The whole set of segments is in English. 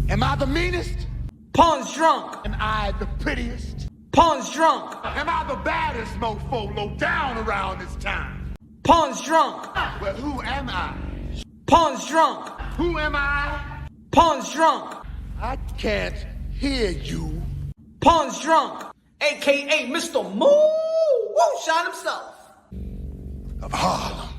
Am I the meanest? Pun's drunk. Am I the prettiest? Pun's drunk. Am I the baddest mofo low down around this town? Pun's drunk. Well, who am I? Pun's drunk. Who am I? Pun's drunk. I can't hear you. Pun's drunk. AKA Mr. Moo Woo Shine himself. Of Harlem.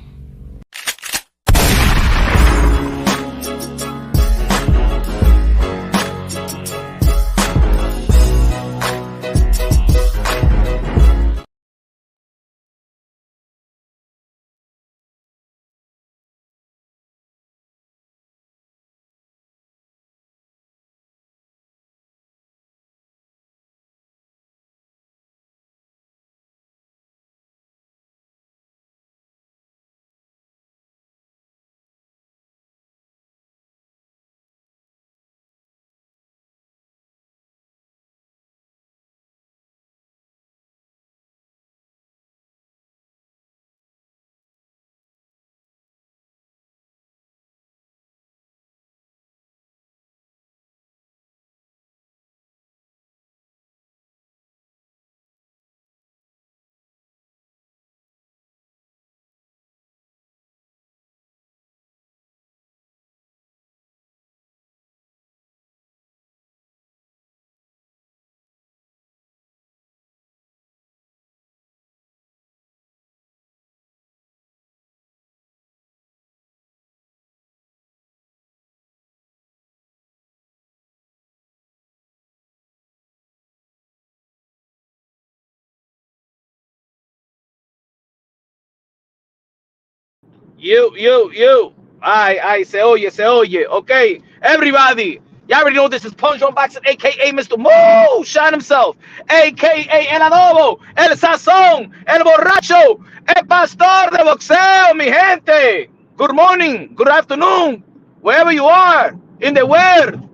You. I say oh yeah. Okay, everybody. Y'all already know this is Punch on Boxing, aka Mr. Moo Shine himself, aka El Adobo, El Sazón, El Borracho, El Pastor de Boxeo, mi gente. Good morning, good afternoon, wherever you are in the world.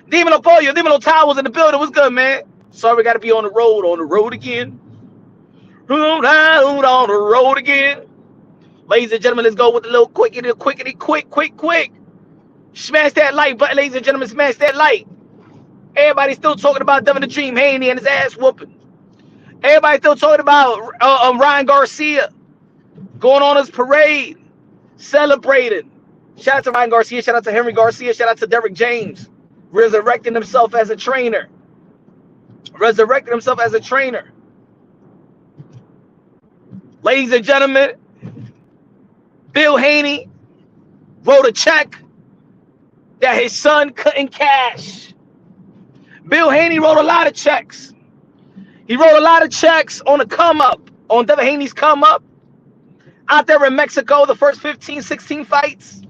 Dímelo Pollo, Dímelo Towers in the building. What's good, man? Sorry, we got to be on the road again. On the road again. Ladies and gentlemen, let's go with the little quick. Smash that like button, ladies and gentlemen. Smash that like. Everybody's still talking about Devin the Dream Haney and his ass whooping. Everybody's still talking about Ryan Garcia going on his parade, celebrating. Shout out to Ryan Garcia. Shout out to Henry Garcia. Shout out to Derrick James, resurrecting himself as a trainer. Ladies and gentlemen, Bill Haney wrote a check that his son couldn't cash. Bill Haney wrote a lot of checks. He wrote a lot of checks on the come up, on Devin Haney's come up. Out there in Mexico, the first 15, 16 fights.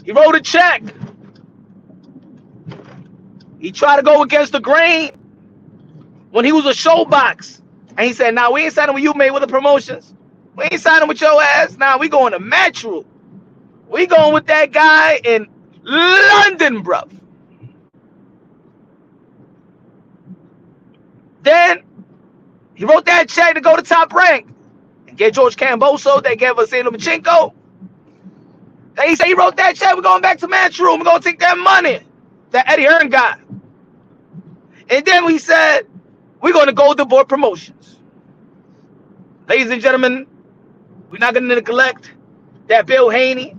He wrote a check. He tried to go against the grain when he was a showbox. And he said, nah, we ain't signing with you, Mayweather Promotions. We ain't signing with your ass. Nah, we going to Matchroom. We going with that guy in London, bruv. Then he wrote that check to go to Top Rank and get George Camboso. They gave us Lomachenko. Then he said he wrote that check. We're going back to Matchroom. We're going to take that money that Eddie Hearn got. And then we said, we're going to go to Board Promotions. Ladies and gentlemen, we're not going to neglect that Bill Haney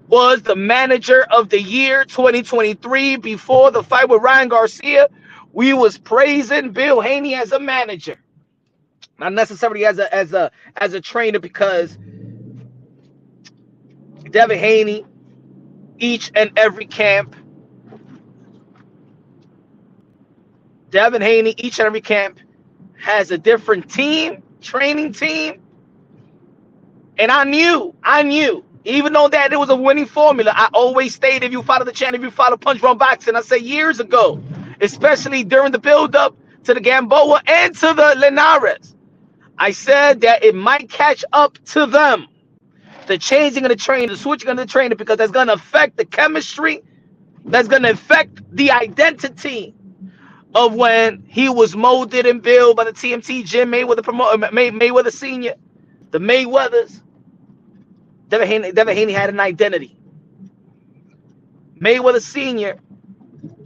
was the manager of the year 2023 before the fight with Ryan Garcia. We was praising Bill Haney as a manager, not necessarily as a trainer, because Devin Haney, each and every camp, has a different team, training team. And I knew, even though that it was a winning formula, I always stated, if you follow the channel, if you follow Punch Run Boxing, I said years ago, especially during the build-up to the Gamboa and to the Linares, I said that it might catch up to them. The changing of the trainer, the switching of the trainer, because that's going to affect the chemistry, that's going to affect the identity of when he was molded and built by the TMT gym, Mayweather Senior, the Mayweathers. Devin Haney had an identity. Mayweather Sr.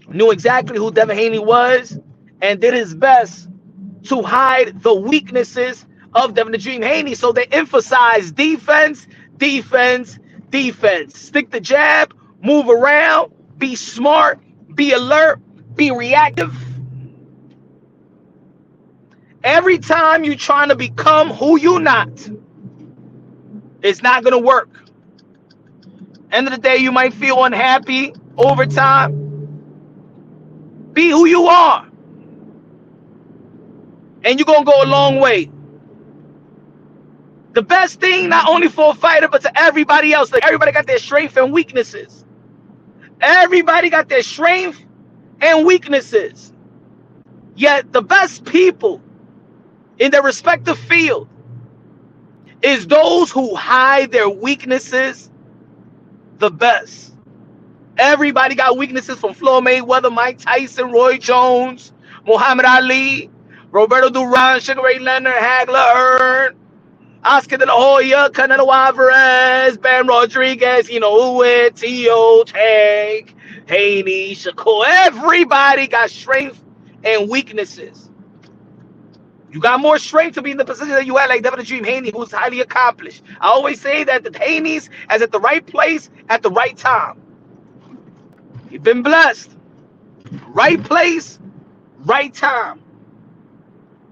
knew exactly who Devin Haney was and did his best to hide the weaknesses of Devin the Dream Haney. So they emphasize defense, defense, defense. Stick the jab, move around, be smart, be alert, be reactive. Every time you're trying to become who you're not, it's not going to work. End of the day, you might feel unhappy over time. Be who you are. And you're going to go a long way. The best thing, not only for a fighter, but to everybody else. Like, everybody got their strengths and weaknesses. Everybody got their strengths and weaknesses. Yet the best people in their respective field is those who hide their weaknesses the best. Everybody got weaknesses, from Floyd Mayweather, Mike Tyson, Roy Jones, Muhammad Ali, Roberto Duran, Sugar Ray Leonard, Hagler Hearn, Oscar De La Hoya, Canelo Alvarez, Ben Rodriguez, you know who it, Tio, Tank, Haney, Shakur. Everybody got strengths and weaknesses. You got more strength to be in the position that you had, like Devin the Dream Haney, who's highly accomplished. I always say that the Haney's is at the right place at the right time. You've been blessed. Right place, right time.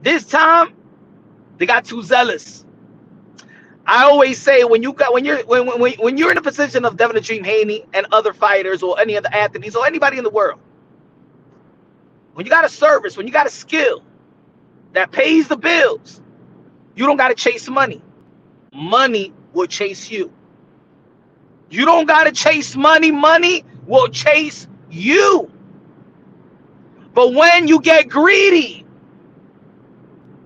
This time, they got too zealous. I always say when you're in a position of Devin the Dream Haney and other fighters or any other athletes or anybody in the world, when you got a service, when you got a skill that pays the bills, you don't got to chase money. Money will chase you. You don't got to chase money. Money will chase you. But when you get greedy,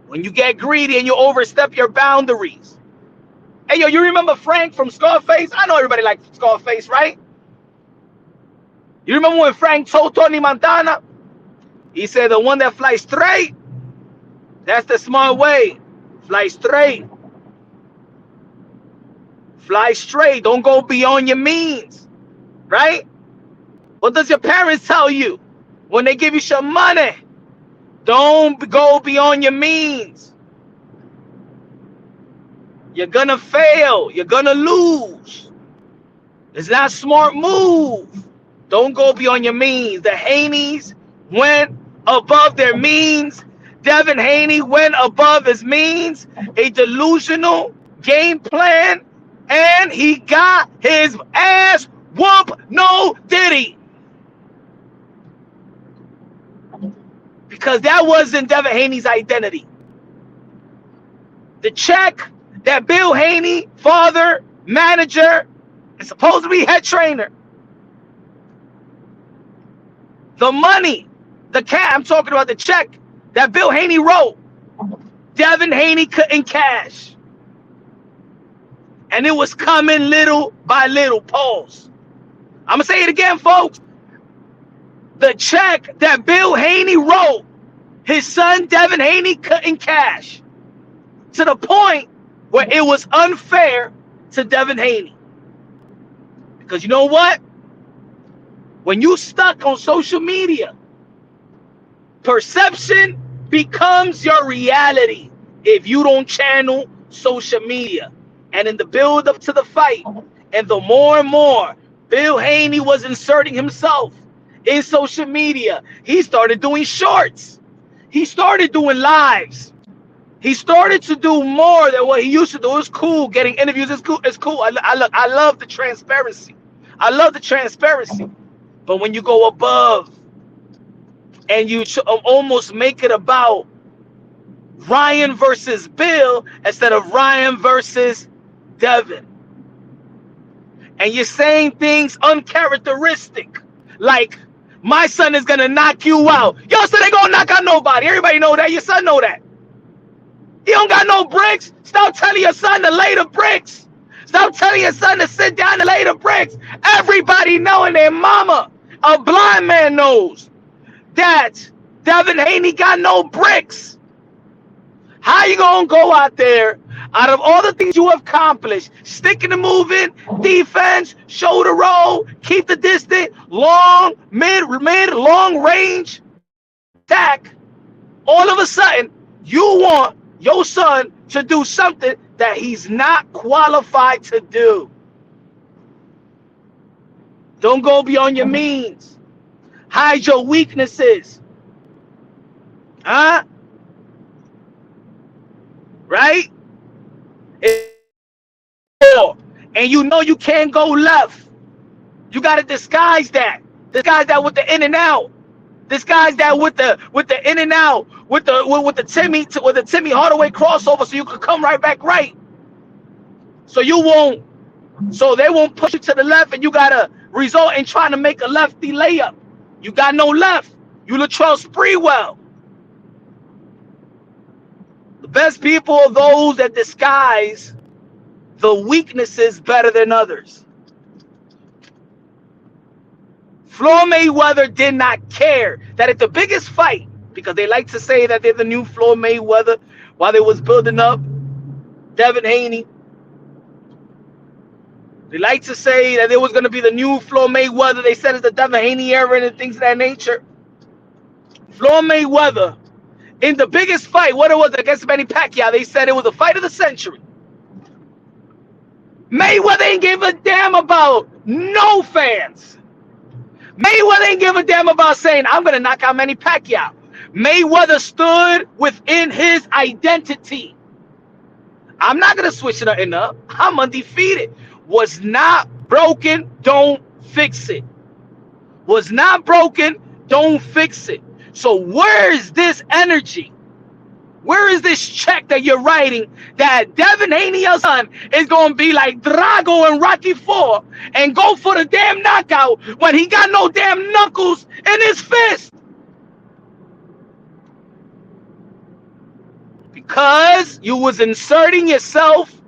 and you overstep your boundaries. Hey, yo, you remember Frank from Scarface? I know everybody likes Scarface, right? You remember when Frank told Tony Montana? He said, the one that flies straight, that's the smart way. Fly straight. Fly straight. Don't go beyond your means. Right? What does your parents tell you when they give you some money? Don't go beyond your means. You're going to fail. You're going to lose. It's not a smart move. Don't go beyond your means. The Haneys went above their means. Devin Haney went above his means, a delusional game plan, and he got his ass whooped. No diddy. Because that wasn't Devin Haney's identity. The check that Bill Haney, father, manager, and supposed to be head trainer, the money, I'm talking about the check that Bill Haney wrote, Devin Haney couldn't cash. And it was coming little by little. Pause. I'm going to say it again, folks. The check that Bill Haney wrote, his son Devin Haney couldn't cash. To the point where it was unfair to Devin Haney. Because you know what? When you stuck on social media, perception becomes your reality if you don't channel social media. And in the build up to the fight, and the more and more Bill Haney was inserting himself in social media, he started doing shorts. He started doing lives. He started to do more than what he used to do. It's cool. Getting interviews is cool. It's cool. I love the transparency. I love the transparency. But when you go above and you almost make it about Ryan versus Bill instead of Ryan versus Devin, and you're saying things uncharacteristic, like, my son is gonna knock you out. Your son ain't gonna knock out nobody. Everybody know that. Your son know that. He don't got no bricks. Stop telling your son to lay the bricks. Stop telling your son to sit down and lay the bricks. Everybody knowing their mama, a blind man knows that Devin Haney got no bricks. How you gonna go out there Out of all the things you have accomplished, sticking and moving, defense, shoulder roll, keep the distance, long, mid, long range attack, all of a sudden, you want your son to do something that he's not qualified to do. Don't go beyond your means. Hide your weaknesses. Huh? Right? And you know you can't go left. You got to disguise that. Disguise that with the in and out. Disguise that with the in and out, with the Timmy Hardaway crossover, so you can come right back right. So they won't push you to the left, and you gotta result in trying to make a lefty layup. You got no left. You Latrell Sprewell. The best people are those that disguise the weaknesses better than others. Floyd Mayweather did not care that at the biggest fight, because they like to say that they're the new Floyd Mayweather while they was building up Devin Haney. They like to say that there was going to be the new Floyd Mayweather. They said it's the Devin Haney era and things of that nature. Floyd Mayweather, in the biggest fight, what it was against Manny Pacquiao, they said it was the fight of the century. Mayweather ain't give a damn about no fans. Mayweather ain't give a damn about saying, I'm going to knock out Manny Pacquiao. Mayweather stood within his identity. I'm not going to switch nothing up. I'm undefeated. Was not broken, don't fix it. Was not broken, don't fix it. So where is this energy? Where is this check that you're writing that Devin Haney, your son, is going to be like Drago and Rocky IV and go for the damn knockout when he got no damn knuckles in his fist? Because you was inserting yourself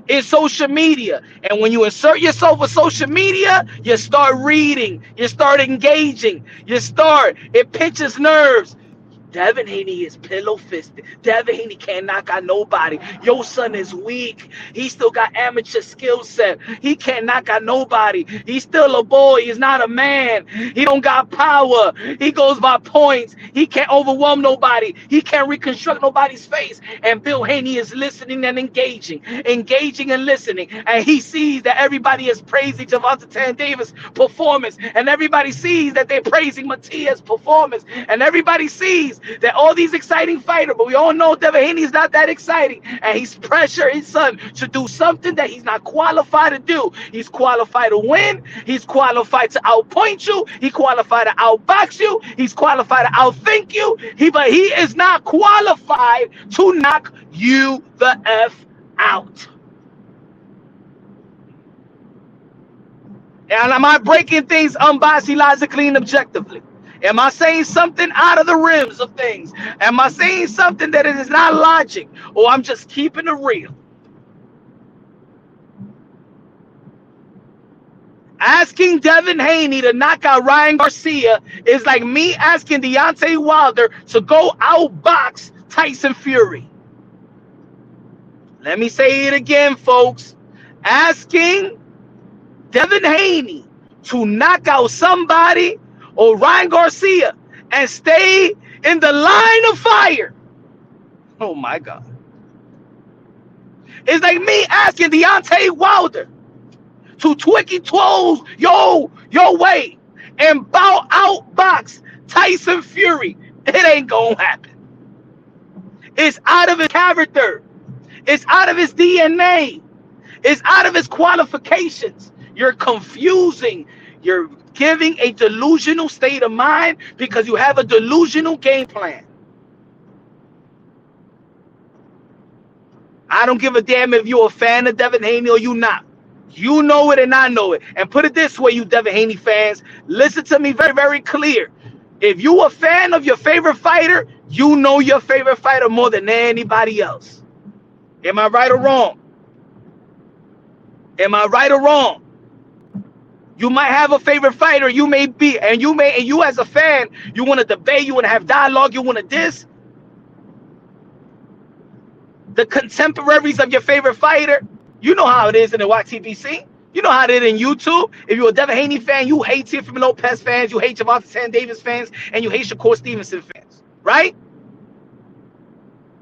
in social media. And when you insert yourself in social media, you start reading, you start engaging, it pinches nerves. Devin Haney is pillow-fisted. Devin Haney can't knock out nobody. Your son is weak. He still got amateur skill set. He can't knock out nobody. He's still a boy. He's not a man. He don't got power. He goes by points. He can't overwhelm nobody. He can't reconstruct nobody's face. And Bill Haney is listening and engaging and listening. And he sees that everybody is praising Gervonta Davis' performance. And everybody sees that they're praising Matias' performance. And everybody sees that all these exciting fighters, but we all know Devin Haney is not that exciting, and he's pressuring his son to do something that he's not qualified to do. He's qualified to win. He's qualified to outpoint you. He's qualified to outbox you. He's qualified to outthink you. But he is not qualified to knock you the F out. And am I breaking things unbiased, logically, and objectively? Am I saying something out of the rims of things? Am I saying something that it is not logic? Or I'm just keeping it real? Asking Devin Haney to knock out Ryan Garcia is like me asking Deontay Wilder to go outbox Tyson Fury. Let me say it again, folks. Asking Devin Haney to knock out somebody or Ryan Garcia and stay in the line of fire. Oh my God. It's like me asking Deontay Wilder to twicky toes your way and outbox Tyson Fury. It ain't gonna happen. It's out of his character. It's out of his DNA. It's out of his qualifications. You're confusing. You're giving a delusional state of mind because you have a delusional game plan. I don't give a damn if you're a fan of Devin Haney or you not. You know it and I know it. And put it this way, you Devin Haney fans, listen to me very, very clear. If you a fan of your favorite fighter, you know your favorite fighter more than anybody else. Am I right or wrong? Am I right or wrong? You might have a favorite fighter, you may be, and you as a fan, you want to debate, you want to have dialogue, you want to diss. the contemporaries of your favorite fighter. You know how it is in the YTBC. You know how it is in YouTube. If you're a Devin Haney fan, you hate Tio Lopez fans, you hate Gervonta Davis fans, and you hate Shakur Stevenson fans, right?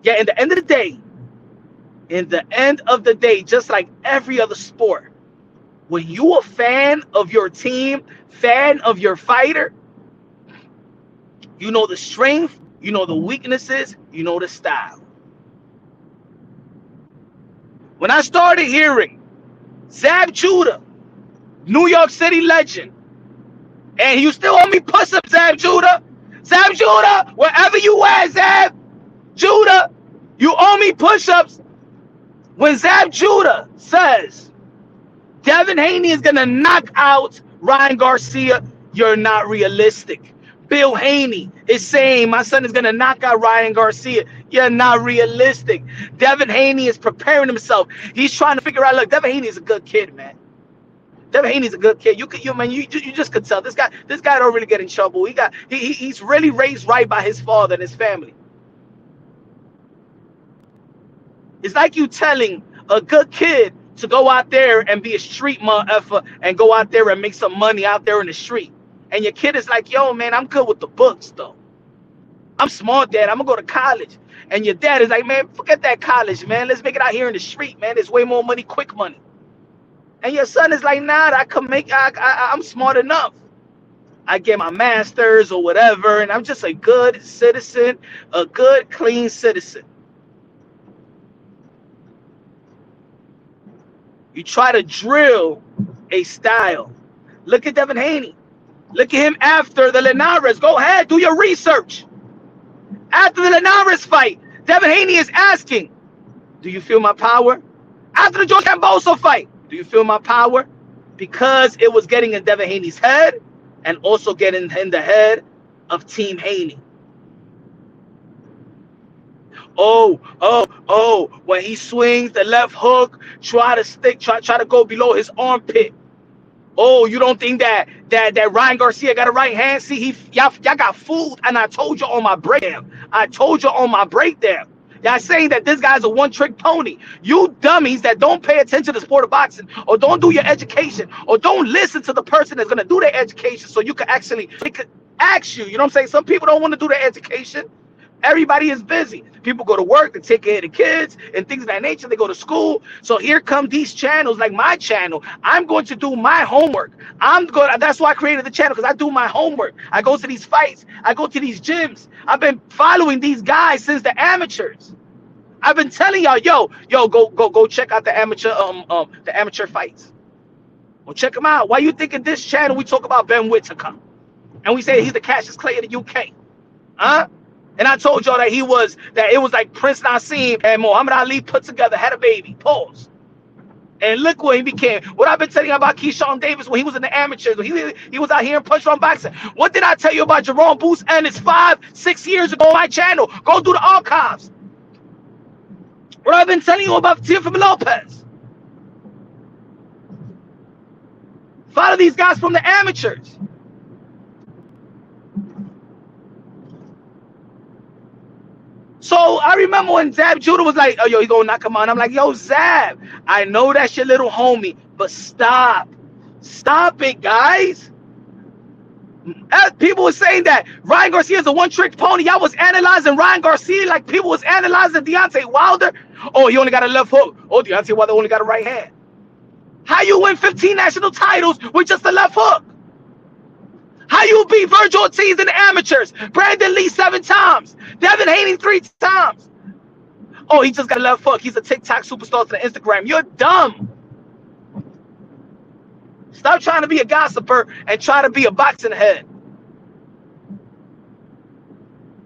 Yeah, in the end of the day, just like every other sport, when you a fan of your team, fan of your fighter, you know the strength, you know the weaknesses, you know the style. When I started hearing Zab Judah, New York City legend, and you still owe me push-ups, Zab Judah. Zab Judah, wherever you at, Zab Judah, you owe me push-ups. When Zab Judah says Devin Haney is going to knock out Ryan Garcia, you're not realistic. Bill Haney is saying my son is going to knock out Ryan Garcia. You're not realistic. Devin Haney is preparing himself. He's trying to figure out, look, Devin Haney is a good kid, man. Devin Haney's a good kid. You just could tell this guy don't really get in trouble. He's really raised right by his father and his family. It's like you telling a good kid to go out there and be a street motherfucker and go out there and make some money out there in the street. And your kid is like, yo, man, I'm good with the books, though. I'm smart, Dad. I'm going to go to college. And your dad is like, man, forget that college, man. Let's make it out here in the street, man. There's way more money, quick money. And your son is like, nah, I'm smart enough. I get my master's or whatever, and I'm just a good citizen, a good, clean citizen. You try to drill a style. Look at Devin Haney. Look at him after the Linares. Go ahead, do your research. After the Linares fight, Devin Haney is asking, do you feel my power? After the George Camboso fight, do you feel my power? Because it was getting in Devin Haney's head and also getting in the head of Team Haney. When he swings the left hook, try to go below his armpit. Oh, you don't think that Ryan Garcia got a right hand? See, y'all got fooled, and I told you on my breakdown. Y'all saying that this guy's a one-trick pony. You dummies that don't pay attention to the sport of boxing, or don't do your education, or don't listen to the person that's gonna do their education, so you can actually ask you. You know what I'm saying? Some people don't want to do their education. Everybody is busy. People go to work, they take care of the kids and things of that nature. They go to school. So here come these channels like my channel. I'm going to do my homework. That's why I created the channel, because I do my homework. I go to these fights. I go to these gyms. I've been following these guys since the amateurs. I've been telling y'all, yo, go check out the amateur fights. Well, check them out. Why you think in this channel we talk about Ben Whittaker, and we say he's the Cassius Clay of the UK, huh? And I told y'all that it was like Prince Nassim and Muhammad Ali put together, had a baby. Pause. And look what he became. What I've been telling you about Keyshawn Davis when he was in the amateurs, when he was out here in punch on boxing. What did I tell you about Jerome Booth and it's 5-6 years ago on my channel? Go through the archives. What I've been telling you about Tio Lopez. Follow these guys from the amateurs. So I remember when Zab Judah was like, oh, yo, he gonna knock him out. I'm like, yo, Zab, I know that's your little homie, but stop. Stop it, guys. People were saying that Ryan Garcia is a one-trick pony. Y'all was analyzing Ryan Garcia like people was analyzing Deontay Wilder. Oh, he only got a left hook. Oh, Deontay Wilder only got a right hand. How you win 15 national titles with just a left hook? How you beat Virgil Ortiz in the amateurs? Brandon Lee 7 times. Devin Haney 3 times. Oh, he just got a left hook. He's a TikTok superstar to the Instagram. You're dumb. Stop trying to be a gossiper and try to be a boxing head.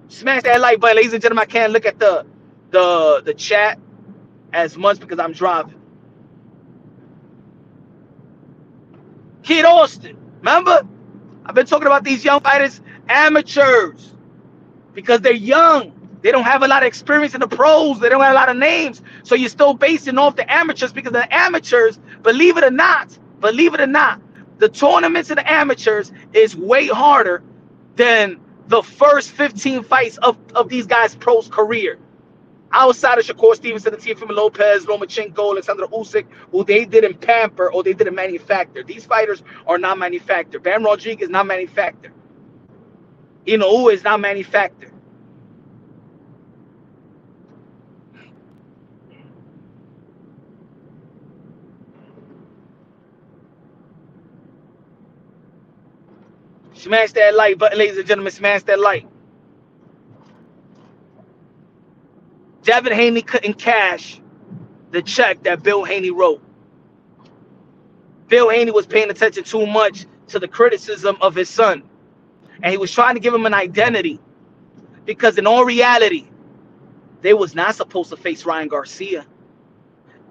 Smash that like button, ladies and gentlemen. I can't look at the chat as much because I'm driving. Kid Austin, remember? I've been talking about these young fighters, amateurs, because they're young. They don't have a lot of experience in the pros. They don't have a lot of names. So you're still basing off the amateurs, because the amateurs, believe it or not, the tournaments in the amateurs is way harder than the first 15 fights of these guys' pros career. Outside of Shakur Stevenson, Tio Lopez, Lomachenko, Alexander Usyk, who they didn't pamper or they didn't manufacture. These fighters are not manufactured. Bam Rodriguez is not manufactured. Inoue is not manufactured. Smash that like button, ladies and gentlemen. Smash that like. Devin Haney couldn't cash the check that Bill Haney wrote. Bill Haney was paying attention too much to the criticism of his son. And he was trying to give him an identity. Because in all reality, they was not supposed to face Ryan Garcia.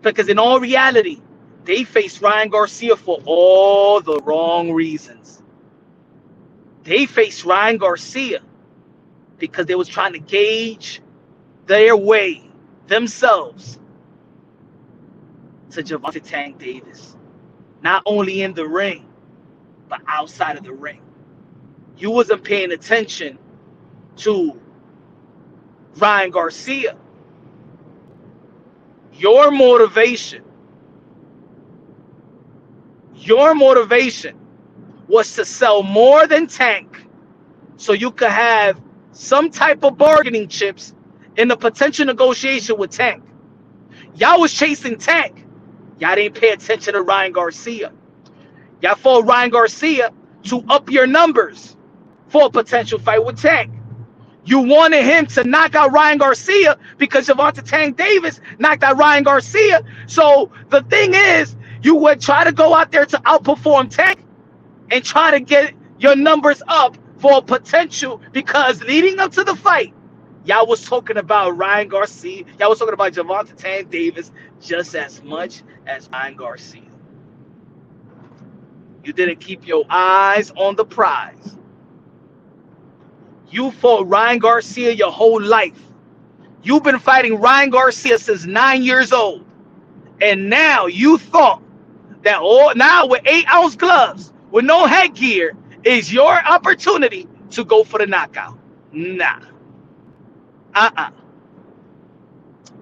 Because in all reality, they faced Ryan Garcia for all the wrong reasons. They faced Ryan Garcia because they was trying to gauge their way, themselves, to Gervonta Tank Davis. Not only in the ring, but outside of the ring. You wasn't paying attention to Ryan Garcia. Your motivation was to sell more than Tank so you could have some type of bargaining chips in the potential negotiation with Tank. Y'all was chasing Tank. Y'all didn't pay attention to Ryan Garcia. Y'all fought Ryan Garcia to up your numbers for a potential fight with Tank. You wanted him to knock out Ryan Garcia because Gervonta Tank Davis knocked out Ryan Garcia. So the thing is, you would try to go out there to outperform Tank and try to get your numbers up for a potential, because leading up to the fight, y'all was talking about Ryan Garcia. Y'all was talking about Gervonta Tank Davis just as much as Ryan Garcia. You didn't keep your eyes on the prize. You fought Ryan Garcia your whole life. You've been fighting Ryan Garcia since 9 years old. And now you thought that now with 8-ounce gloves, with no headgear, is your opportunity to go for the knockout. Nah.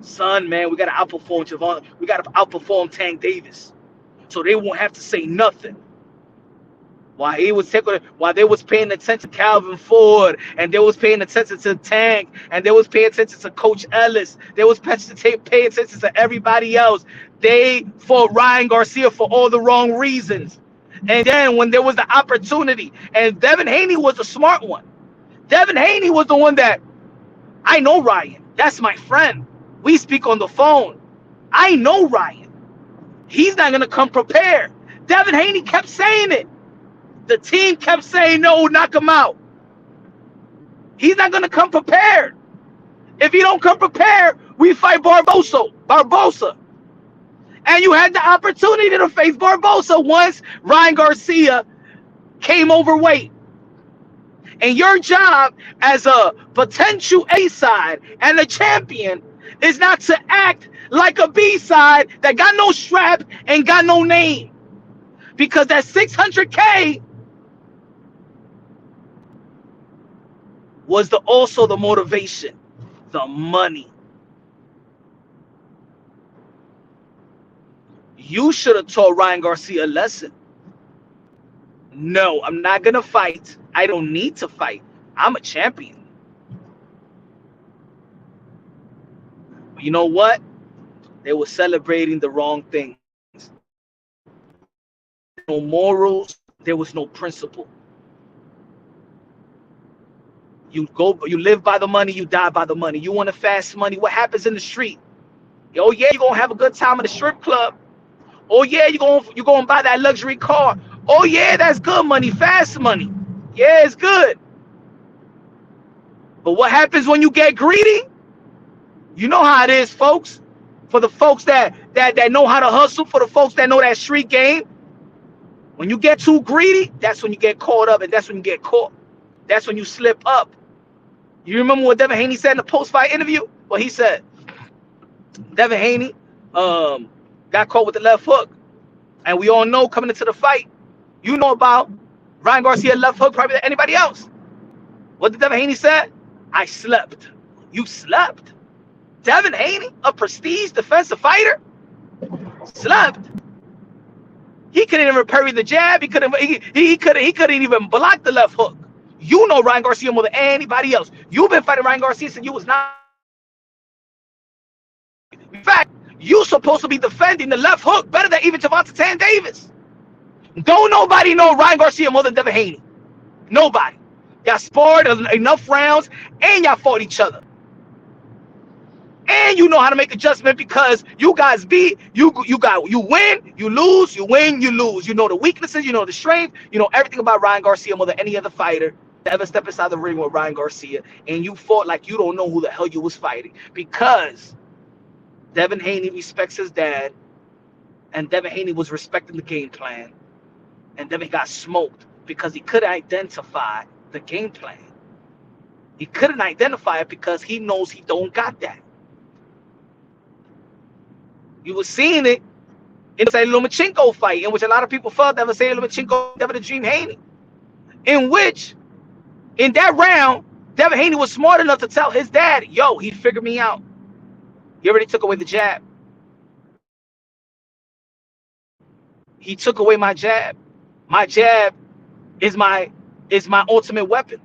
Son, man, we got to outperform Gervonta. We got to outperform Tank Davis. So they won't have to say nothing. While they was paying attention to Calvin Ford, and they was paying attention to Tank, and they was paying attention to Coach Ellis, they was paying attention to everybody else. They fought Ryan Garcia for all the wrong reasons. And then when there was the opportunity, and Devin Haney was a smart one. Devin Haney was the one that, I know Ryan. That's my friend. We speak on the phone. I know Ryan. He's not going to come prepared. Devin Haney kept saying it. The team kept saying, no, knock him out. He's not going to come prepared. If he don't come prepared, we fight Barbosa. And you had the opportunity to face Barbosa once Ryan Garcia came overweight. And your job as a potential A-side and a champion is not to act like a B-side that got no strap and got no name. Because that $600K was also the motivation, the money. You should have taught Ryan Garcia a lesson. No, I'm not going to fight. I don't need to fight. I'm a champion. But you know what? They were celebrating the wrong things. No morals. There was no principle. You live by the money, you die by the money. You want to fast money. What happens in the street? Oh, yeah, you're going to have a good time at the strip club. Oh, yeah, you're going to buy that luxury car. Oh, yeah, that's good money, fast money. Yeah, it's good. But what happens when you get greedy? You know how it is, folks. For the folks that know how to hustle, for the folks that know that street game, when you get too greedy, that's when you get caught up, and that's when you get caught. That's when you slip up. You remember what Devin Haney said in the post-fight interview? Well, he said Devin Haney got caught with the left hook. And we all know coming into the fight, you know about Ryan Garcia left hook probably than anybody else. What did Devin Haney say? I slept. You slept? Devin Haney, a prestige defensive fighter, slept. He couldn't even parry the jab. He couldn't even block the left hook. You know Ryan Garcia more than anybody else. You've been fighting Ryan Garcia since you was not. In fact, you supposed to be defending the left hook better than even Gervonta Davis. Don't nobody know Ryan Garcia more than Devin Haney. Nobody. Y'all sparred enough rounds and y'all fought each other. And you know how to make adjustment because you guys beat, you win, you lose, you win, you lose. You know the weaknesses, you know the strength, you know everything about Ryan Garcia more than any other fighter to ever step inside the ring with Ryan Garcia. And you fought like you don't know who the hell you was fighting because Devin Haney respects his dad and Devin Haney was respecting the game plan. And Devin got smoked because he couldn't identify the game plan. He couldn't identify it because he knows he don't got that. You were seeing it in the Lomachenko fight, in which a lot of people felt that was Lomachenko, Devin the Dream Haney. In which, in that round, Devin Haney was smart enough to tell his dad, yo, he figured me out. He already took away the jab. He took away my jab. My jab is my ultimate weapon.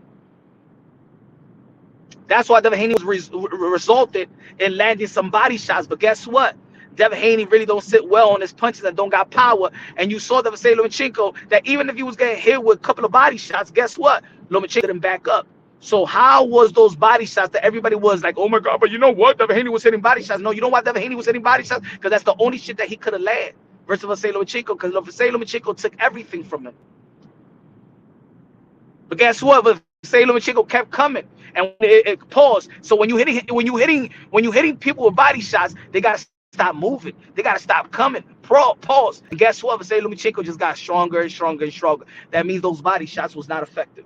That's why Devin Haney was resulted in landing some body shots. But guess what? Devin Haney really don't sit well on his punches and don't got power. And you saw Devin Lomachenko that even if he was getting hit with a couple of body shots, guess what? Lomachenko didn't back up. So how was those body shots that everybody was like, oh my God, but you know what? Devin Haney was hitting body shots. No, you know why Devin Haney was hitting body shots? Because that's the only shit that he could have landed versus Lomachenko, because Lomachenko took everything from him. But guess what? But Lomachenko kept coming and it paused. So when you hitting people with body shots, they gotta stop moving. They gotta stop coming. Pause. And guess what? Lomachenko just got stronger and stronger and stronger. That means those body shots was not effective.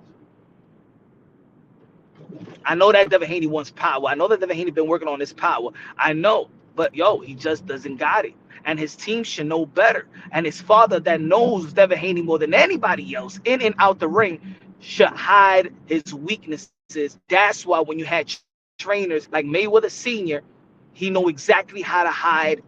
I know that Devin Haney wants power. I know that Devin Haney been working on his power. I know, but yo, he just doesn't got it. And his team should know better. And his father that knows Devin Haney more than anybody else in and out the ring should hide his weaknesses. That's why when you had trainers like Mayweather Sr., he know exactly how to hide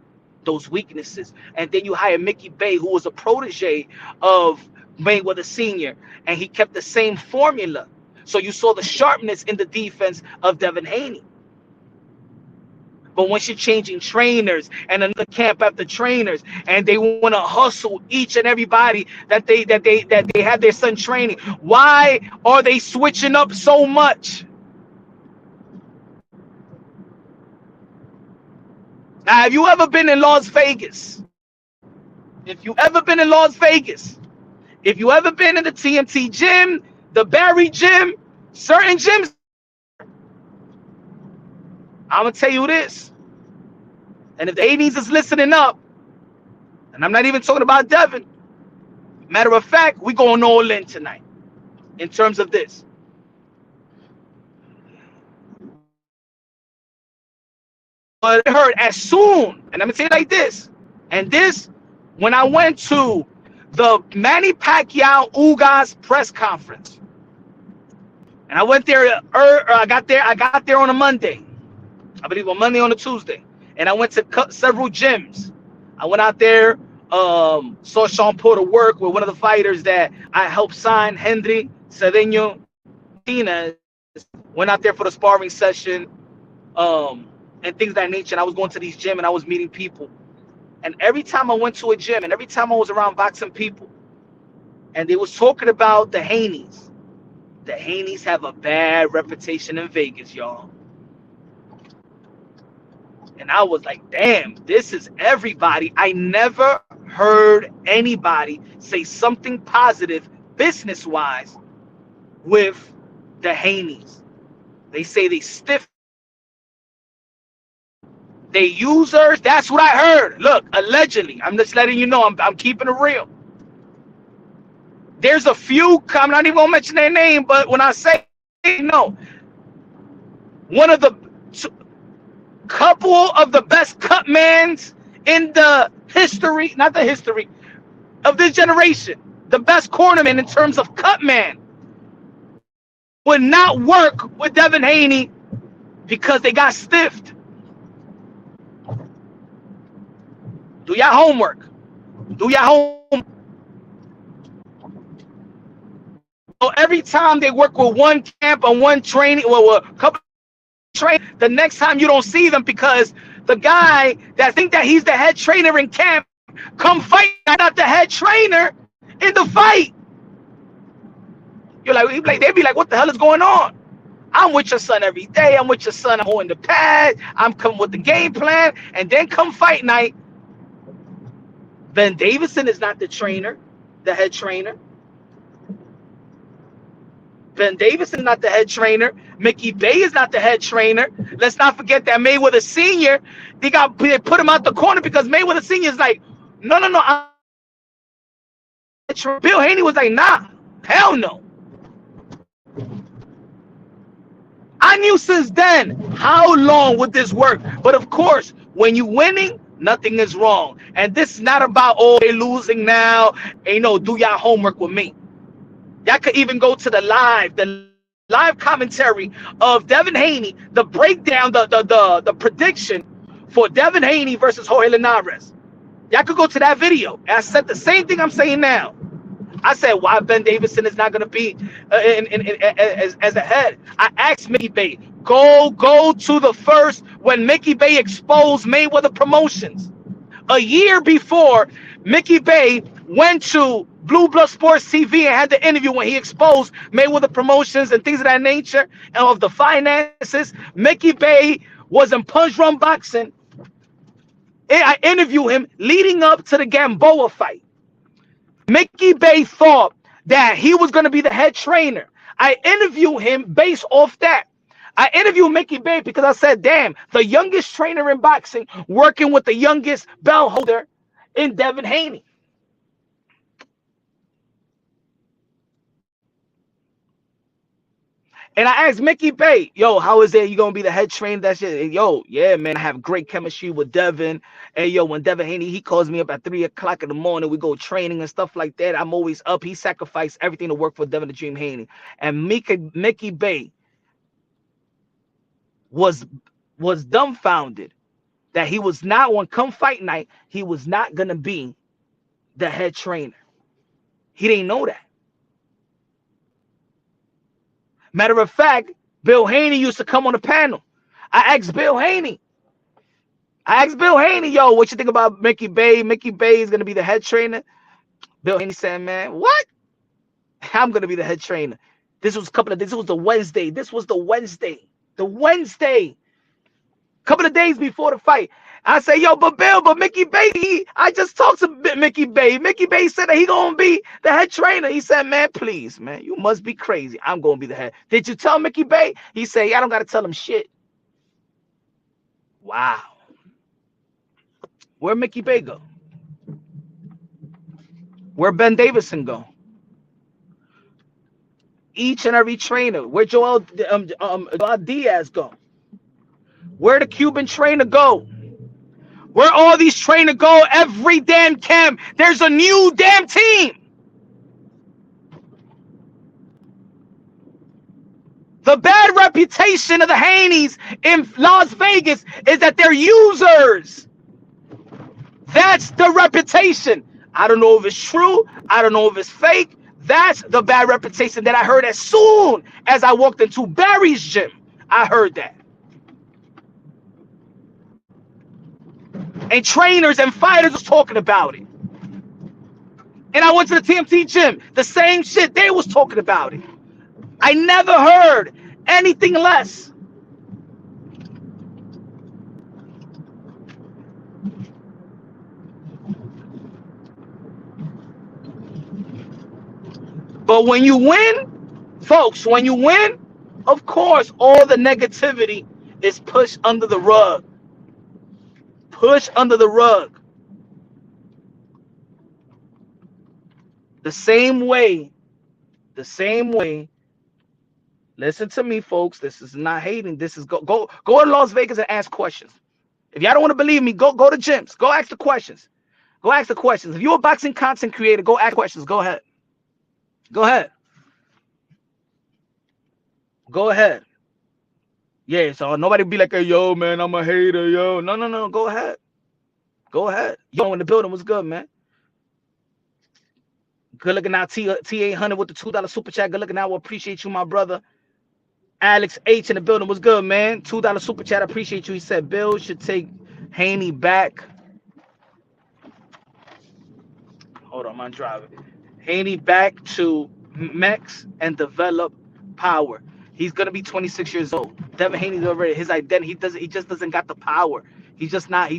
those weaknesses. And then you hire Mickey Bay, who was a protege of Mayweather Sr., and he kept the same formula. So you saw the sharpness in the defense of Devin Haney. But once you're changing trainers and another camp after trainers, and they want to hustle each and everybody that they have their son training, why are they switching up so much? Now, have you ever been in Las Vegas? If you ever been in Las Vegas, if you ever been in the TMT gym, the Barry gym, certain gyms, I'm going to tell you this. And if the 80s is listening up, and I'm not even talking about Devin, matter of fact, we going all in tonight in terms of this. But I heard as soon, and I'm going to say it like this, and this, when I went to the Manny Pacquiao Ugas press conference, and I went there, I got there on a Monday, I believe on Monday, on a Tuesday, and I went to several gyms. I went out there, saw Sean Porter work with one of the fighters that I helped sign, Hendry Cedeno Martinez. Went out there for the sparring session, and things of that nature. And I was going to these gyms and I was meeting people. And every time I went to a gym and every time I was around boxing people, and they was talking about the Haneys. The Haneys have a bad reputation in Vegas, y'all. And I was like, damn, this is everybody. I never heard anybody say something positive business-wise with the Haneys. They say they stiff. They users. That's what I heard. Look, allegedly. I'm just letting you know. I'm keeping it real. There's a few, I'm not even going to mention their name, but when I say no, one of the couple of the best cut mans in the history, not the history, of this generation, the best cornerman in terms of cut man, would not work with Devin Haney because they got stiffed. Do your homework. Do your homework. So every time they work with one camp or one training, well, a couple of train, the next time you don't see them because the guy that think that he's the head trainer in camp come fight not the head trainer in the fight. You're like, they be like, what the hell is going on? I'm with your son every day. I'm with your son. I'm holding the pad. I'm coming with the game plan. And then come fight night. Ben Davison is not the trainer, the head trainer. Ben Davison is not the head trainer. Mickey Bay is not the head trainer. Let's not forget that Mayweather Sr., they put him out the corner because Mayweather Sr. is like, no. Bill Haney was like, nah, hell no. I knew since then how long would this work. But of course, when you're winning, nothing is wrong. And this is not about, oh, they're losing now. And, do y'all homework with me. Y'all could even go to the live commentary of Devin Haney, the breakdown, the prediction for Devin Haney versus Jorge Linares. Y'all could go to that video. And I said the same thing I'm saying now. I said, why Ben Davison is not going to be as a head. I asked Mickey Bay, go to the first when Mickey Bay exposed Mayweather Promotions. A year before, Mickey Bay went to Blue Blood Sports TV and had the interview when he exposed Mayweather Promotions and things of that nature and of the finances. Mickey Bay was in Punch Run Boxing. I interviewed him leading up to the Gamboa fight. Mickey Bay thought that he was going to be the head trainer. I interviewed him based off that. I interviewed Mickey Bay because I said, damn, the youngest trainer in boxing working with the youngest belt holder in Devin Haney. And I asked Mickey Bay, yo, how is it? You going to be the head trainer? That shit. Yo, yeah, man, I have great chemistry with Devin. And yo, when Devin Haney, he calls me up at 3 o'clock in the morning, we go training and stuff like that. I'm always up. He sacrificed everything to work for Devin the Dream Haney. And Mickey Bay was dumbfounded that he was not, when come fight night, he was not going to be the head trainer. He didn't know that. Matter of fact, Bill Haney used to come on the panel. I asked Bill Haney, yo, what you think about Mickey Bay? Mickey Bay is going to be the head trainer. Bill Haney said, man, what? I'm going to be the head trainer. This was the Wednesday. Couple of days before the fight. I say, yo, but Mickey Bay, I just talked to Mickey Bay. Mickey Bay said that he gonna be the head trainer. He said, man, please, man, you must be crazy. I'm gonna be the head. Did you tell Mickey Bay? He said, yeah, I don't gotta tell him shit. Wow. Where Mickey Bay go? Where Ben Davison go? Each and every trainer. Where Joel Diaz go? Where the Cuban trainer go? Where all these trainers go every damn camp, there's a new damn team. The bad reputation of the Haneys in Las Vegas is that they're users. That's the reputation. I don't know if it's true. I don't know if it's fake. That's the bad reputation that I heard as soon as I walked into Barry's gym. I heard that. And trainers and fighters was talking about it. And I went to the TMT gym. The same shit. They was talking about it. I never heard anything less. But when you win, folks, when you win, of course, all the negativity is pushed under the rug. Push under the rug. The same way. Listen to me, folks. This is not hating. This is go to Las Vegas and ask questions. If y'all don't want to believe me, go to gyms. Go ask the questions. Go ask the questions. If you're a boxing content creator, go ask questions. Go ahead. Go ahead. Go ahead. Yeah, so nobody be like, hey, yo, man, I'm a hater, yo. No. Go ahead. Go ahead. Yo, in the building, what's good, man? Good looking out, T800 with the $2 super chat. Good looking out. We appreciate you, my brother. Alex H in the building, what's good, man? $2 super chat. I appreciate you. He said Bill should take Haney back. Hold on, I'm driving. Haney back to Mex and develop power. He's gonna be 26 years old. Devin Haney's already his identity. He just doesn't got the power. He can't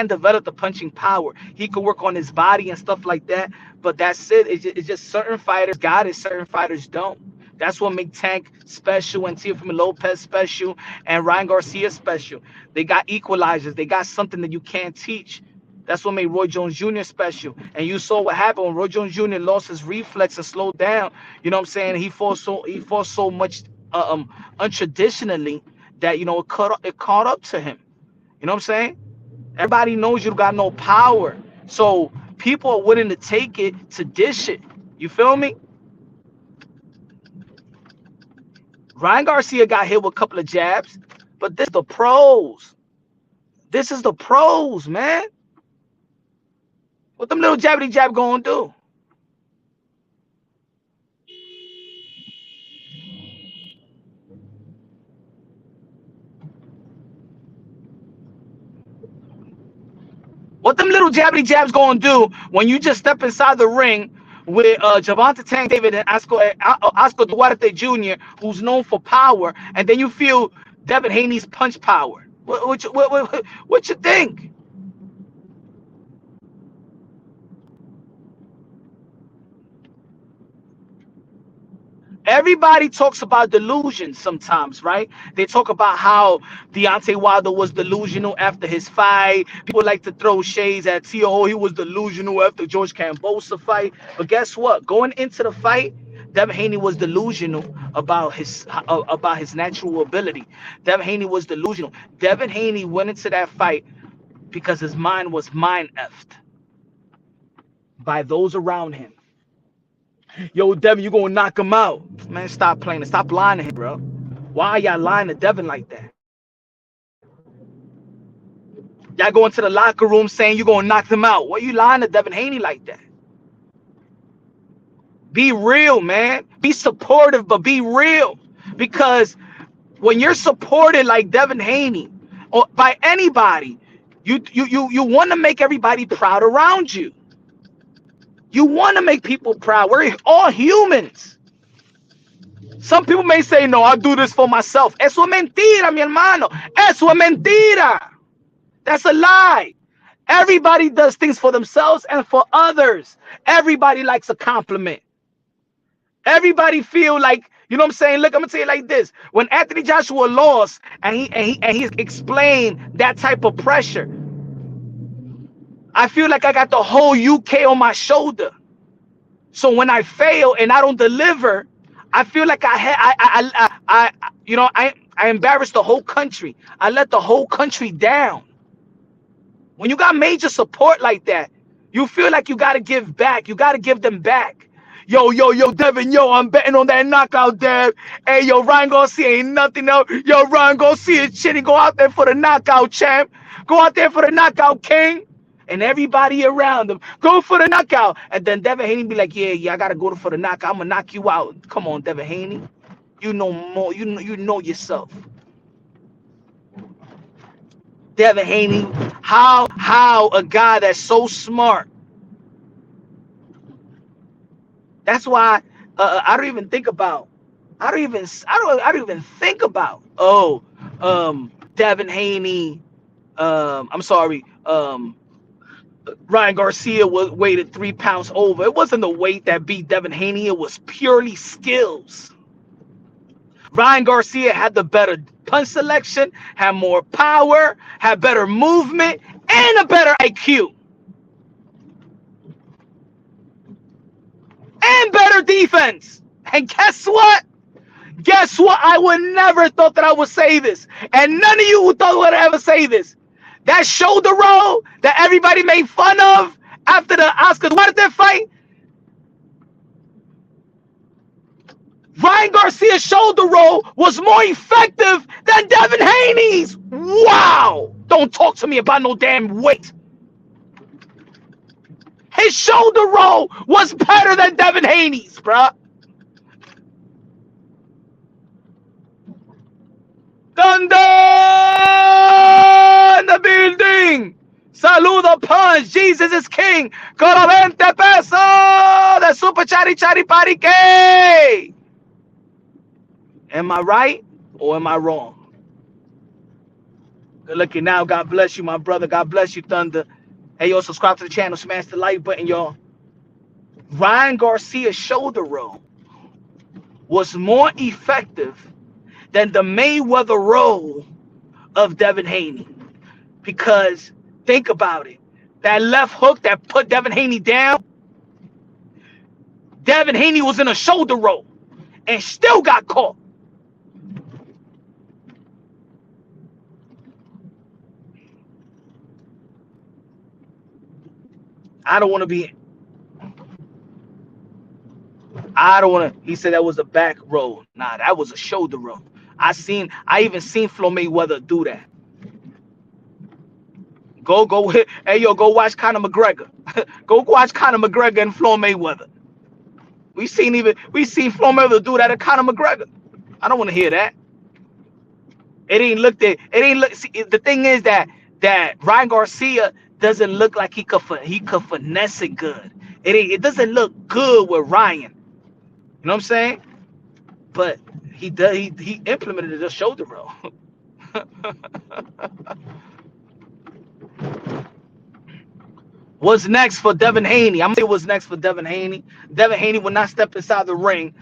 develop the punching power. He could work on his body and stuff like that, but that's it. It's just certain fighters got it, certain fighters don't. That's what make Tank special and Tio Lopez special and Ryan Garcia special. They got equalizers. They got something that you can't teach. That's what made Roy Jones Jr. special. And you saw what happened when Roy Jones Jr. lost his reflex and slowed down. You know what I'm saying? He fought so much untraditionally that, you know, it caught up to him. You know what I'm saying? Everybody knows you got no power. So people are willing to take it to dish it. You feel me? Ryan Garcia got hit with a couple of jabs, but this is the pros. This is the pros, man. What them little jabbity jab gonna do? What them little jabbity jabs gonna do when you just step inside the ring with Gervonta Davis and Oscar Duarte Jr., who's known for power, and then you feel Devin Haney's punch power? What you think? Everybody talks about delusion sometimes, right? They talk about how Deontay Wilder was delusional after his fight. People like to throw shades at Tio. He was delusional after George Kambosos fight. But guess what? Going into the fight, Devin Haney was delusional about his natural ability. Devin Haney was delusional. Devin Haney went into that fight because his mind was mind-effed by those around him. Yo, Devin, you gonna knock him out. Man, stop playing. Stop lying to him, bro. Why are y'all lying to Devin like that? Y'all go into the locker room saying you're gonna knock them out. Why are you lying to Devin Haney like that? Be real, man. Be supportive, but be real. Because when you're supported like Devin Haney or by anybody, you want to make everybody proud around you. You want to make people proud. We're all humans. Some people may say, no, I'll do this for myself. Eso es mentira, mi hermano. Eso es mentira. That's a lie. Everybody does things for themselves and for others. Everybody likes a compliment. Everybody feel like, you know what I'm saying? Look, I'm going to tell you like this. When Anthony Joshua lost and he explained that type of pressure, I feel like I got the whole UK on my shoulder. So when I fail and I don't deliver, I feel like I embarrassed the whole country. I let the whole country down. When you got major support like that, you feel like you got to give back. You got to give them back. Yo, Devin, I'm betting on that knockout, Dev. Hey, yo, Ryan Garcia ain't nothing else. Yo, Ryan Garcia, shit, go out there for the knockout, champ. Go out there for the knockout, king. And everybody around him, go for the knockout. And then Devin Haney be like, yeah, I got to go for the knockout. I'm going to knock you out. Come on, Devin Haney. You know more. You know yourself. Devin Haney, how a guy that's so smart. That's why I don't even think about. I don't even think about. Devin Haney. I'm sorry. Ryan Garcia was weighted 3 pounds over. It wasn't the weight that beat Devin Haney. It was purely skills. Ryan Garcia had the better punch selection, had more power, had better movement, and a better IQ. And better defense. And guess what? Guess what? I would never thought that I would say this. And none of you would thought would ever say this. That shoulder roll that everybody made fun of after the Oscar Duarte fight. Ryan Garcia's shoulder roll was more effective than Devin Haney's. Wow. Don't talk to me about no damn weight. His shoulder roll was better than Devin Haney's, bruh. Thunder in the building. Saludo punch. Jesus is king. Colo 20 pesos. The super chari party K. Am I right or am I wrong? Good looking now. God bless you, my brother. God bless you, Thunder. Hey, yo, subscribe to the channel. Smash the like button, y'all. Ryan Garcia's shoulder roll was more effective than the Mayweather roll of Devin Haney. Because think about it. That left hook that put Devin Haney down, Devin Haney was in a shoulder roll and still got caught. I don't want to be. I don't want to. He said that was a back roll. Nah, that was a shoulder roll. I even seen Flo Mayweather do that. Go. Hey, yo, go watch Conor McGregor. Go watch Conor McGregor and Flo Mayweather. We seen Flo Mayweather do that to Conor McGregor. I don't want to hear that. It ain't look that. It ain't look. See, the thing is that Ryan Garcia doesn't look like he could finesse it good. It doesn't look good with Ryan. You know what I'm saying? But he implemented a shoulder roll. What's next for Devin Haney? I'm gonna say what's next for Devin Haney. Devin Haney will not step inside the ring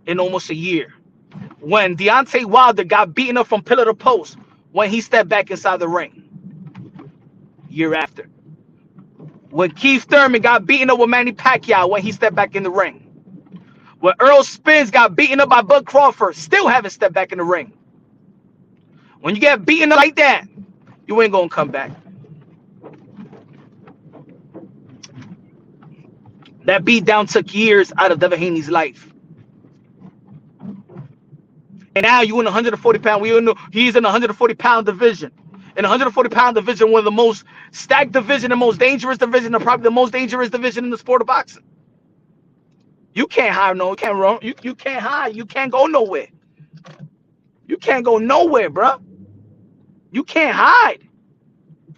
in almost a year. When Deontay Wilder got beaten up from pillar to post, when he stepped back inside the ring. Year after. When Keith Thurman got beaten up with Manny Pacquiao, when he stepped back in the ring. When Earl Spence got beaten up by Bud Crawford, still haven't stepped back in the ring. When you get beaten up like that, you ain't gonna come back. That beatdown took years out of Devin Haney's life. And now you in 140 pound. He's in the 140 pound division. In the 140 pound division, one of the most stacked division, the most dangerous division, and probably the most dangerous division in the sport of boxing. You can't hide, no, you can't run. You can't hide. You can't go nowhere. You can't go nowhere, bro. You can't hide.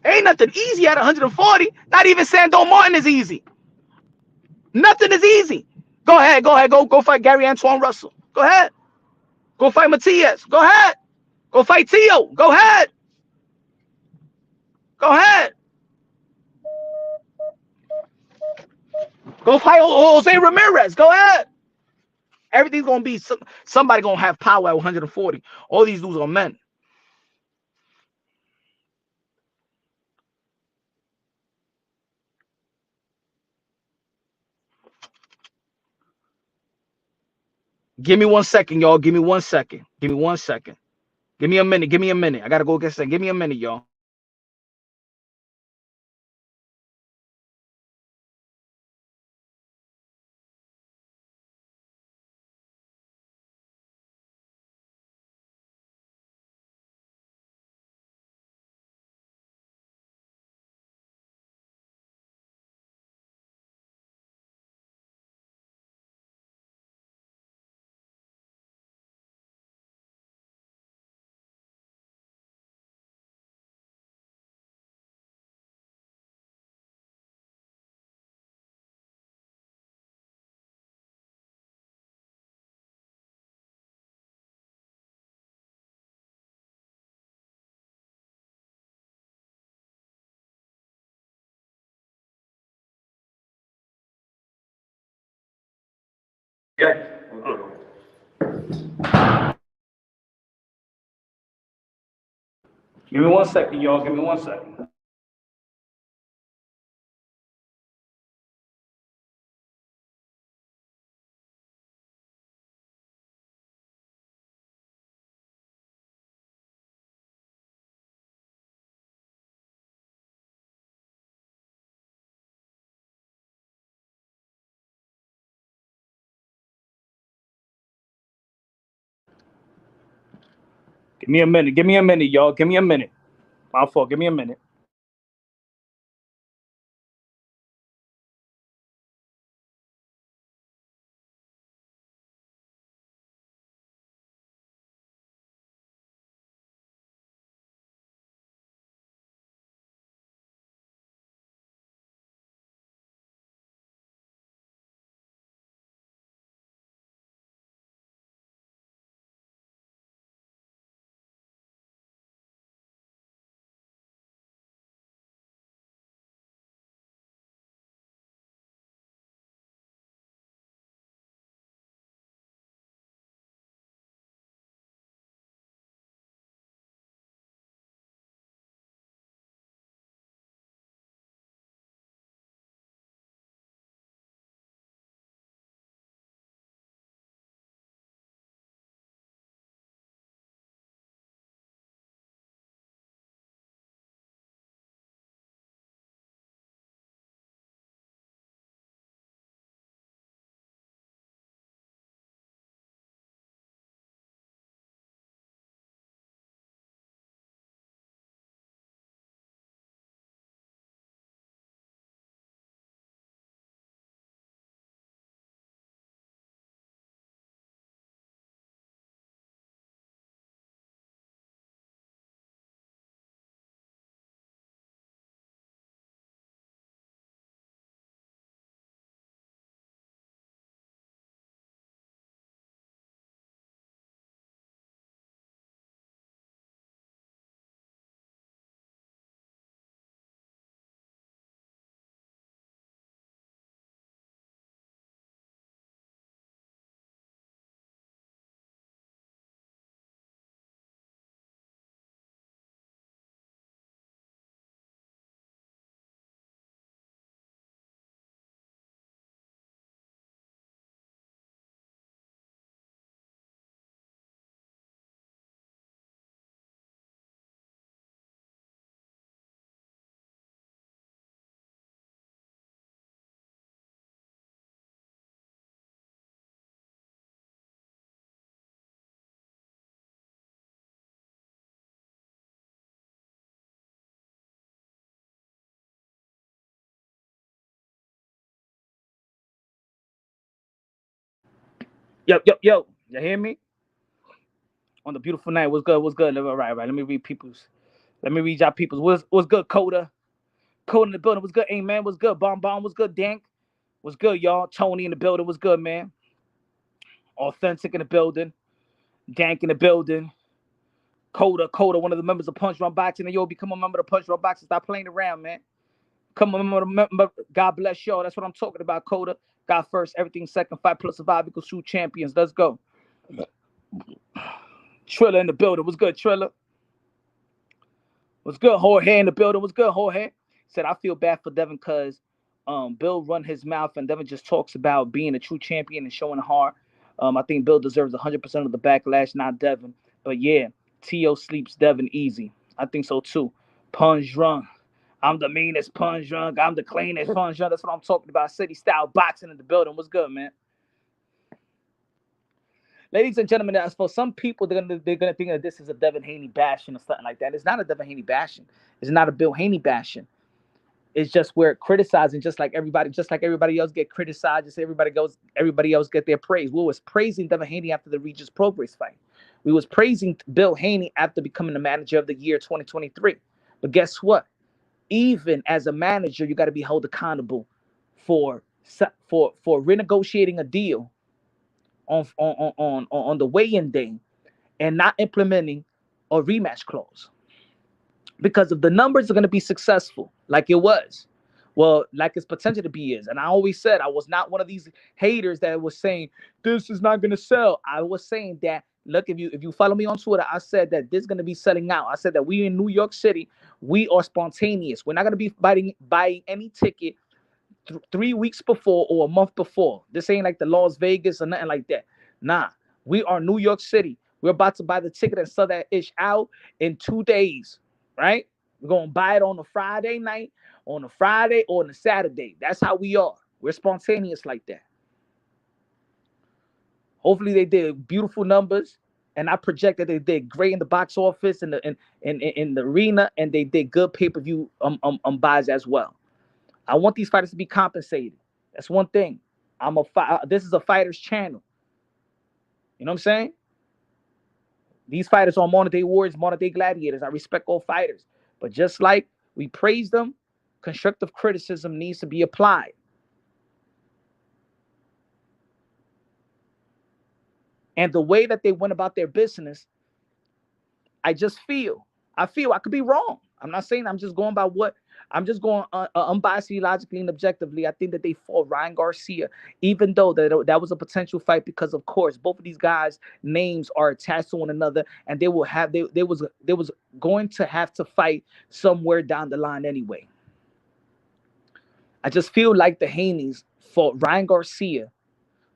Ain't nothing easy at 140. Not even Sando Martin is easy. Nothing is easy. Go ahead. Go fight Gary Antoine Russell. Go ahead. Go fight Matias. Go ahead. Go fight Tio. Go ahead. Go ahead. Go fight Jose Ramirez. Go ahead. Everything's gonna be somebody gonna have power at 140. All these dudes are men. Give me 1 second, y'all. Give me 1 second. Give me 1 second. Give me a minute. Give me a minute. I gotta go get that. Give me a minute, y'all. Yeah. Give me 1 second, y'all. Give me 1 second. Give me a minute. Give me a minute, y'all. Give me a minute. My fault. Give me a minute. Yo, yo, yo. You hear me? On the beautiful night. What's good? What's good? All right, all right. Let me read people's. Let me read y'all people's. What's good, Coda? Coda in the building. What's good? Hey, man. What's good? Bomb Bomb. What's good? Dank. What's good, y'all? Tony in the building. What's good, man? Authentic in the building. Dank in the building. Coda, one of the members of Punch Run Boxing. And yo, become a member of Punch Run Boxing. Stop playing around, man. Come on, member. God bless y'all. That's what I'm talking about, Coda. God first, everything second. 5 plus survive equals 2 champions. Let's go. Triller in the building. What's good, Triller? What's good, Jorge in the building? What's good, Jorge? Said I feel bad for Devin because Bill run his mouth and Devin just talks about being a true champion and showing heart. I think Bill deserves 100% of the backlash, not Devin. But yeah, Tio sleeps Devin easy. I think so too. Punch drunk. I'm the meanest punch drunk. I'm the cleanest punch drunk. That's what I'm talking about. City style boxing in the building. What's good, man? Ladies and gentlemen, as for some people, they're gonna think that this is a Devin Haney bashing or something like that. It's not a Devin Haney bashing. It's not a Bill Haney bashing. It's just we're criticizing, just like everybody else get criticized, just everybody else get their praise. We was praising Devin Haney after the Regis Progress fight. We was praising Bill Haney after becoming the manager of the year 2023. But guess what? Even as a manager, you got to be held accountable for renegotiating a deal on the weigh-in day and not implementing a rematch clause because if the numbers are going to be successful like it was, well, like its potential to be is. And I always said I was not one of these haters that was saying this is not going to sell. I was saying that, look, if you follow me on Twitter, I said that this is going to be selling out. I said that we in New York City, we are spontaneous. We're not going to be buying any ticket 3 weeks before or a month before. This ain't like the Las Vegas or nothing like that. Nah, we are New York City. We're about to buy the ticket and sell that ish out in 2 days, right? We're going to buy it on a Friday night, on a Friday, or on a Saturday. That's how we are. We're spontaneous like that. Hopefully they did beautiful numbers. And I project that they did great in the box office and in the arena, and they did good pay-per-view buys as well. I want these fighters to be compensated. That's one thing. This is a fighter's channel. You know what I'm saying? These fighters are modern day warriors, modern day gladiators. I respect all fighters. But just like we praise them, constructive criticism needs to be applied. And the way that they went about their business, I could be wrong. I'm not saying, I'm just going by what I'm just going unbiasedly, logically, and objectively. I think that they fought Ryan Garcia, even though that was a potential fight, because of course both of these guys' names are attached to one another, and they was going to have to fight somewhere down the line anyway. I just feel like the Haneys fought Ryan Garcia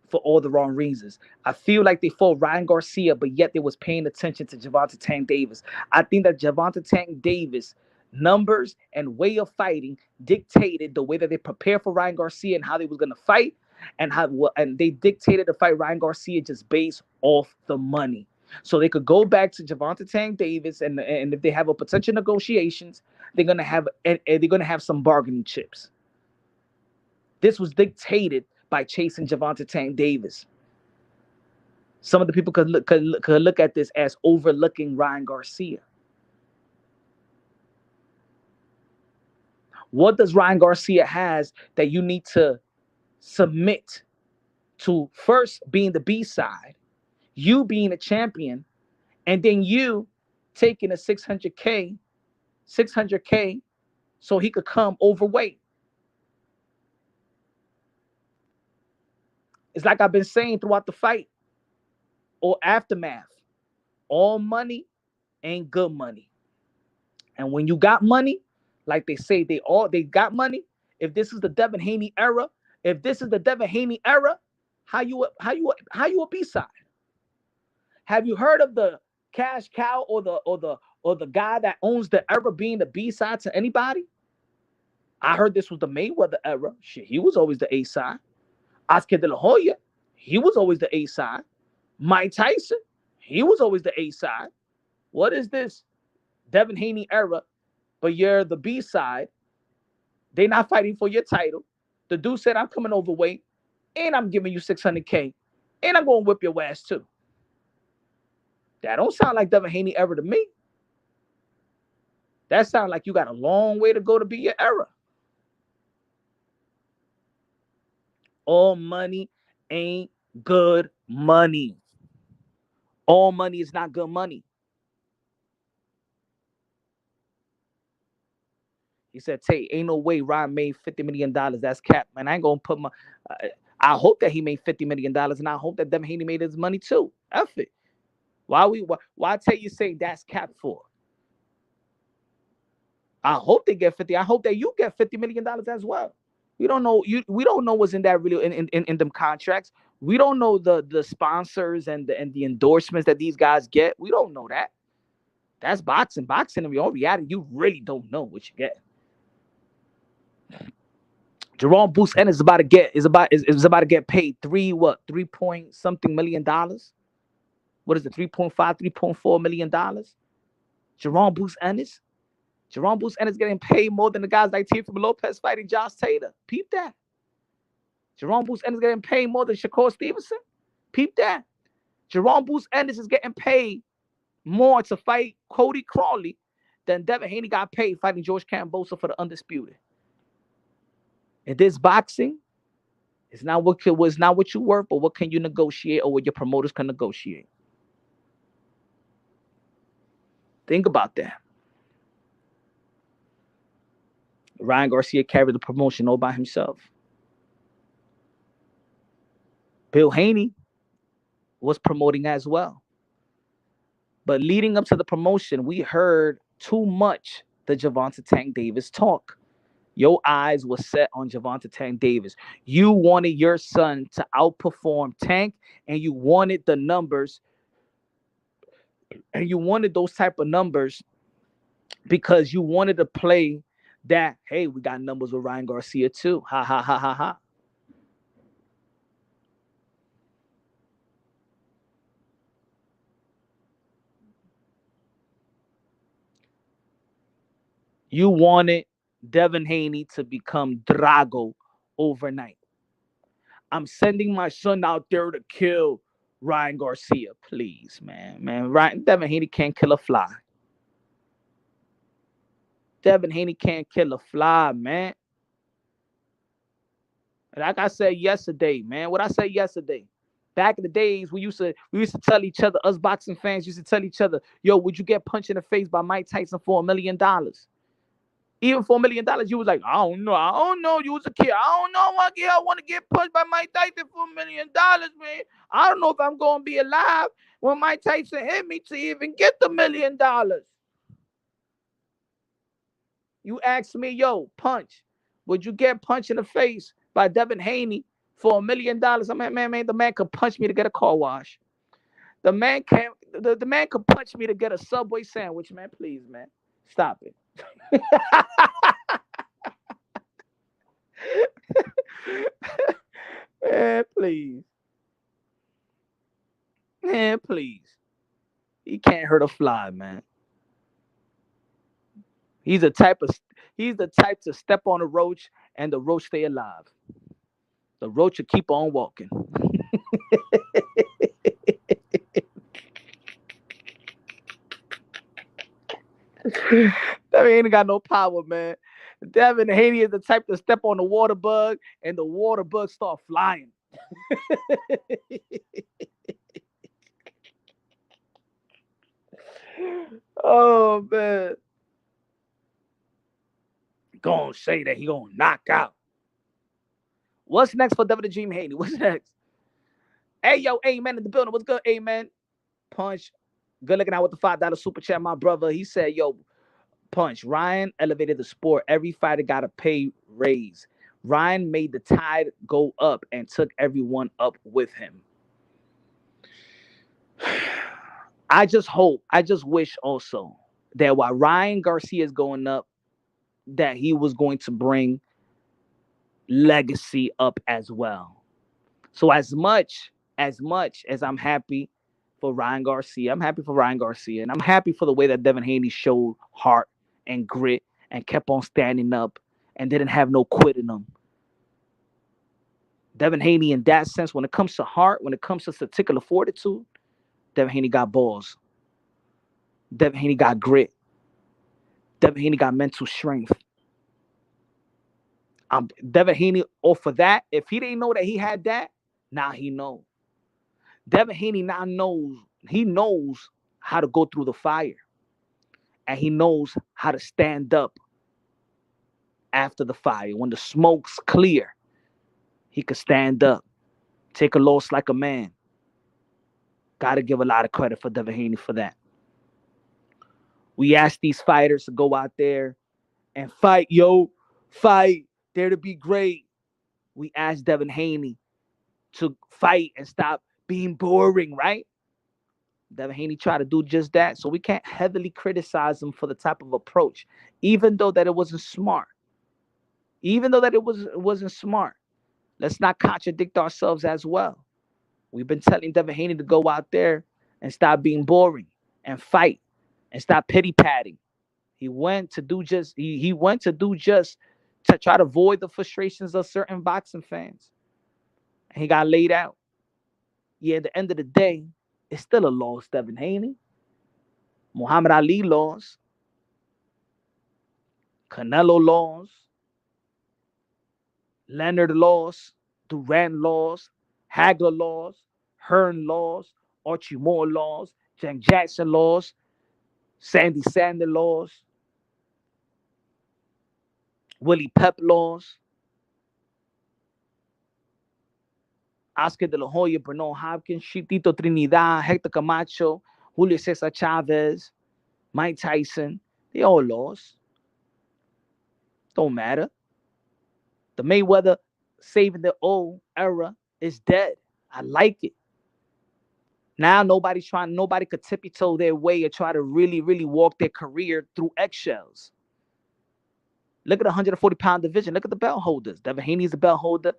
for all the wrong reasons. I feel like they fought Ryan Garcia, but yet they was paying attention to Gervonta Tank Davis. I think that Gervonta Tank Davis numbers and way of fighting dictated the way that they prepared for Ryan Garcia and how they was gonna fight, and they dictated to fight Ryan Garcia just based off the money. So they could go back to Gervonta Tank Davis, and if they have a potential negotiations, they're gonna have some bargaining chips. This was dictated by chasing Gervonta Tank Davis. Some of the people could look at this as overlooking Ryan Garcia. What does Ryan Garcia has that you need to submit to? First being the B side, you being a champion, and then you taking a 600K so he could come overweight. It's like I've been saying throughout the fight or aftermath. All money ain't good money. And when you got money, like they say, they got money. If this is the Devin Haney era, how you a B-side? Have you heard of the cash cow or the guy that owns the era being the B-side to anybody? I heard this was the Mayweather era. Shit, he was always the A-side. Oscar De La Hoya, he was always the A-side. Mike Tyson, he was always the A-side. What is this Devin Haney era, but you're the B-side? They're not fighting for your title. The dude said, I'm coming overweight, and I'm giving you 600K, and I'm going to whip your ass too. That don't sound like Devin Haney era to me. That sounds like you got a long way to go to be your era. All money ain't good money. All money is not good money. He said, Tate, ain't no way Ryan made $50 million. That's cap. Man, I ain't going to put my... I hope that he made $50 million, and I hope that Devin Haney made his money too. F it. Why tell you say that's cap for? I hope they get 50. I hope that you get $50 million as well. We don't know. We don't know what's in that really in them contracts. We don't know the sponsors and the endorsements that these guys get. We don't know that. That's boxing. Boxing, in all reality, you really don't know what you get. Jerome Boots is about to get paid 3 point something $million. What is it? 3.5, $3.4 million. Jerome Boots Ennis. Jerome Boots Ennis getting paid more than the guys like Tio Lopez fighting Josh Taylor. Peep that. Jerome Boots Ennis getting paid more than Shakur Stevenson. Peep that. Jerome Boots Ennis is getting paid more to fight Cody Crawley than Devin Haney got paid fighting George Kambosos for the Undisputed. In this boxing, it's not what you're worth, but what can you negotiate or what your promoters can negotiate. Think about that. Ryan Garcia carried the promotion all by himself. Bill Haney was promoting as well. But leading up to the promotion, we heard too much the Gervonta Tank Davis talk. Your eyes were set on Gervonta Tank Davis. You wanted your son to outperform Tank, and you wanted the numbers, and you wanted those type of numbers because you wanted to play that, hey, we got numbers with Ryan Garcia too. Ha, ha, ha, ha, ha. You wanted Devin Haney to become Drago overnight. I'm sending my son out there to kill Ryan Garcia. Please, man. Devin Haney can't kill a fly. Devin Haney can't kill a fly, man. Like I said yesterday, man. What I said yesterday. Back in the days, we used to tell each other, us boxing fans used to tell each other, yo, would you get punched in the face by Mike Tyson for $1 million? Even for $1 million, you was like, I don't know. You was a kid. I don't know why I want to get punched by Mike Tyson for $1 million, man. I don't know if I'm going to be alive when Mike Tyson hit me to even get the $1 million. You asked me, yo, punch. Would you get punched in the face by Devin Haney for $1 million? The man could punch me to get a car wash. The man could punch me to get a Subway sandwich, man. Please, man. Stop it. Man, please. Man, please. He can't hurt a fly, man. He's the type to step on a roach and the roach stay alive. The roach will keep on walking. Devin ain't got no power, man. Devin Haney is the type to step on the water bug and the water bug start flying. Oh, man. Gonna say that he gonna knock out. What's next for Devin the Dream Haney? What's next? Hey, yo, Amen in the building. What's good, Amen? Punch. Good looking out with the $5 super chat, my brother. He said, yo, Punch. Ryan elevated the sport. Every fighter got a pay raise. Ryan made the tide go up and took everyone up with him. I just wish also that while Ryan Garcia is going up, that he was going to bring legacy up as well. So as much as I'm happy for Ryan Garcia, and I'm happy for the way that Devin Haney showed heart and grit and kept on standing up and didn't have no quit in him. Devin Haney, in that sense, when it comes to heart, when it comes to particular fortitude, Devin Haney got balls. Devin Haney got grit. Devin Haney got mental strength. Devin Haney, for that, if he didn't know that he had that, now he knows. Devin Haney now knows, he knows how to go through the fire. And he knows how to stand up after the fire. When the smoke's clear, he could stand up, take a loss like a man. Got to give a lot of credit for Devin Haney for that. We asked these fighters to go out there and fight, fight, dare to be great. We asked Devin Haney to fight and stop being boring, right? Devin Haney tried to do just that. So we can't heavily criticize him for the type of approach, even though that it wasn't smart. Wasn't smart. Let's not contradict ourselves as well. We've been telling Devin Haney to go out there and stop being boring and fight and stop pity patting. He went to do just to try to avoid the frustrations of certain boxing fans. And he got laid out. Yeah, at the end of the day, it's still a loss, Devin Haney. Muhammad Ali lost. Canelo lost. Leonard lost. Durant lost. Hagler lost. Hearn lost. Archie Moore lost. Jack Jackson lost. Sandy Sander lost. Willie Pep lost. Oscar De La Hoya, Bernard Hopkins, Tito Trinidad, Hector Camacho, Julio Cesar Chavez, Mike Tyson, they all lost. Don't matter. The Mayweather saving the old era is dead. I like it. Now nobody could tippy-toe their way or try to really, really walk their career through eggshells. Look at the 140-pound division. Look at the belt holders. Devin Haney's a belt holder.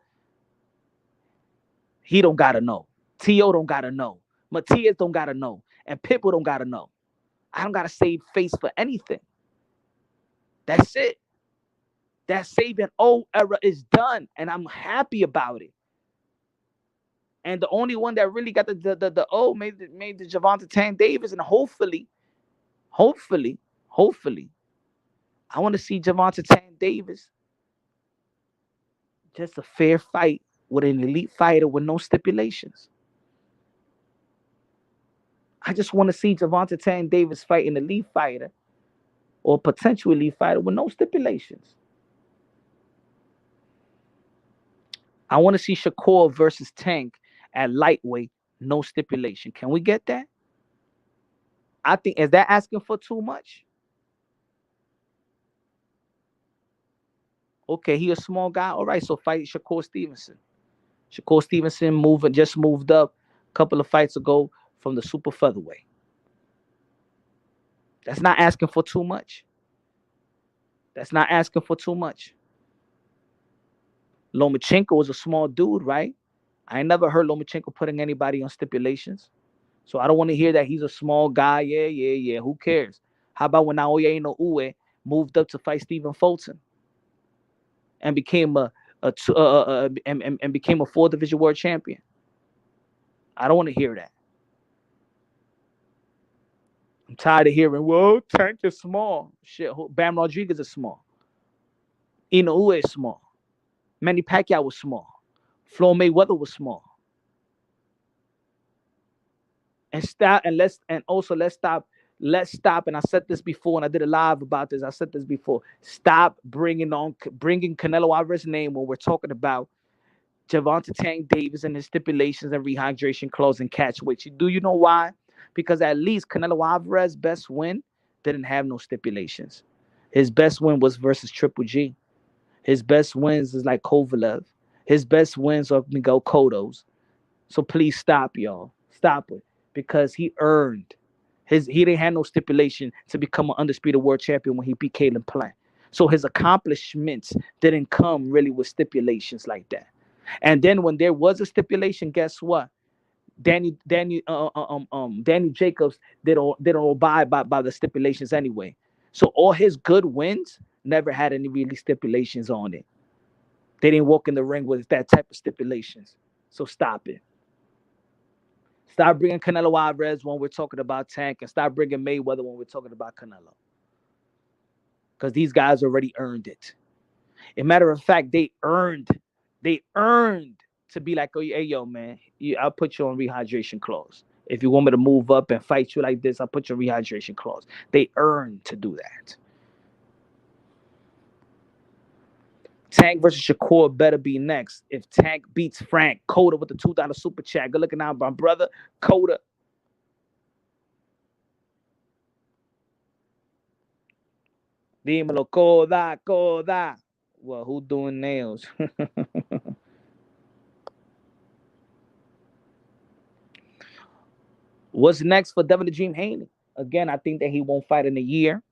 He don't gotta know. Tio don't gotta know. Matias don't gotta know. And Pitbull don't gotta know. I don't gotta save face for anything. That's it. That Sabian O era is done, and I'm happy about it. And the only one that really got the O made the Gervonta Davis, and hopefully, I want to see Gervonta Davis just a fair fight with an elite fighter with no stipulations. I just want to see Gervonta Davis fight an elite fighter or potential elite fighter with no stipulations. I want to see Shakur versus Tank at lightweight, no stipulation. Can we get that? I think, is that asking for too much? Okay, he a small guy. All right, so fight Shakur Stevenson. Shakur Stevenson just moved up a couple of fights ago from the super featherweight. That's not asking for too much. That's not asking for too much. Lomachenko was a small dude, right? I ain't never heard Lomachenko putting anybody on stipulations. So I don't want to hear that he's a small guy. Yeah. Who cares? How about when Naoya Inoue moved up to fight Stephen Fulton and became a became a 4 division world champion? I don't want to hear that. I'm tired of hearing, well, Tank is small. Shit, Bam Rodriguez is small. Inoue is small. Manny Pacquiao was small. Floyd Mayweather was small. Let's stop. And I said this before, and I did a live about this. I said this before. Stop bringing Canelo Alvarez's name when we're talking about Gervonta Davis and his stipulations and rehydration clause and catch weight. Do you know why? Because at least Canelo Alvarez's best win didn't have no stipulations. His best win was versus Triple G. His best wins is like Kovalev. His best wins are Miguel Cotto's. So please stop, y'all. Stop it. Because he earned he didn't have no stipulation to become an undisputed world champion when he beat Caleb Plant. So his accomplishments didn't come really with stipulations like that. And then when there was a stipulation, guess what? Danny Jacobs they don't abide by the stipulations anyway. So all his good wins never had any really stipulations on it. They didn't walk in the ring with that type of stipulations. So stop it. Stop bringing Canelo Alvarez when we're talking about Tank, and stop bringing Mayweather when we're talking about Canelo. Because these guys already earned it. As a matter of fact, they earned to be like, oh, hey, yo, man, I'll put you on rehydration clause. If you want me to move up and fight you like this, I'll put your rehydration clause. They earned to do that. Tank versus Shakur better be next. If Tank beats Frank, Coda with the $2 super chat. Good looking out, my brother. Coda. Dímelo, Coda. Well, who doing nails? What's next for Devin the Dream Haney? Again, I think that he won't fight in a year.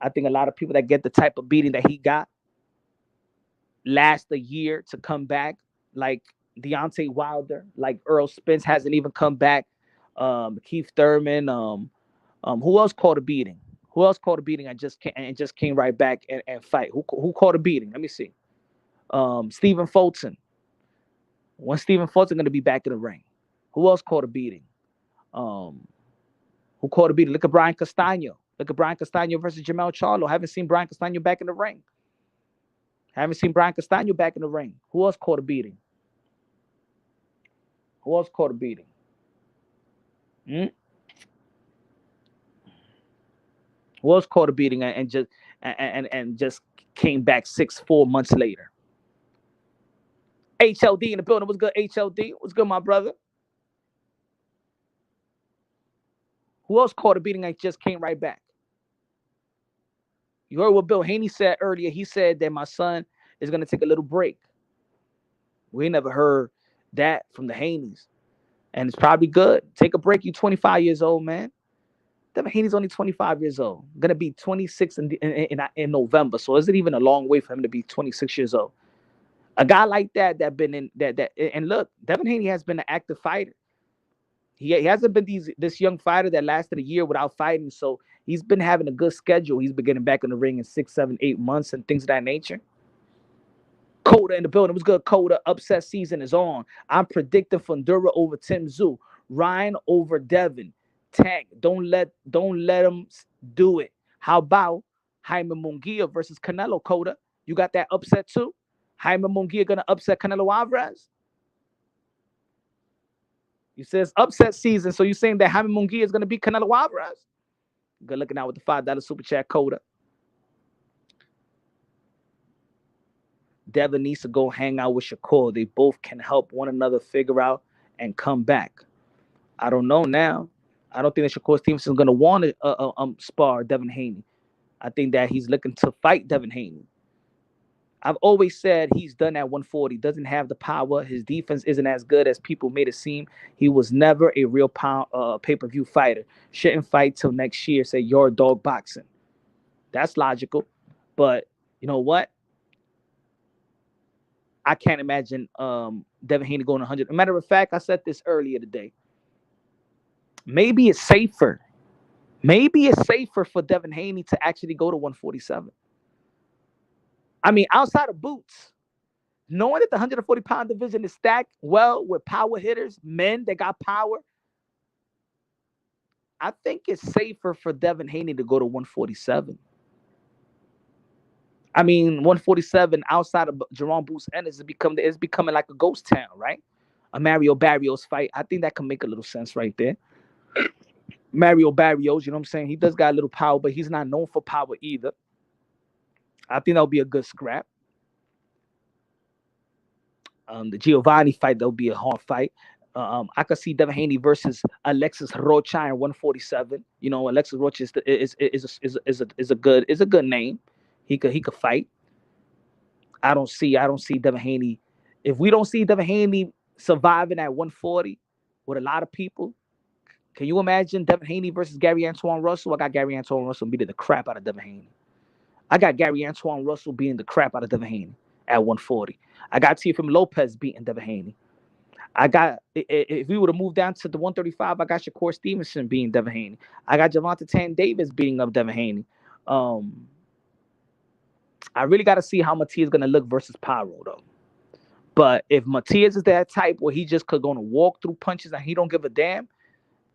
I think a lot of people that get the type of beating that he got last a year to come back, like Deontay Wilder, like Earl Spence hasn't even come back. Keith Thurman, who else caught a beating? Who else caught a beating and just came right back and fight? Who caught a beating? Let me see. Stephen Fulton. When Stephen Fulton going to be back in the ring? Who else caught a beating? Who caught a beating? Look at Brian Castano. Look at Brian Castano versus Jamel Charlo. Haven't seen Brian Castano back in the ring. Haven't seen Brian Castano back in the ring. Who else caught a beating? Who else caught a beating? Who else caught a beating and just came back 4 months later? HLD in the building. What's good, HLD? What's good, my brother? Who else caught a beating and just came right back? You heard what Bill Haney said earlier. He said that my son is going to take a little break. We never heard that from the Haneys. And it's probably good. Take a break. You're 25 years old, man. Devin Haney's only 25 years old. Going to be 26 in November. So is it even a long way for him to be 26 years old? A guy like that been in that and look, Devin Haney has been an active fighter. He hasn't been this young fighter that lasted a year without fighting. So he's been having a good schedule. He's been getting back in the ring in 6, 7, 8 months and things of that nature. Coda in the building. What's good, Coda? Upset season is on. I'm predicting Fundura over Tim Tszyu. Ryan over Devin. Tank. Don't let him do it. How about Jaime Munguia versus Canelo, Coda? You got that upset too? Jaime Munguia gonna upset Canelo Alvarez? You say it's upset season, so you saying that Jaime Munguia is gonna beat Canelo Alvarez? Good looking out with the $5 super chat, Coda. Devin needs to go hang out with Shakur. They both can help one another figure out and come back. I don't know now. I don't think that Shakur Stevenson's going to want to spar Devin Haney. I think that he's looking to fight Devin Haney. I've always said he's done at 140. Doesn't have the power. His defense isn't as good as people made it seem. He was never a real pay-per-view fighter. Shouldn't fight till next year. Say your dog boxing. That's logical. But you know what? I can't imagine Devin Haney going 100. As a matter of fact, I said this earlier today. Maybe it's safer. Maybe it's safer for Devin Haney to actually go to 147. I mean, outside of Boots, knowing that the 140-pound division is stacked well with power hitters, men that got power, I think it's safer for Devin Haney to go to 147. I mean, 147 outside of Jerome Boots and it's becoming like a ghost town, right? A Mario Barrios fight. I think that can make a little sense right there. Mario Barrios, you know what I'm saying? He does got a little power, but he's not known for power either. I think that'll be a good scrap. The Giovanni fight, that'll be a hard fight. I could see Devin Haney versus Alexis Rocha in 147. You know, Alexis Rocha is a good name. He could fight. I don't see Devin Haney. If we don't see Devin Haney surviving at 140 with a lot of people, can you imagine Devin Haney versus Gary Antoine Russell? I got Gary Antoine Russell beating the crap out of Devin Haney. I got Gary Antoine Russell beating the crap out of Devin Haney at 140. I got Tio Lopez beating Devin Haney. I got, if we were to move down to the 135, I got Shakur Stevenson beating Devin Haney. I got Gervonta Davis beating up Devin Haney. I really got to see how Matias is going to look versus Pyro, though. But if Matias is that type where he just could go and walk through punches and he don't give a damn,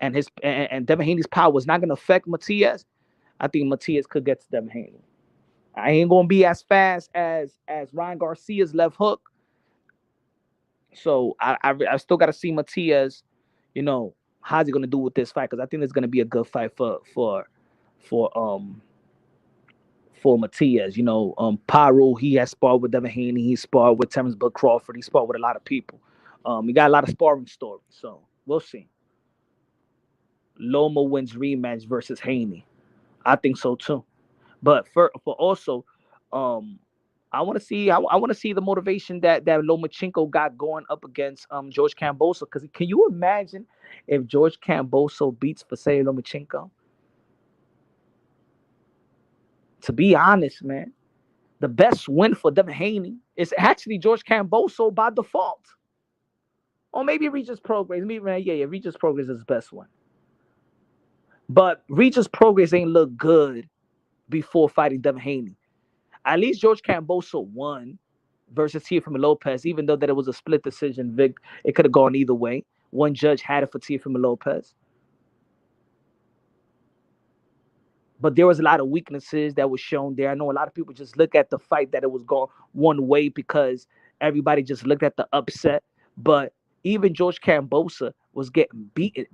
and Devin Haney's power is not going to affect Matias, I think Matias could get to Devin Haney. I ain't going to be as fast as Ryan Garcia's left hook. So I still got to see Matias, you know, how's he going to do with this fight? Because I think it's going to be a good fight for Matias. You know, Pyro, he has sparred with Devin Haney. He sparred with Terrence Bud Crawford. He sparred with a lot of people. We got a lot of sparring stories. So we'll see. Loma wins rematch versus Haney. I think so too. But for also, I want to see the motivation that Lomachenko got going up against George Kambosos. Because can you imagine if George Kambosos beats Vasily Lomachenko? To be honest, man, the best win for Devin Haney is actually George Kambosos by default. Or maybe Regis Progress. Regis Progress is the best one. But Regis Progress ain't look good before fighting Devin Haney. At least George Kambosos won versus Tio Lopez, even though that it was a split decision. It could have gone either way. One judge had it for Tio Lopez. But there was a lot of weaknesses that was shown there. I know a lot of people just look at the fight that it was going one way because everybody just looked at the upset. But even George Kambosos was getting beaten.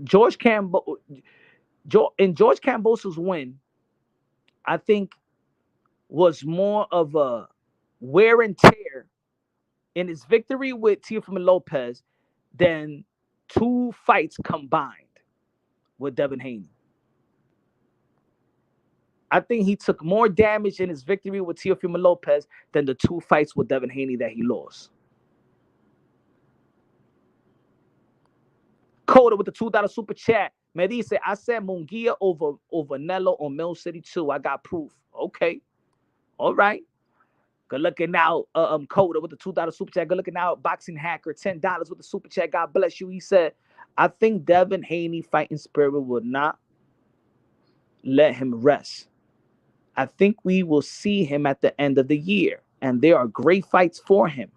George Kambosos' win, I think, was more of a wear and tear in his victory with Tio Lopez than two fights combined with Devin Haney. I think he took more damage in his victory with Tio Lopez than the two fights with Devin Haney that he lost. Coda with the $2 super chat. Mehdi said, I said Munguia over Nello on Mill City 2. I got proof. Okay. All right. Good looking out, Coda with the $2 super chat. Good looking out, Boxing Hacker, $10 with the super chat. God bless you. He said, I think Devin Haney fighting spirit will not let him rest. I think we will see him at the end of the year, and there are great fights for him.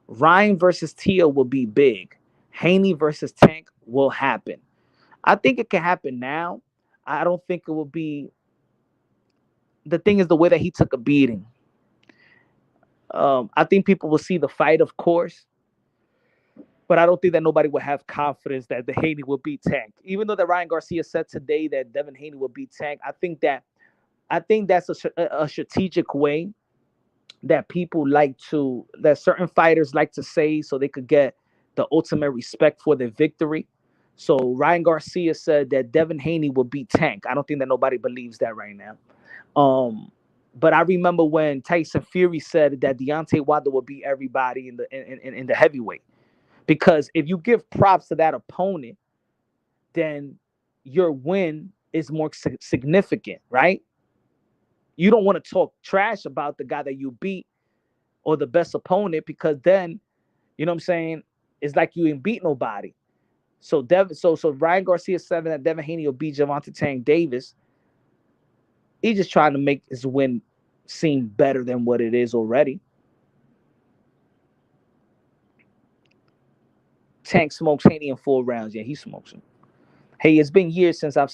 Ryan versus Tio will be big. Haney versus Tank will happen. I think it can happen now. I don't think it will be. The thing is the way that he took a beating. I think people will see the fight, of course, but I don't think that nobody will have confidence that the Haney will beat Tank. Even though that Ryan Garcia said today that Devin Haney will beat Tank, I think that's a strategic way that that certain fighters like to say so they could get the ultimate respect for their victory. So Ryan Garcia said that Devin Haney will beat Tank. I don't think that nobody believes that right now. But I remember when Tyson Fury said that Deontay Wilder will beat everybody in the heavyweight. Because if you give props to that opponent, then your win is more significant, right? You don't want to talk trash about the guy that you beat or the best opponent, because then, you know what I'm saying, it's like you ain't beat nobody. So Ryan Garcia said that Devin Haney will beat Gervonta Davis. He's just trying to make his win seem better than what it is already. Tank smokes Haney in 4 rounds. Yeah, he smokes him. Hey, it's been years since I've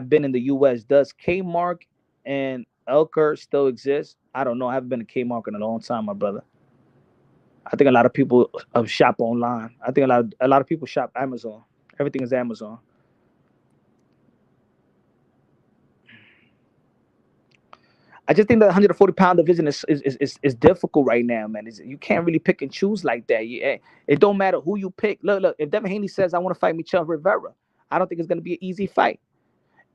been in the U.S. Does Kmark and Elker still exist? I don't know. I haven't been to Kmark in a long time, my brother. I think a lot of people shop online. I think a lot of people shop Amazon. Everything is Amazon. I just think that 140-pound division is difficult right now, man. You can't really pick and choose like that. It don't matter who you pick. Look. If Devin Haney says I want to fight Michel Rivera, I don't think it's going to be an easy fight.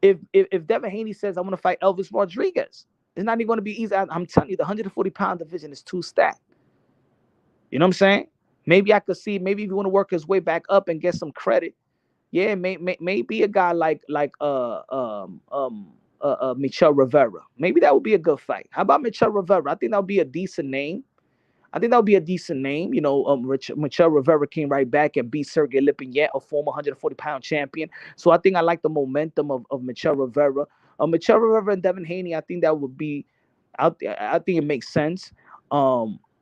If Devin Haney says I want to fight Elvis Rodriguez, it's not even going to be easy. I'm telling you, the 140-pound division is too stacked. You know what I'm saying? Maybe I could see. Maybe if you want to work his way back up and get some credit, yeah, maybe a guy like Michel Rivera. Maybe that would be a good fight. How about Michel Rivera? I think that would be a decent name. You know, Michel Rivera came right back and beat Sergey Lipinets, a former 140-pound champion. So I think I like the momentum of Michel Rivera. Michel Rivera and Devin Haney, I think that would be out there. I think it makes sense.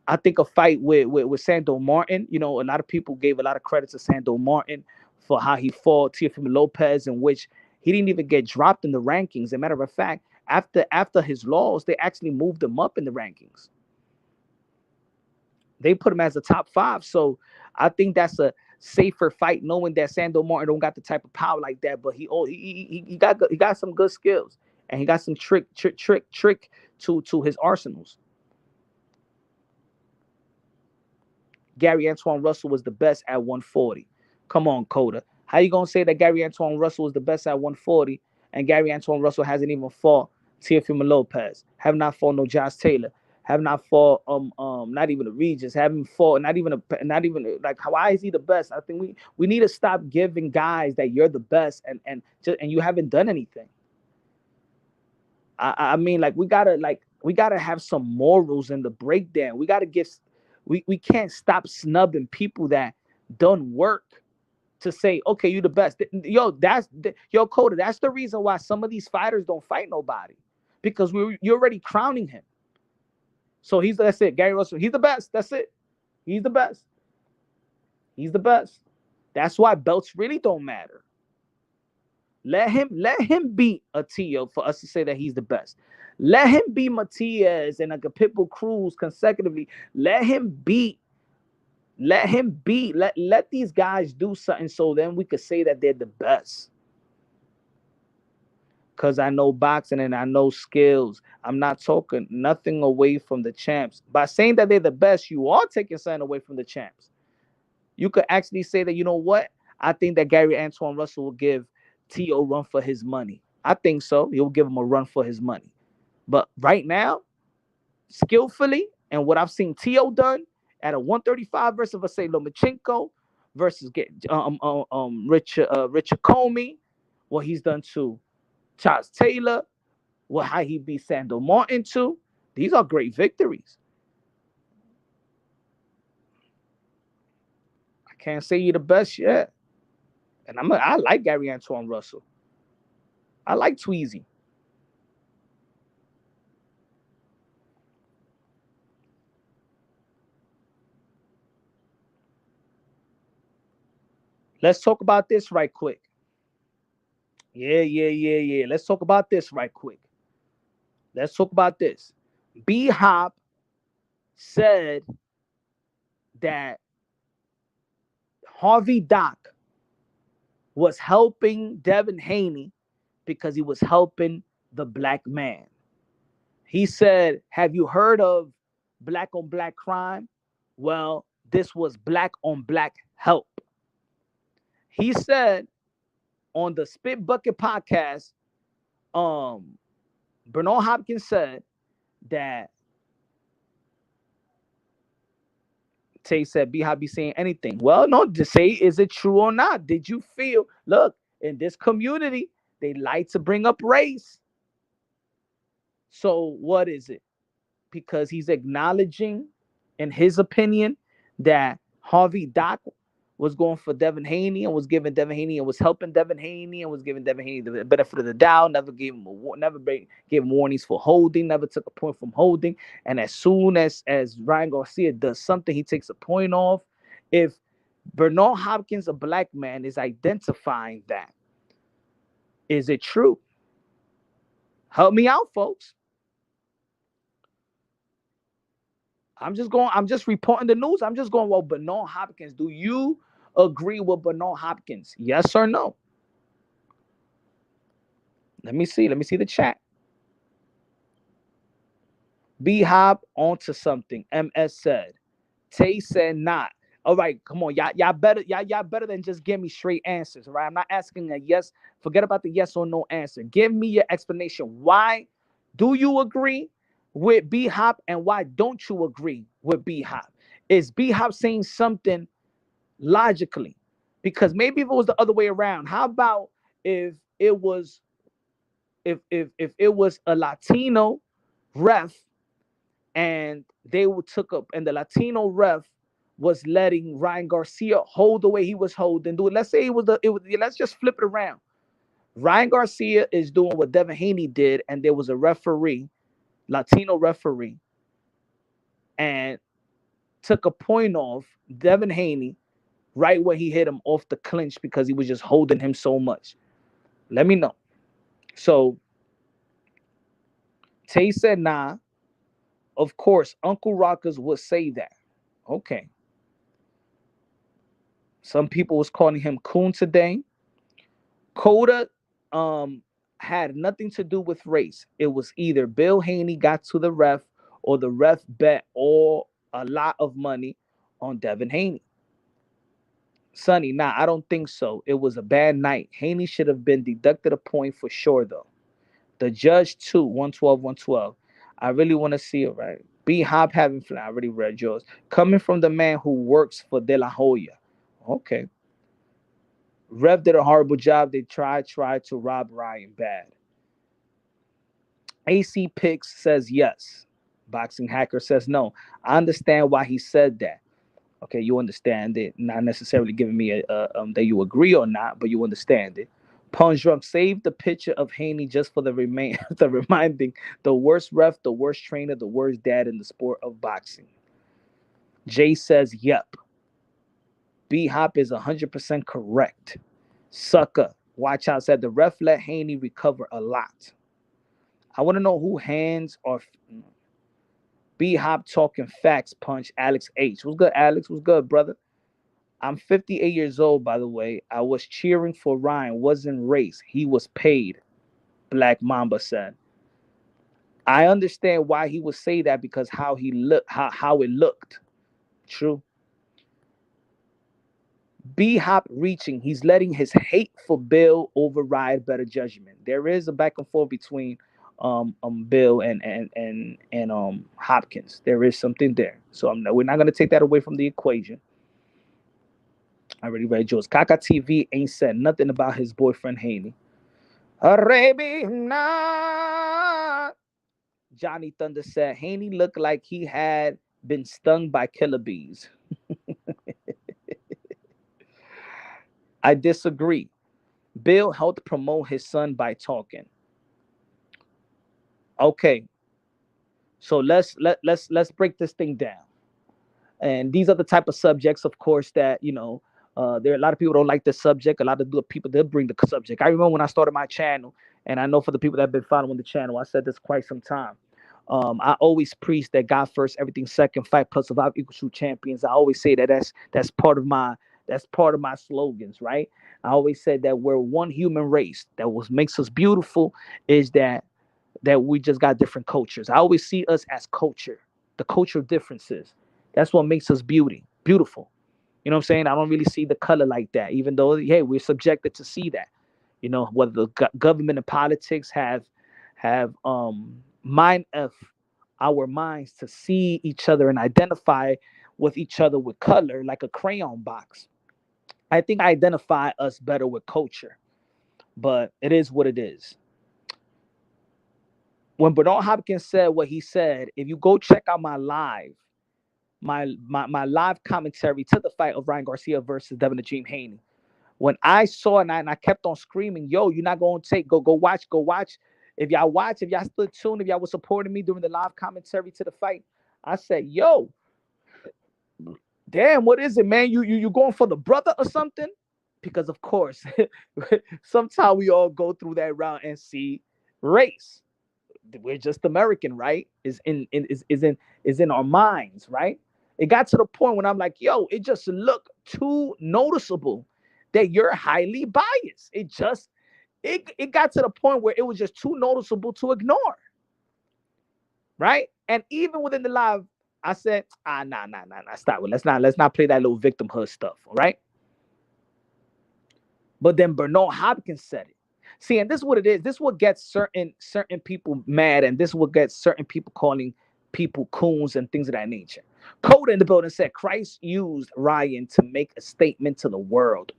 I think a fight with Sandor Martin, you know, a lot of people gave a lot of credit to Sandor Martin for how he fought Tio Lopez, in which he didn't even get dropped in the rankings. As a matter of fact, after his loss, they actually moved him up in the rankings. They put him as a top 5. So I think that's a safer fight, knowing that Sandor Martin don't got the type of power like that, but he got some good skills, and he got some trick to his arsenals. Gary Antoine Russell was the best at 140. Come on, Coda. How you gonna say that Gary Antoine Russell was the best at 140 and Gary Antoine Russell hasn't even fought Teofimo Lopez, have not fought no Josh Taylor, have not fought not even a Regis, haven't fought not even like, why is he the best? I think we need to stop giving guys that you're the best and you haven't done anything. I mean, like, we gotta have some morals in the breakdown. We can't stop snubbing people that done work to say, okay, you the best. Yo, Coda, that's the reason why some of these fighters don't fight nobody, because you're already crowning him. So that's it. Gary Russell, he's the best. That's it. He's the best. He's the best. That's why belts really don't matter. Let him beat a Tio for us to say that he's the best. Let him beat Matias and like a Pitbull Cruz consecutively. Let these guys do something, so then we could say that they're the best. Because I know boxing and I know skills. I'm not talking nothing away from the champs. By saying that they're the best, you are taking something away from the champs. You could actually say that, you know what? I think that Gary Antoine Russell will give Tio a run for his money. I think so. He'll give him a run for his money. But right now, skillfully, and what I've seen Tio done at a 135 versus, let's say, Lomachenko versus Richard Comey, what he's done to Charles Taylor, how he beat Sandor Martin too. These are great victories. Can't say you're the best yet. And I like Gary Antoine Russell. I like Tweezy. Let's talk about this right quick. Yeah. Let's talk about this right quick. Let's talk about this. B Hop said that Harvey Doc was helping Devin Haney because he was helping the black man. He said, have you heard of black on black crime? Well, this was black on black help. He said on the Spit Bucket podcast, Bernard Hopkins said that Tay said, B Hop be saying anything. Well, no, just say, is it true or not? Did you feel, look, in this community, they like to bring up race. So what is it? Because he's acknowledging, in his opinion, that Harvey Doc was going for Devin Haney and was giving Devin Haney and was helping Devin Haney and was giving Devin Haney the benefit of the doubt, never gave him gave him warnings for holding, never took a point from holding. And as soon as Ryan Garcia does something, he takes a point off. If Bernard Hopkins, a black man, is identifying that, is it true? Help me out, folks. I'm just reporting the news. I'm just going, well, Bernard Hopkins, do you agree with Bernard Hopkins? Yes or no? Let me see the chat. B Hop onto something. MS said. Tay said not. All right, come on. Y'all better than just give me straight answers. All right. I'm not asking a yes. Forget about the yes or no answer. Give me your explanation. Why do you agree with B Hop and why don't you agree with B Hop? Is B Hop saying something logically? Because maybe if it was the other way around, how about if it was if it was a Latino ref and they took up and the Latino ref was letting Ryan Garcia hold the way he was holding. Let's say it was let's just flip it around. Ryan Garcia is doing what Devin Haney did, and there was a referee, Latino referee, and took a point off Devin Haney right where he hit him off the clinch because he was just holding him so much. Let me know. So Tay said, nah. Of course, Uncle Rockers would say that. Okay. Some people was calling him coon today. Coda had nothing to do with race. It was either Bill Haney got to the ref or the ref bet a lot of money on Devin Haney. Sonny, nah, I don't think so. It was a bad night. Haney should have been deducted a point for sure, though. The judge, too, 112. I really want to see it, right? B Hop having fun. I already read yours. Coming from the man who works for De La Hoya. Okay. Rev did a horrible job. They tried to rob Ryan bad. AC Picks says yes. Boxing Hacker says no. I understand why he said that. Okay, you understand it. Not necessarily giving me that you agree or not, but you understand it. Punch Drunk saved the picture of Haney just for the reminding the worst ref, the worst trainer, the worst dad in the sport of boxing. Jay says, yep. B Hop is 100% correct. Sucker, watch out, said the ref let Haney recover a lot. I want to know who hands are. B Hop talking facts, Punch. Alex H. What's good, Alex? What's good, brother? I'm 58 years old, by the way. I was cheering for Ryan. Wasn't race. He was paid, Black Mamba said. I understand why he would say that because how he looked, how it looked. True. B Hop reaching. He's letting his hate for Bill override better judgment. There is a back and forth between Bill and Hopkins. There is something there. So we're not gonna take that away from the equation. I already read yours. Kaka TV ain't said nothing about his boyfriend Haney. Arabia. Johnny Thunder said Haney looked like he had been stung by killer bees. I disagree. Bill helped promote his son by talking. Okay, so let's break this thing down. And these are the type of subjects, of course, that there are a lot of people don't like the subject. A lot of the people did bring the subject. I remember when I started my channel, and I know for the people that have been following the channel, I said this quite some time. I always preach that God first, everything second, fight plus survive equals true champions. I always say that that's part of my slogans, right? I always said that we're one human race. That what makes us beautiful is that we just got different cultures. I always see us as culture, the culture of differences. That's what makes us beautiful. You know what I'm saying? I don't really see the color like that, even though, hey, we're subjected to see that. Whether the government and politics have mind of our minds to see each other and identify with each other with color like a crayon box. I think I identify us better with culture, but it is what it is. When Bernard Hopkins said what he said, if you go check out my live commentary to the fight of Ryan Garcia versus Devin the Dream Haney, when I saw it and I kept on screaming, yo, you're not going to go watch. If y'all stood tuned, if y'all were supporting me during the live commentary to the fight, I said, yo, damn, what is it, man? You going for the brother or something? Because of course, sometimes we all go through that route and see race. We're just American, right? Is in our minds, right? It got to the point when I'm like, yo, it just looked too noticeable that you're highly biased. It got to the point where it was just too noticeable to ignore, right? And even within the live, I said, nah, stop it. Let's not play that little victimhood stuff, all right? But then Bernard Hopkins said it. See, and this is what it is. This is what gets certain people mad, and this is what gets certain people calling people coons and things of that nature. Coda in the building said Christ used Ryan to make a statement to the world.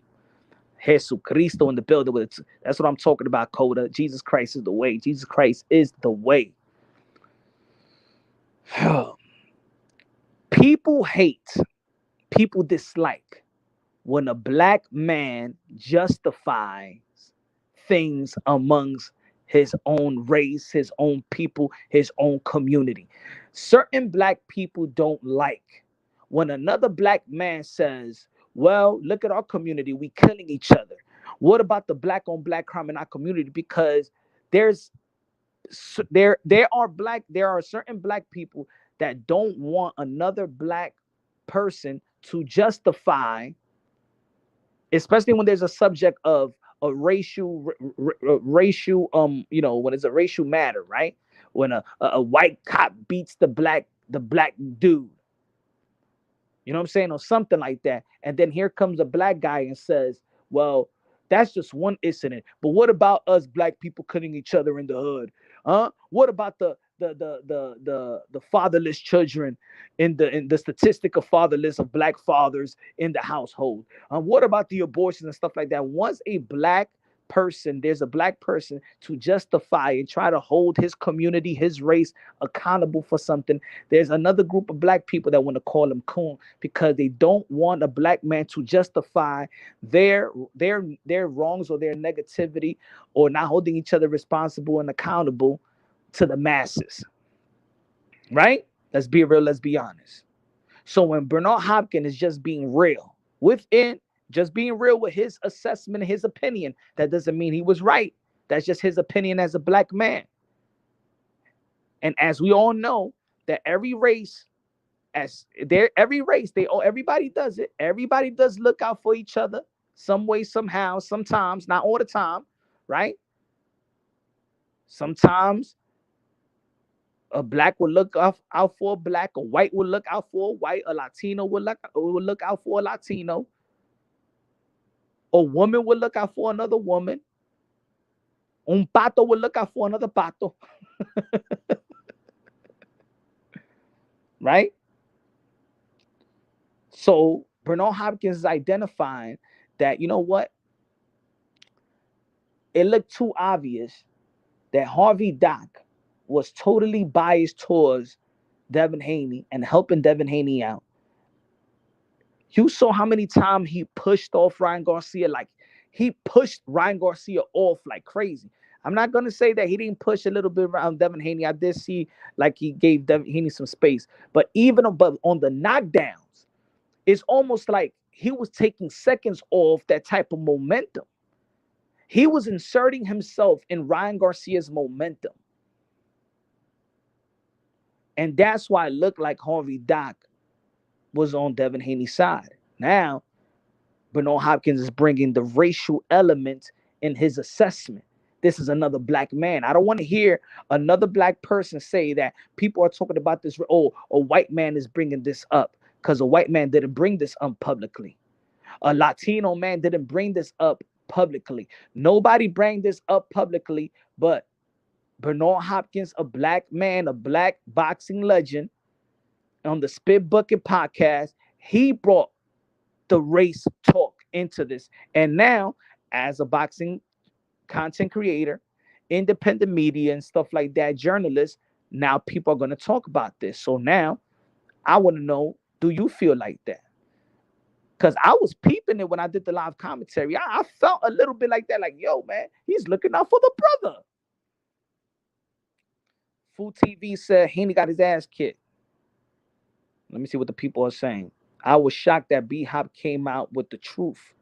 Jesus Cristo in the building. That's what I'm talking about, Coda. Jesus Christ is the way. Jesus Christ is the way. People hate, people dislike when a black man justifies things amongst his own race, his own people, his own community. Certain black people don't like when another black man says, well, look at our community, we killing each other. What about the black on black crime in our community? Because there are certain black people that don't want another black person to justify, especially when there's a subject of a racial when it's a racial matter, right? When a white cop beats the black dude, you know what I'm saying, or something like that, and then here comes a black guy and says, well, that's just one incident, but what about us black people killing each other in the hood? What about the fatherless children in the statistic of fatherless of black fathers in the household? What about the abortions and stuff like that? Once there's a black person to justify and try to hold his community, his race accountable for something, there's another group of black people that want to call him coon because they don't want a black man to justify their wrongs or their negativity or not holding each other responsible and accountable to the masses, right? Let's be real, let's be honest. So when Bernard Hopkins is just being real with his assessment, his opinion, that doesn't mean he was right. That's just his opinion as a black man. And as we all know, that everybody does it. Everybody does look out for each other some way, somehow, sometimes, not all the time, right? Sometimes a black will look out for a black, a white will look out for a white, a Latino will look out for a Latino. A woman will look out for another woman. Un pato will look out for another pato. Right? So Bernard Hopkins is identifying that, you know what? It looked too obvious that Harvey Doc was totally biased towards Devin Haney and helping Devin Haney out. You saw how many times he pushed off Ryan Garcia, like he pushed Ryan Garcia off like crazy. I'm not gonna say that he didn't push a little bit around Devin Haney. I did see like he gave Devin Haney some space, but even on the knockdowns, it's almost like he was taking seconds off that type of momentum. He was inserting himself in Ryan Garcia's momentum. And that's why it looked like Harvey Dock was on Devin Haney's side. Now, Bernard Hopkins is bringing the racial element in his assessment. This is another black man. I don't want to hear another black person say that people are talking about this. Oh, a white man is bringing this up because a white man didn't bring this up publicly. A Latino man didn't bring this up publicly. Nobody bring this up publicly, but Bernard Hopkins, a black man, a black boxing legend, on the Spit Bucket podcast, he brought the race talk into this. And now, as a boxing content creator, independent media and stuff like that, journalists, now people are going to talk about this. So now I want to know, do you feel like that? Because I was peeping it when I did the live commentary. I felt a little bit like that, like, yo, man, he's looking out for the brother. Full TV said Haney got his ass kicked. Let me see what the people are saying. I was shocked that B-Hop came out with the truth.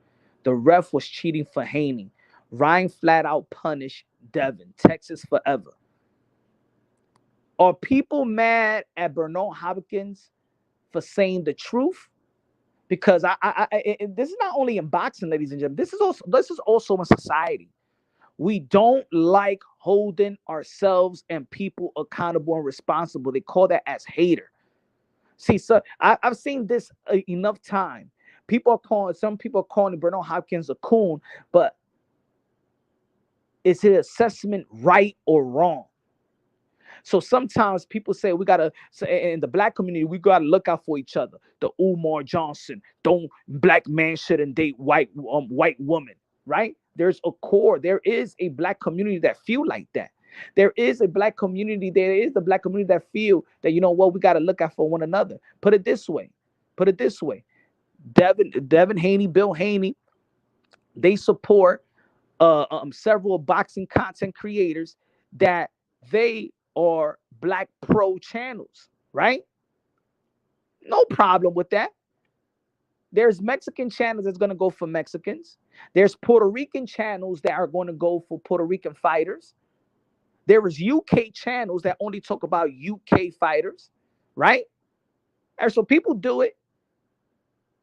The ref was cheating for Haney. Ryan flat out punished Devin. Texas forever. Are people mad at Bernard Hopkins for saying the truth? Because this is not only in boxing, ladies and gentlemen. This is also in society. We don't like holding ourselves and people accountable and responsible. They call that as hater. See, so I've seen this enough time. Some people are calling Bernard Hopkins a coon, but is his assessment right or wrong? So sometimes people say we gotta, in the black community, we gotta look out for each other. The Umar Johnson, black man shouldn't date white woman, right? There's a core. There is a black community that feel like that. There is a black community. There is the black community that feel that, you know what, we got to look out for one another. Put it this way. Devin Haney, Bill Haney, they support several boxing content creators that they are black pro channels, right? No problem with that. There's Mexican channels that's going to go for Mexicans. There's Puerto Rican channels that are going to go for Puerto Rican fighters. There is UK channels that only talk about UK fighters, right? And so people do it.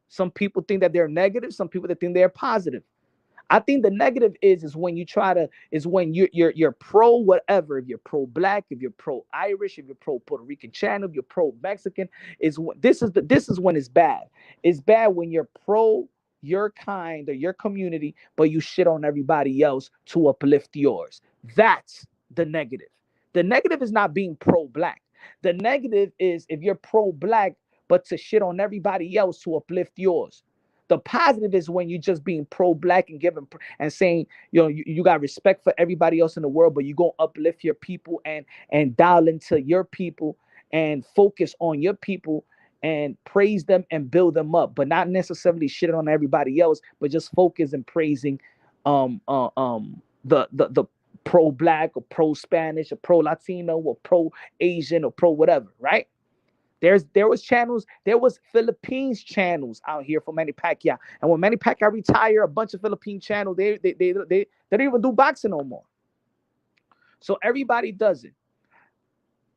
Some people think that they're negative. Some people that think they're positive. I think the negative is when you when you're pro whatever. If you're pro black, if you're pro Irish, if you're pro Puerto Rican channel, if you're pro Mexican, this is when it's bad. It's bad when you're pro your kind or your community, but you shit on everybody else to uplift yours. That's the negative. The negative is not being pro-black. The negative is if you're pro-black, but to shit on everybody else to uplift yours. The positive is when you're just being pro-black and giving and saying, you got respect for everybody else in the world, but you're going to uplift your people and dial into your people and focus on your people and praise them and build them up, but not necessarily shit on everybody else, but just focus and praising the pro-black or pro-Spanish or pro-Latino or pro-Asian or pro-whatever, right? There was Philippines channels out here for Manny Pacquiao. And when Manny Pacquiao retired, a bunch of Philippine channels, they don't even do boxing no more. So everybody does it.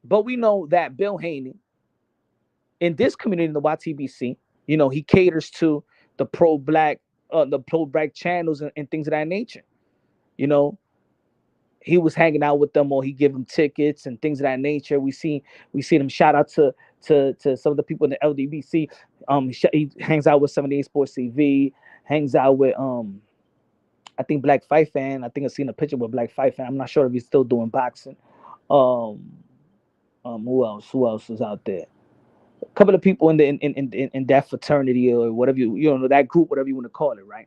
But we know that Bill Haney, in this community, in the YTBC, he caters to the pro-black channels and things of that nature. He was hanging out with them, or he give them tickets and things of that nature. We see them shout out to some of the people in the LDBC. He hangs out with 78 Sports TV, hangs out with I think Black Fight Fan. I think I've seen a picture with Black Fight Fan. I'm not sure if he's still doing boxing. Who else is out there? A couple of people in that fraternity or whatever that group, whatever you want to call it, right?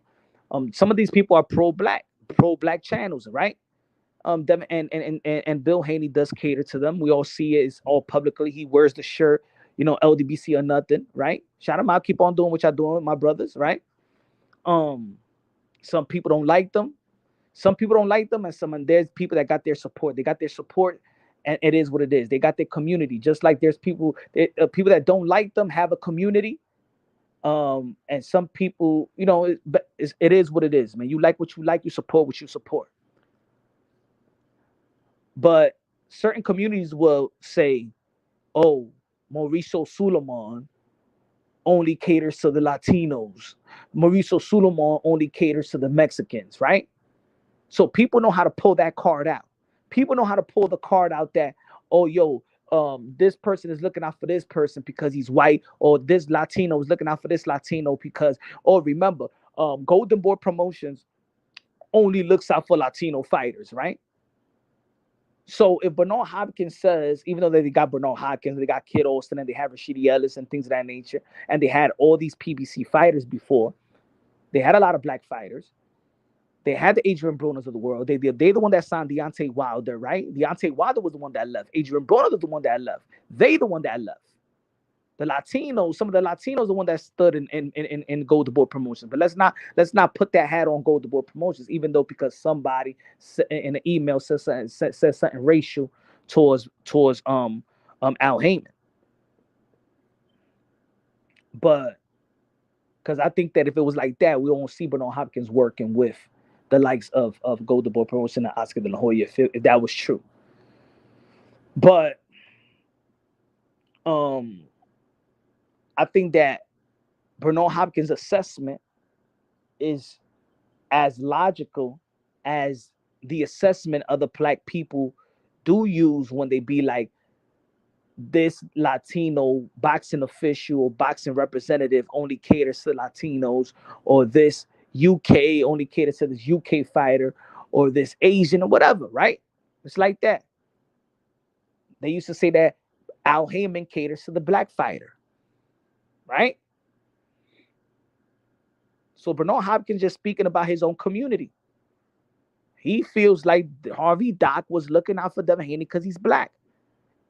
Some of these people are pro-black channels, right? Devin and Bill Haney does cater to them. We all see it. It's all publicly. He wears the shirt, LDBC or nothing, right? Shout him out. Keep on doing what y'all doing, my brothers, right? Some people don't like them. Some people don't like them, and there's people that got their support. They got their support, and it is what it is. They got their community. Just like there's people that don't like them have a community. And some people, it is what it is, man. You like what you like, you support what you support. But certain communities will say, "Oh, Mauricio Suleiman only caters to the Latinos. Mauricio Suleiman only caters to the Mexicans," right? So people know how to pull that card out. People know how to pull the card out that, oh, yo, this person is looking out for this person because he's white, or this Latino is looking out for this Latino because, oh, remember, Golden Boy Promotions only looks out for Latino fighters, right? So if Bernard Hopkins says, even though they got Bernard Hopkins, they got Kid Austin, and they have Rashidi Ellis and things of that nature, and they had all these PBC fighters before, they had a lot of black fighters. They had the Adrian Broner's of the world. They the one that signed Deontay Wilder, right? Deontay Wilder was the one that left. Adrian Broner was the one that left. They the one that left. The Latinos, some of the Latinos, the one that stood in Golden Boy Promotions. But let's not put that hat on Golden Boy Promotions, even though because somebody in an email says something racial towards Al Heyman. But because I think that if it was like that, we don't see Bernard Hopkins working with the likes of Golden Boy Promotion and Oscar De La Hoya, if that was true. But I think that Bernard Hopkins' assessment is as logical as the assessment other black people do use when they be like, this Latino boxing official or boxing representative only caters to Latinos, or this UK only caters to this UK fighter, or this Asian, or whatever, right? It's like that. They used to say that Al Heyman caters to the black fighter, right? So Bernard Hopkins just speaking about his own community. He feels like Harvey Doc was looking out for Devin Haney because he's black,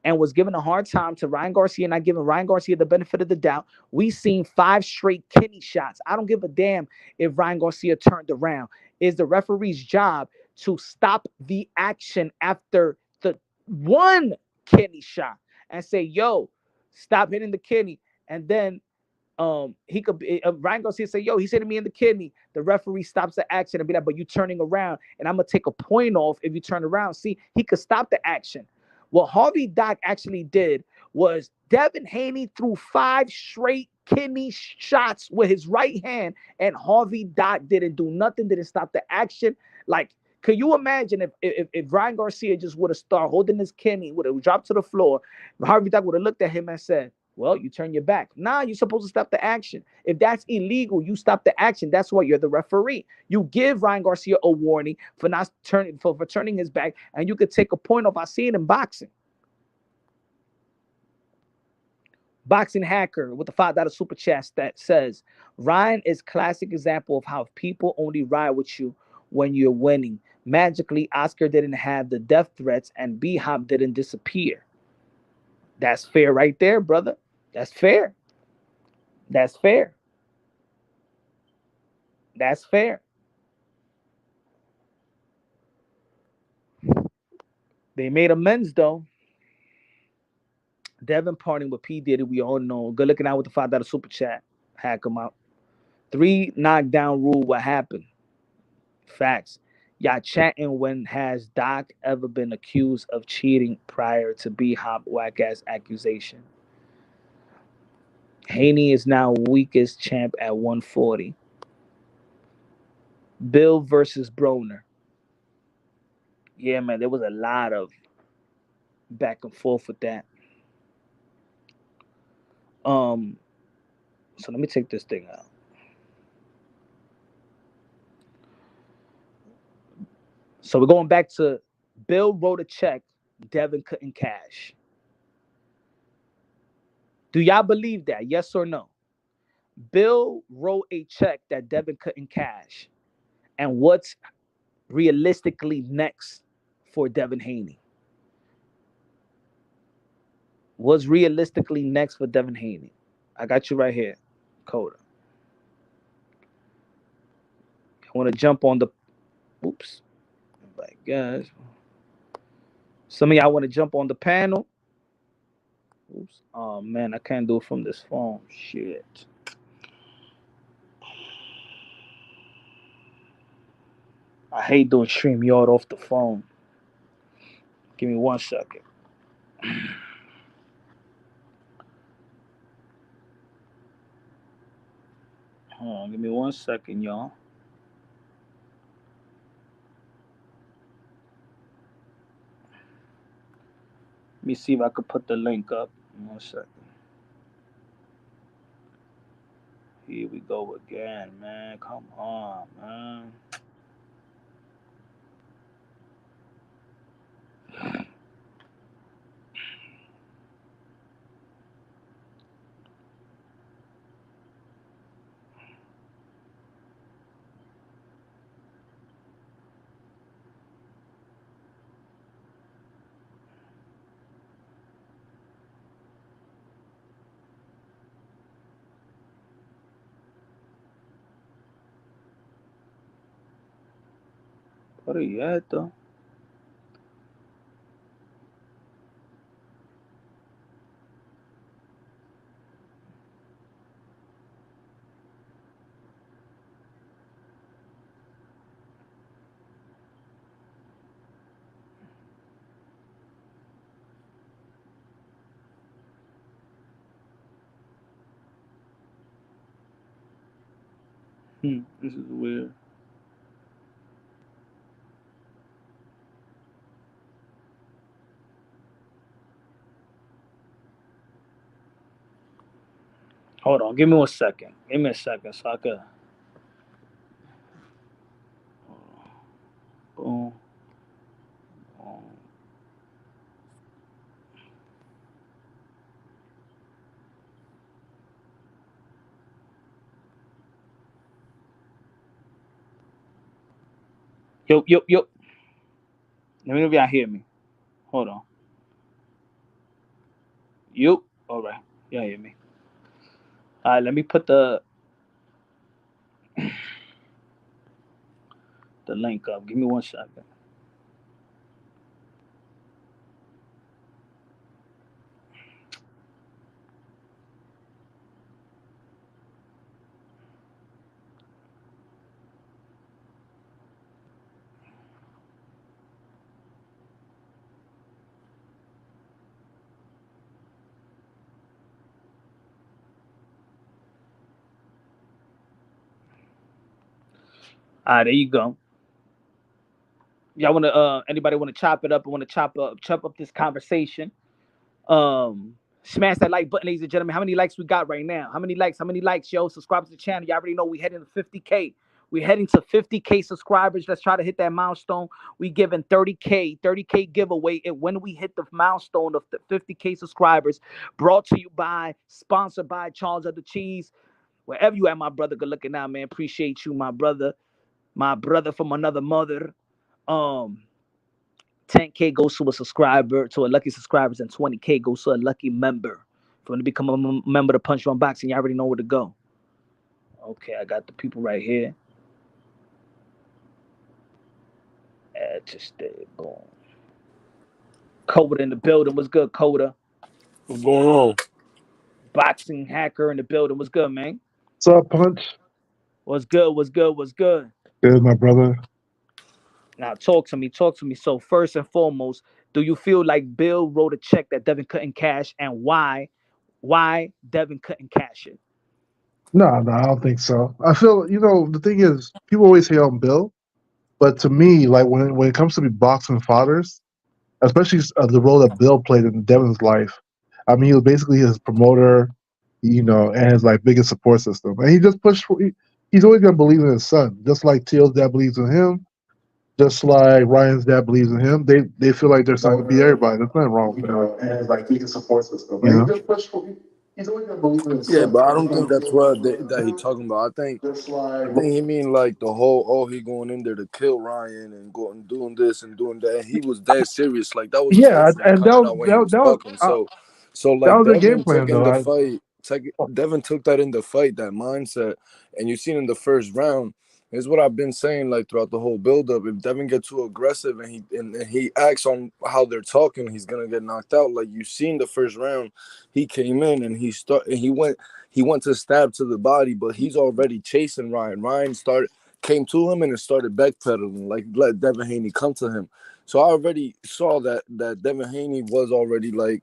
and was giving a hard time to Ryan Garcia, not giving Ryan Garcia the benefit of the doubt. We seen 5 straight kidney shots. I don't give a damn if Ryan Garcia turned around. It's the referee's job to stop the action after the one kidney shot and say, yo, stop hitting the kidney. And then he could Ryan Garcia say, yo, he's hitting me in the kidney. The referee stops the action and be like, but you turning around, and I'm gonna take a point off if you turn around. See, he could stop the action. What Harvey Doc actually did was Devin Haney threw 5 straight kidney shots with his right hand, and Harvey Doc didn't do nothing, didn't stop the action. Like, could you imagine if Ryan Garcia just would have started holding his kidney, would have dropped to the floor, Harvey Doc would have looked at him and said, well, you turn your back. Nah, you're supposed to stop the action. If that's illegal, you stop the action. That's why you're the referee. You give Ryan Garcia a warning for not turning for turning his back, and you could take a point off. I see it in boxing. Boxing Hacker with the $5 super chat that says, Ryan is classic example of how people only ride with you when you're winning. Magically, Oscar didn't have the death threats, and B-Hop didn't disappear. That's fair right there, brother. That's fair. That's fair. That's fair. They made amends, though. Devin parting with P. Diddy, we all know. Good looking out with the $5 super chat. Hack him out. 3 knockdown rule, what happened? Facts. Y'all chatting when has Doc ever been accused of cheating prior to B-Hop whack-ass accusation? Haney is now weakest champ at 140. Bill versus Broner. Yeah, man, there was a lot of back and forth with that. So let me take this thing out. So we're going back to Bill wrote a check, Devin couldn't cash. Do y'all believe that? Yes or no? Bill wrote a check that Devin couldn't cash. And what's realistically next for Devin Haney? What's realistically next for Devin Haney? I got you right here, Coda. want to jump on the. Oops. My gosh. Some of y'all want to jump on the panel. Oops. Oh man, I can't do it from this phone. Shit. I hate doing StreamYard off the phone. Give me 1 second. Hold on, give me 1 second, y'all. Let me see if I could put the link up. 1 second. Here we go again, man. Come on, man. What are you at, though? This is weird. Hold on, give me 1 second. Give me a second so I could. Boom. Boom. Yo. Let me know if y'all hear me. Hold on. Yup. All right. Y'all hear me. All right, let me put the link up. Give me 1 second. All right, there you go. Y'all want to? Anybody want to chop it up? Want to chop up this conversation? Smash that like button, ladies and gentlemen. How many likes we got right now? How many likes? How many likes, yo? Subscribe to the channel. Y'all already know we heading to 50K. We're heading to 50K subscribers. Let's try to hit that milestone. We giving 30K giveaway. And when we hit the milestone of the 50K subscribers, brought to you by, sponsored by Charles of the Cheese. Wherever you at, my brother, good looking out, man. Appreciate you, my brother from another mother. 10K goes to a subscriber, to a lucky subscribers, and 20K goes to a lucky member. If you want to become a member to Punch Your Unboxing, you already know where to go. Okay, I got the people right here. Add to stay. Boom. Coda in the building. What's good, Coda? What's going on? Boxing hacker in the building. What's good, man? What's up, Punch? What's good? Good, my brother. Now, talk to me. So, first and foremost, do you feel like Bill wrote a check that Devin couldn't cash, and why Devin couldn't cash it? No, I don't think so. I feel, the thing is, people always hate on Bill, but to me, like when it comes to boxing fathers, especially the role that Bill played in Devin's life, I mean, he was basically his promoter, and his like biggest support system, and he just pushed. He's always gonna believe in his son, just like Tio's dad believes in him, just like Ryan's dad believes in him. They feel like their son could beat everybody. There's nothing wrong with that. And his like biggest support system. And he just pushed. He's always gonna believe in his son. Yeah, but I don't think that's what that he talking about. I think he mean like the whole he going in there to kill Ryan and going doing this and doing that. And he was that serious. Like that was his whole Yeah, front and that coming was out when he that, was that was bucking. uh, So that like was their game Devin plan, took in the though. fight. Devin took that in the fight, that mindset, and you seen in the first round. It's what I've been saying like throughout the whole build-up. If Devin gets too aggressive and he acts on how they're talking, he's gonna get knocked out. Like you seen the first round, he came in and he went to stab to the body, but he's already chasing Ryan. Ryan came to him and it started backpedaling, like let Devin Haney come to him. So I already saw that Devin Haney was already like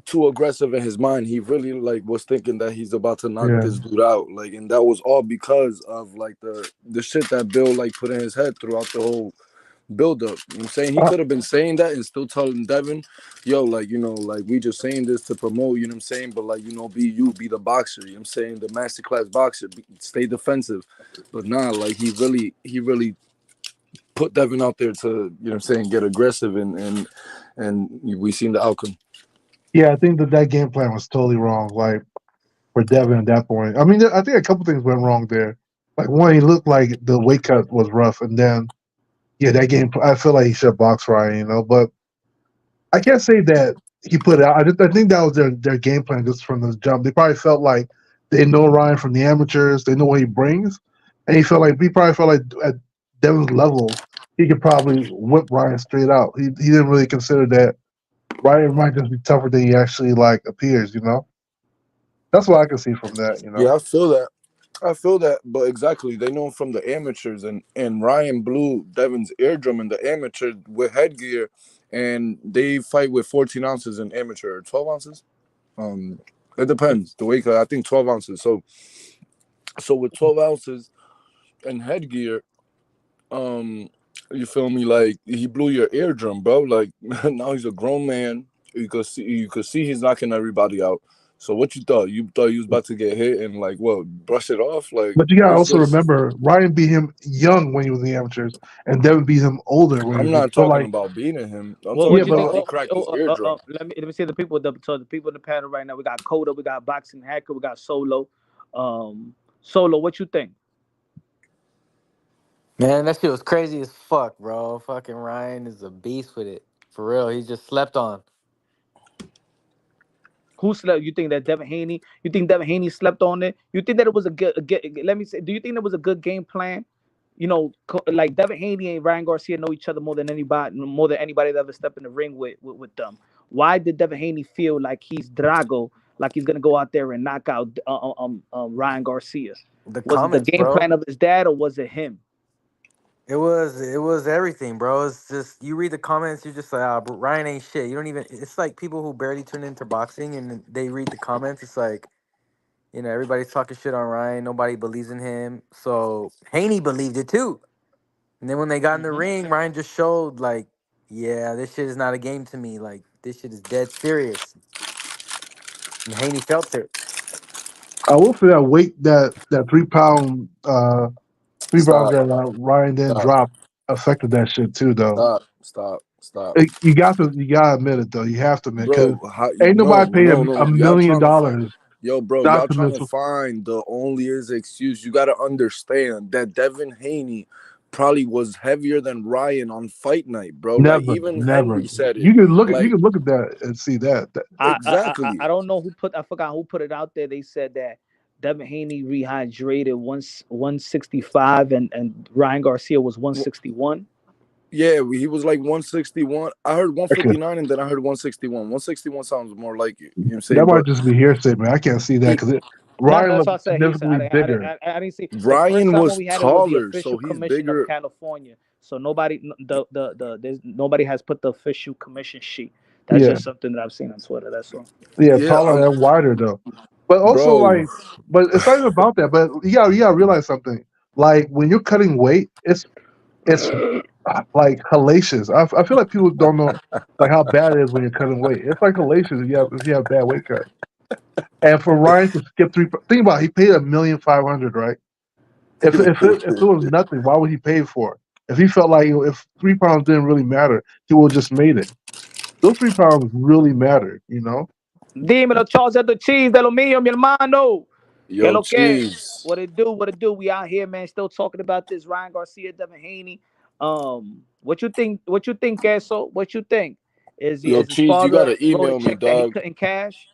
too aggressive in his mind. He really like was thinking that he's about to knock Yeah. this dude out. Like, and that was all because of like the shit that Bill like put in his head throughout the whole build up. You know what I'm saying? He Uh, could have been saying that and still telling Devin, yo, like, you know, like we just saying this to promote, you know what I'm saying? But like, you know, be the boxer, you know what I'm saying? The masterclass boxer, stay defensive. But nah, like he really put Devin out there to, you know what I'm saying, get aggressive and we seen the outcome. yeah, I think that game plan was totally wrong. Like for Devin at that point. I mean, I think a couple things went wrong there. Like one, he looked like the weight cut was rough, and then yeah, that game. I feel like he should box Ryan, but I can't say that he put it out. I think that was their game plan just from the jump. They probably felt like they know Ryan from the amateurs. They know what he brings, and he probably felt like at Devin's level, he could probably whip Ryan straight out. He didn't really consider that Ryan might just be tougher than he actually like appears. That's what I can see from that. Yeah, I feel that. I feel that, but exactly, they know him from the amateurs, and Ryan blew Devin's eardrum in the amateur with headgear, and they fight with 14 ounces in amateur, 12 ounces. Um, it depends. The weight cut, I think 12 ounces. So with 12 ounces and headgear, um, you feel me? Like he blew your eardrum, bro. Like now he's a grown man. You could see he's knocking everybody out. So what you thought? You thought you was about to get hit and like what? Brush it off? Like But you gotta what's also this? remember Ryan beat him young when he was in the amateurs, and Devin beat him older when he I'm was. not So talking like, about beating him. I'm What yeah, talking do you think? but about he cracked his eardrum. Let me see the people. So the people in the panel right now. We got Coda, we got Boxing Hacker, we got Solo. Solo, what you think? Man, that shit was crazy as fuck, bro. Fucking Ryan is a beast with it. For real. He just slept on. Who slept? You think that Devin Haney? You think Devin Haney slept on it? You think that it was let me say. Do you think it was a good game plan? Like Devin Haney and Ryan Garcia know each other more than anybody that ever stepped in the ring with them. Why did Devin Haney feel like he's Drago, like he's gonna go out there and knock out Ryan Garcia? The Was it the comments, game bro. plan of his dad or was it him? It was everything, bro. It's just you read the comments, you're just like, but Ryan ain't shit. You don't even. It's like people who barely tune into boxing and they read the comments. It's like everybody's talking shit on Ryan. Nobody believes in him. So Haney believed it too. And then when they got in the Hmm. ring, Ryan just showed like, yeah, this shit is not a game to me. Like this shit is dead serious. And Haney felt it. I will say that weight that 3 pound 3 pounds Stop. that Ryan didn't Stop. drop affected that shit too though. Stop. Stop. Stop. You gotta admit it though. You have to admit because Bro, how, ain't no, nobody paid no, a no. Y'all million trying to find, dollars yo, bro, not y'all to trying miss. to find the only is excuse. You got to understand that Devin Haney probably was heavier than Ryan on fight night, bro. Like Never, even never. Henry said it. You can look at you Like can look at that and see that. exactly. I don't know who put I forgot who put it out there. They said that Devin Haney rehydrated 165 and Ryan Garcia was 161. Yeah, he was like 161. I heard Okay, 159 and then I heard 161. 161 sounds more like it. You know what I'm that saying? might But just be hearsay, man. I can't see that he because No, Ryan that's looked why I said he said significantly bigger. I didn't see the first Ryan time when was we had it was the taller, official so he's commission of bigger. California. So nobody has put the official commission sheet. That's Yeah, just something that I've seen on Twitter. That's all. yeah, Yeah, taller and wider though. But also bro. but it's not even about that. But you gotta realize something. Like when you're cutting weight, it's like hellacious. I feel like people don't know like how bad it is when you're cutting weight. It's like hellacious if you have bad weight cut. And for Ryan to skip think about it, he paid 1,500,000, right? If it was nothing, why would he pay for it? If he felt like if 3 pounds didn't really matter, he would have just made it. Those 3 pounds really mattered. Dímelo, Charles at the cheese de lo mío, mi hermano. Que Yo, lo que? cheese. What it do? What it do? We out here, man. Still talking about this Ryan Garcia, Devin Haney. What you think? What you think, Queso? What you think? Yo, Is his cheese, you father gotta wrote a email me, check that he dog. couldn't cash?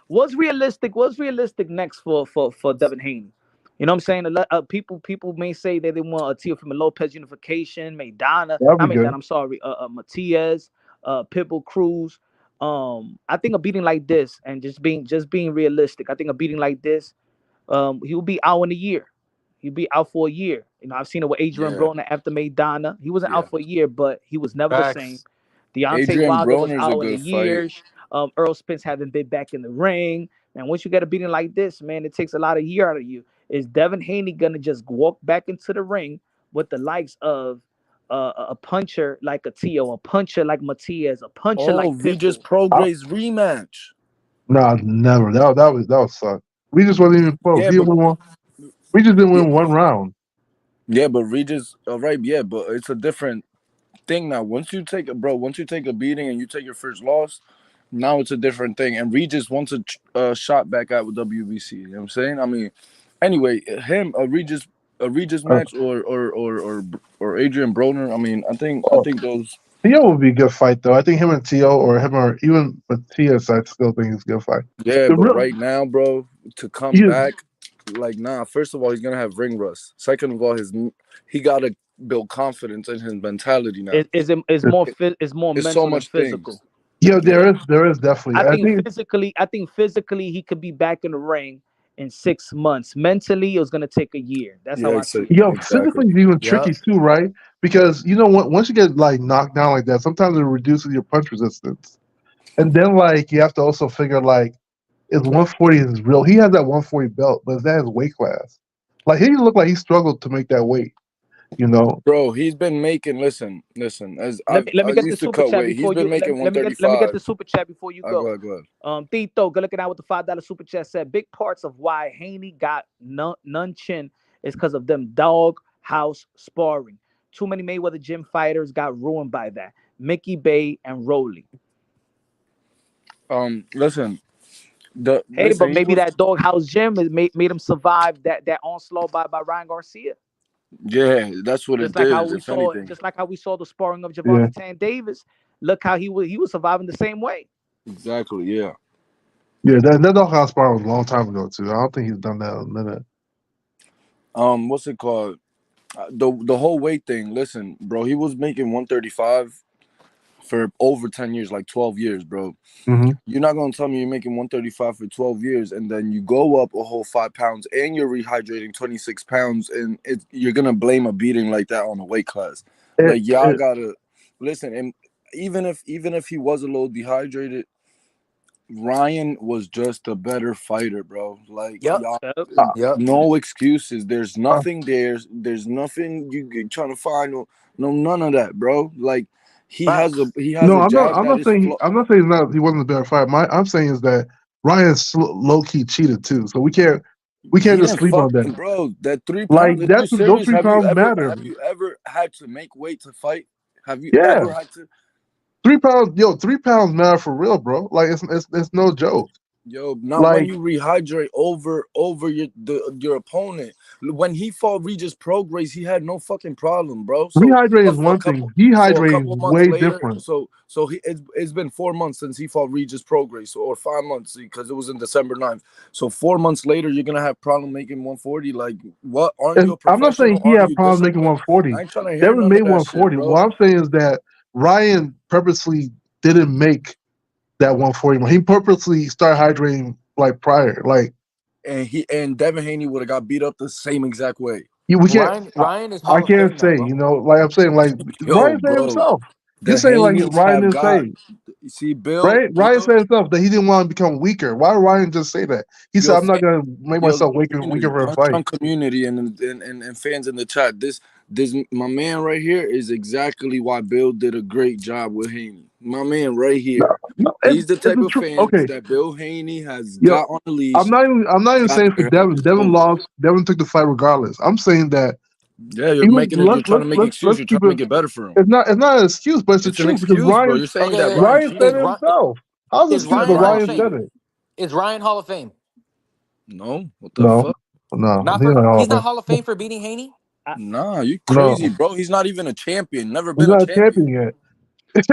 What's realistic? What's realistic next for Devin Haney? You know what I'm saying? People may say that they want a Tio Lopez unification, Maidana, That'd be not Maidana, good. I'm sorry, Matias, Pitbull Cruz. I think a beating like this, and just being realistic, I think a beating like this, he'll be out in a year. He'll be out for a year. You know, I've seen it with Adrian Yeah, Broner after Maidana. He wasn't yeah. out for a year, but he was never the same. Facts. Deontay Adrian Wilder was Broner's a out in a good fight. year. Earl Spence haven't been back in the ring. Man, once you get a beating like this, man, it takes a lot of year out of you. Is Devin Haney gonna just walk back into the ring with the likes of a puncher like a Tio, a puncher like Matias, a puncher Oh, like Regis Pitbull? Prograis rematch. Nah, never. That was suck. We just wasn't even close. Yeah, He didn't but win one. We just didn't yeah, win one round. yeah, but Regis, all right, yeah, but it's a different thing now. Once you take a beating and you take your first loss, now it's a different thing. And Regis wants a shot back out with WBC. You know what I'm saying? I mean, anyway, him a Regis Uh, match or Adrian Broner. I mean, I oh, think those. Tio would be a good fight though. I think him and Tio or him or even Matias, I still think it's a good fight. Yeah, The but real right now, bro, to come he, back, like, nah. First of all, he's gonna have ring rust. Second of all, he gotta build confidence in his mentality now. Is more It's so mental than much things. physical. yeah, Yeah, there is definitely. I think physically he could be back in the ring in 6 months. Mentally, it was gonna take a year. That's yeah, how I see it. Yo, exactly. physically it's even tricky Yep. too, right? Because once you get like knocked down like that, sometimes it reduces your punch resistance, and then like you have to also figure like is 140 is real. He has that 140 belt, but is that his weight class? Like he looked like he struggled to make that weight. You know, Bro, he's been making. Listen. As Let me I get the used to super cut chat weight, he's before been you making let me get 135. the super chat before you Go go. ahead, go ahead. Tito, good looking out with the $5 super chat said big parts of why Haney got none chin is because of them dog house sparring. Too many Mayweather gym fighters got ruined by that. Mickey Bay and Rowley. Listen, Hey, but he maybe was. that doghouse gym made him survive that onslaught by Ryan Garcia. Yeah, that's what it is. If anything, Just like how we saw the sparring of yeah, Gervonta Davis. Look how he was surviving the same way. exactly. Yeah. yeah. That doghouse bar was a long time ago too. I don't think he's done that in a minute. What's it called? The whole weight thing. Listen, bro, he was making 135 for over 10 years, like 12 years, bro. Hmm. You're not gonna tell me you're making 135 for 12 years and then you go up a whole 5 pounds and you're rehydrating 26 pounds and you're gonna blame a beating like that on a weight class. It, Like y'all it, gotta listen. And even if he was a little dehydrated, Ryan was just a better fighter, bro. Like Yep. y'all, Yep. uh, Yep. no excuses. There's uh, nothing there. There's nothing you trying to find. No, none of that, bro. Like Facts. he has no, a jab that is I'm not saying he wasn't a better fighter. I'm saying is that Ryan low key cheated too. So we can't He just didn't sleep on fucking that. bro. That 3 pounds. Like Are you those serious? 3 pounds matter. Have you ever had to make weight to fight? Have you Yeah, ever had to? 3 pounds. Yo, 3 pounds matter for real, bro. Like it's no joke. Yo, not when Like you rehydrate over your opponent. When he fought Regis Prograis, he had no fucking problem, bro. So rehydrating what is for a one thing. couple so a Dehydrating couple is months way later, different. so it's been 4 months since he fought Regis Prograis, or 5 months because it was in December 9th. So 4 months later, you're gonna have problem making 140. Like what? Aren't you a I'm not saying professional? he Aren't had you problems making disciplined? I 140. ain't trying to hear Devin none made of that shit, 140. bro. What I'm saying is that Ryan purposely didn't make that 140. He purposely started hydrating like prior. Like And Devin Haney would have got beat up the same exact way. we can't. Ryan is I Hall of can't Fame now, say. bro. Like I'm saying, like Yo, Ryan said bro. himself. You're The saying like Haneys Ryan have didn't got. say. You see, Bill, Right? Ryan said himself that he didn't want to become weaker. Why would Ryan just say that? He said, yo, "I'm not fan, gonna make yo, myself weaker community, for a punch fight." on community, and fans in the chat. This my man right here is exactly why Bill did a great job with Haney. My man right No, here. no, These the it's type the of truth. fans Okay, that Bill Haney has yo, got on the leash. I'm not even Got saying for their head Devin. Devin over. lost. Devin took the fight regardless. I'm saying that Yeah, you're even making it. You're trying to make excuses. let's You're trying keep to it. make it better for him. It's not an excuse, but it's the It's an truth because excuse, bro. You're saying that Okay, Ryan Ryan said cheated. it himself. How's an is excuse? But Ryan Ryan Hall of Ryan Fame? said cheated. it. Is Ryan Hall of Fame? No, what the No, fuck? no, Not for all he's not of Hall of Fame for beating Haney? I, Nah, you no. crazy, bro. He's not even a champion. Never He's been a not a champion. champion yet.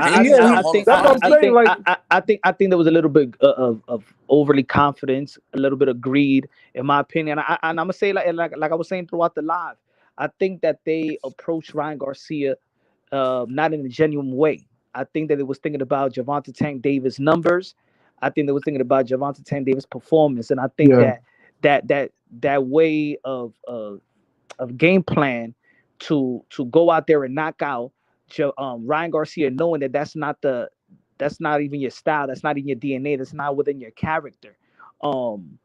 Haney got I Hall of think that's what Fame I'm heat. saying. Like, I think there was a little bit of overly confidence, a little bit of greed, in my opinion. And I'm gonna say like I was saying throughout the live, I think that they approached Ryan Garcia not in a genuine way. I think that it was thinking about Gervonta Tank Davis numbers. I think they was thinking about Gervonta Tank Davis performance, and I think yeah, that way of game plan to go out there and knock out Ryan Garcia, knowing that that's not even your style, that's not in your DNA, that's not within your character. Um,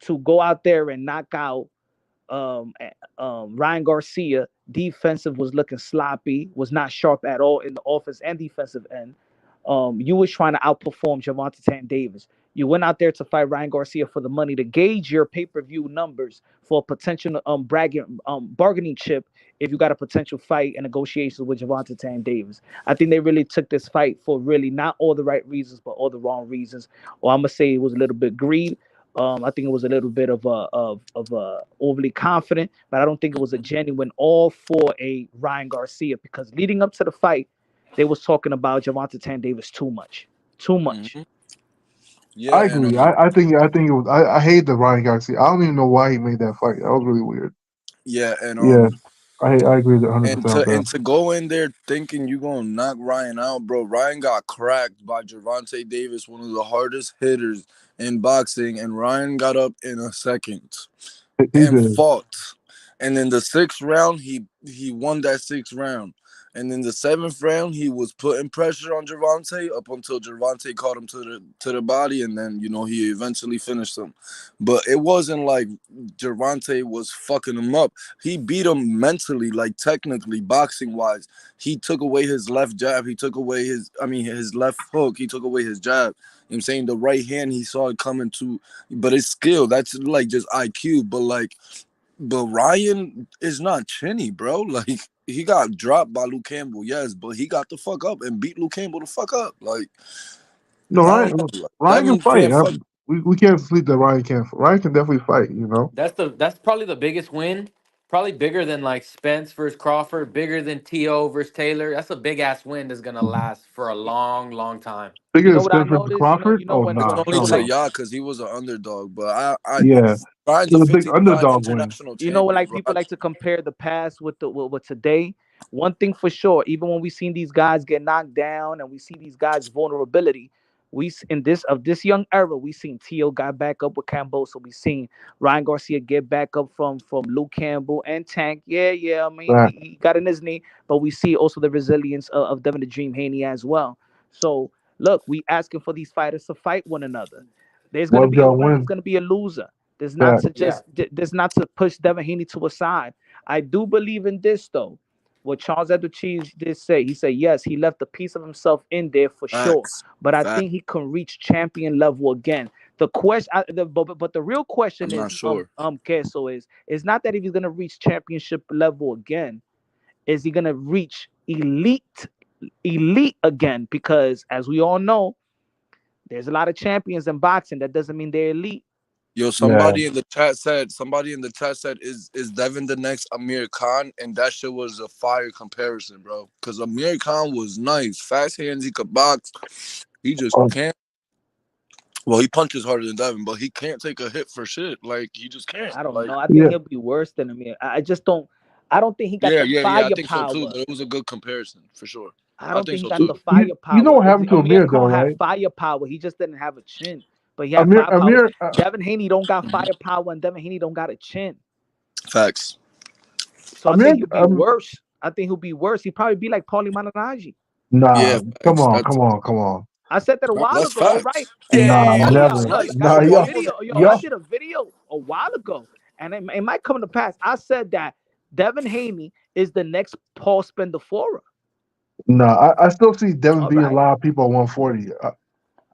to go out there and knock out Ryan Garcia, defensive was looking sloppy, was not sharp at all in the offense and defensive end. You was trying to outperform Gervonta Tank Davis. You went out there to fight Ryan Garcia for the money to gauge your pay-per-view numbers for a potential bargaining chip if you got a potential fight and negotiations with Gervonta Tank Davis. I think they really took this fight for really not all the right reasons, but all the wrong reasons. Or I'm gonna say it was a little bit greed. I think it was a little bit of overly confident, but I don't think it was a genuine all for a Ryan Garcia because leading up to the fight, they was talking about Gervonta Tan Davis too much, too much. Hmm. Yeah, I and agree. I think it was. I hate the Ryan Garcia. I don't even know why he made that fight. That was really weird. yeah, and Yeah, I agree 100% with that. and to go in there thinking you gonna knock Ryan out, bro. Ryan got cracked by Gervonta Davis, one of the hardest hitters in boxing, and Ryan got up in a second He and did. fought. And in the sixth round, he won that sixth round. And in the seventh round, he was putting pressure on Gervonta up until Gervonta caught him to the body, and then he eventually finished him. But it wasn't like Gervonta was fucking him up. He beat him mentally, like technically, boxing wise. He took away his left jab. He took away his left hook. He took away his jab. I'm saying the right hand he saw it coming to, but it's skill. That's like just IQ. But Ryan is not chinny, bro. Like he got dropped by Luke Campbell, yes, but he got the fuck up and beat Luke Campbell the fuck up. Like No, I don't know. Like, Ryan can Devin fight. can't fuck. We can't sleep that Ryan can't. Ryan can definitely fight. You know. That's probably the biggest win. Probably bigger than like Spence versus Crawford, bigger than T.O. versus Taylor. That's a big ass win that's gonna last for a long, long time. Bigger You than know what I Spencer noticed? Crawford? You know Oh It's nah, only people hell to like no. y'all because he was an underdog. But I Yeah, Ryan's it a was a big 50-time underdog win. international like champion, bro. people like to compare the past with with today. One thing for sure, even when we seen these guys get knocked down and we see these guys vulnerability, in this young era, we seen Tio got back up with Cambosa. We seen Ryan Garcia get back up from Luke Campbell and Tank. Yeah. I mean, Right. he got in his knee, but we see also the resilience of Devin the Dream Haney as well. So look, we asking for these fighters to fight one another. There's gonna Was be a y'all winner. There's win? gonna be a loser. Back. There's not to push Devin Haney to a side. I do believe in this though. What Charles Edward Cheese did say, he said yes, he left a piece of himself in there for sure, Facts, but I facts. think he can reach champion level again. The question, but the real question I'm is, not sure. Queso is not that if he's gonna reach championship level again, is he gonna reach elite again? Because as we all know, there's a lot of champions in boxing. That doesn't mean they're elite. Yo, Yeah. somebody in the chat said, is Devin the next Amir Khan? And that shit was a fire comparison, bro. Because Amir Khan was nice, fast hands, he could box. He just Oh, can't. Well, he punches harder than Devin, but he can't take a hit for shit. Like he just can't. I don't Like know. I think yeah. he'll be worse than him. I just don't. I don't think he got yeah, the yeah, yeah. I think so too. firepower. But it was a good comparison for sure. I I don't think think he so got too. the You know firepower what because happened to Amir Amir though, Khan had right? firepower. He just didn't have a chin, but he had Amir firepower. Amir Devin Haney don't got Mhm. firepower, and Devin Haney don't got a chin. Facts. So I Amir think he'll be worse. I think he'll be worse. He'll probably be like Paulie Malignaggi. nah. Yeah, Come facts. on, That's come on, come on. I said that a while that's ago. You're right. facts. Nah, Hey, never. look, I Nah, did a y'all, video. Yo, I y'all. did a video a while ago, and it might come to pass. I said that Devin Haney is the next Paul Spendafora. Nah, I still see Devin All beating a right, lot of people at 140. all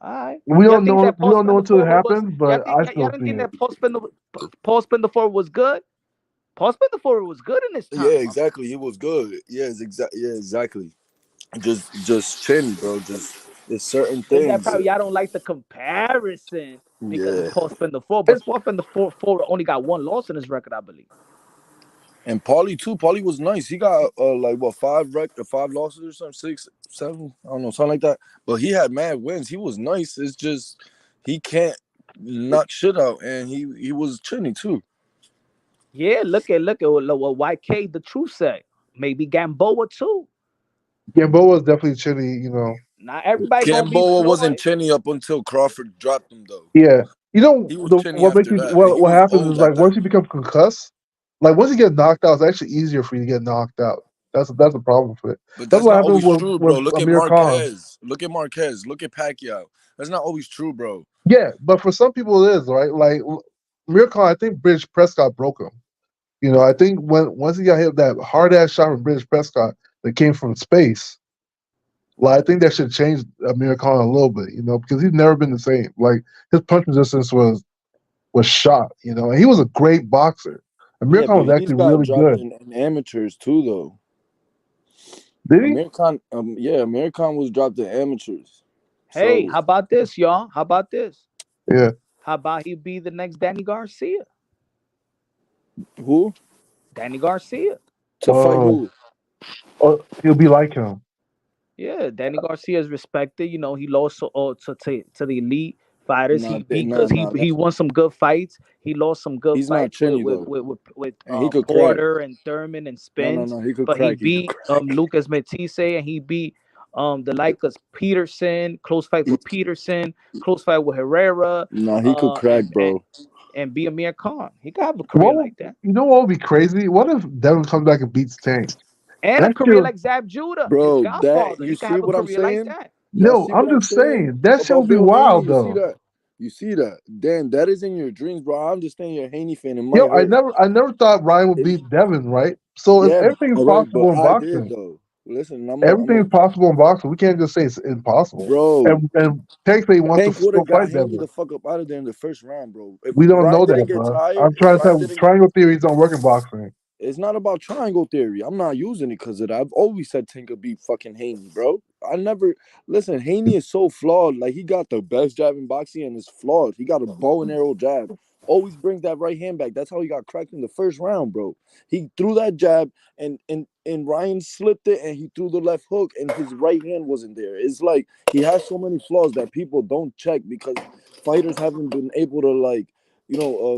right. We Y'all don't think know. that We Paul don't know until it Spendafora was? happens, but I Y'all still didn't see think it. that Paul Spendafora was good? Paul Spendafora was good in his Yeah, time. exactly. He was good. Yeah, exactly. Just chin, bro. Just there's certain It's that things. probably y'all don't like the comparison because it's Yeah. Paul Spendafora, but It's Paul Spendafora only got one loss in his record, I believe. And Paulie too. Paulie was nice. He got like what five losses or something, 6, 7, I don't know, something like that. But he had mad wins. He was nice. It's just he can't knock shit out, and he was chinny too. Yeah, look at what YK the truth say. Maybe Gamboa too. Gamboa is definitely chinny. You know. Not everybody gonna be Gamboa wasn't Floyd. chinny up until Crawford dropped him though. Yeah. You know He was chinny what makes after you that, and he what was happens old is at like that. once you become concussed, like once you get knocked out, it's actually easier for you to get knocked out. That's the problem with it. But That's that's what not happened always true, bro. with Look at Amir Khan. Marquez. Look at Marquez. Look at Pacquiao. That's not always true, bro. Yeah, but for some people it is, right? Like Amir Khan, I think British Prescott broke him. You know, I think once he got hit that hard ass shot from British Prescott that came from space, well, I think that should change Amir Khan a little bit, you know, because he's never been the same. Like his punch resistance was shot, you know, and he was a great boxer. Amir Yeah, Khan but was he's actually got really dropped good. in amateurs too, though. Did he? Amir Khan, Amir Khan was dropped in amateurs. Hey, So how about this, y'all? How about this? Yeah. How about he be the next Danny Garcia? who Danny Garcia. to fight Oh, who? he'll be like him. Yeah, Danny Garcia is respected. You know, he lost to the elite fighters. Nah, He nah, because nah. he won some good fights. He lost some good He's not fights with chinny though, and he could crack. Porter and Thurman and No, Spence. no. He could But he crack. He could beat crack. Lucas Metise, and he beat the Lakers Peterson. Close fight He, with Peterson. Close fight with Herrera. nah, he could Uh, crack, and and bro. and be Amir Khan. He could have a career What like that, you know what would be crazy? What if Devin comes back and beats Tank? and a That career shit. like Zab Judah, his Bro, that godfather. you He could see have a what I'm career like saying? that. Y'all No, see what I'm I'm just saying saying that shit about would be Bill Haney? wild You see though. that? You see that? Damn, that is in your dreams, bro. I understand you're a Haney fan. It Yo, might I hurt. never thought Ryan would It, beat Devin, right? So if yeah, everything's all right, but possible in I did boxing, though. Listen, I'm a everything's possible in boxing. We can't just say it's impossible. bro. And Tank say he wants to Hank would still have got fight Haney Devin. the fuck up out of there in the first round, bro. If We don't Ryan know didn't that, get bro. tired, I'm if trying to Ryan tell didn't, triangle theories don't work in boxing. it's not about triangle theory. I'm not using it because of that. I've always said Tinker beat fucking Haney, bro. I never listen. Haney is so flawed. Like he got the best jab in boxing and it's flawed. He got a bow and arrow jab. Always brings that right hand back. That's how he got cracked in the first round, bro. He threw that jab and Ryan slipped it and he threw the left hook and his right hand wasn't there. It's like he has so many flaws that people don't check because fighters haven't been able to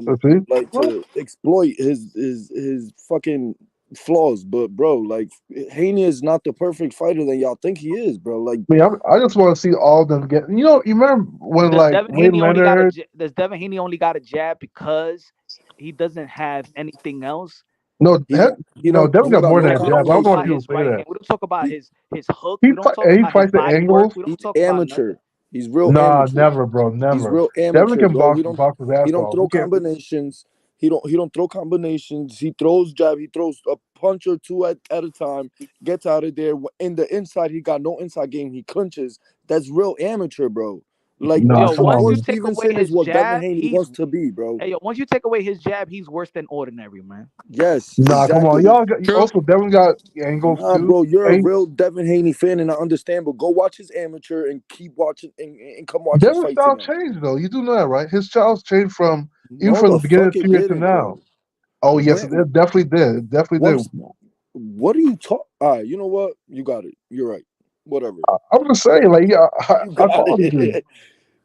So see, like well, to exploit his fucking flaws. But bro, like Haney is not the perfect fighter that y'all think he is, bro. Like I mean, I just want to see all of them get. You know, you remember when Does like Devin Wayne Haney only got a Leonard? j- does Devin Haney only got a jab because he doesn't have anything else? No, he don't he no, don't Devin he don't got got more no than No, a we don't jab. I don't talk know if about combination. people his say right that. hand. We don't talk about He his hook. We don't talk He about his fights the body work. angles. We don't he's talk about none of amateur. that. He's real Nah, amateur. never, bro, He's never. real Devin amateur, can bro. box his He ass don't off. We throw can't. combinations. He don't throw combinations. He throws jab. He throws a punch or two at a time. Gets out of there. In the inside, he got no inside game. He clinches. That's real amateur, bro. Like Nah, Yo, come on, once Shakur you man. take away Stevenson is his what Devin jab, Haney he's wants to be, bro. hey yo. Once you take away his jab, he's worse than ordinary, man. Yes, Nah, come on. exactly. Y'all got, True. also Devin got angles Nah, too. bro, you're a And real Devin Haney fan, and I understand. But go watch his amateur and keep watching and come watch his Devin's fights style again. changed though. You do know that, right? His style's changed from even No, from the the beginning fuck of the it period to didn't, now. bro. Oh yes, When it definitely did. It definitely did. once, what are you talk? All right, you know what? You got it. You're right. Whatever. I'm just saying, like, yeah, You I got call the dude. it.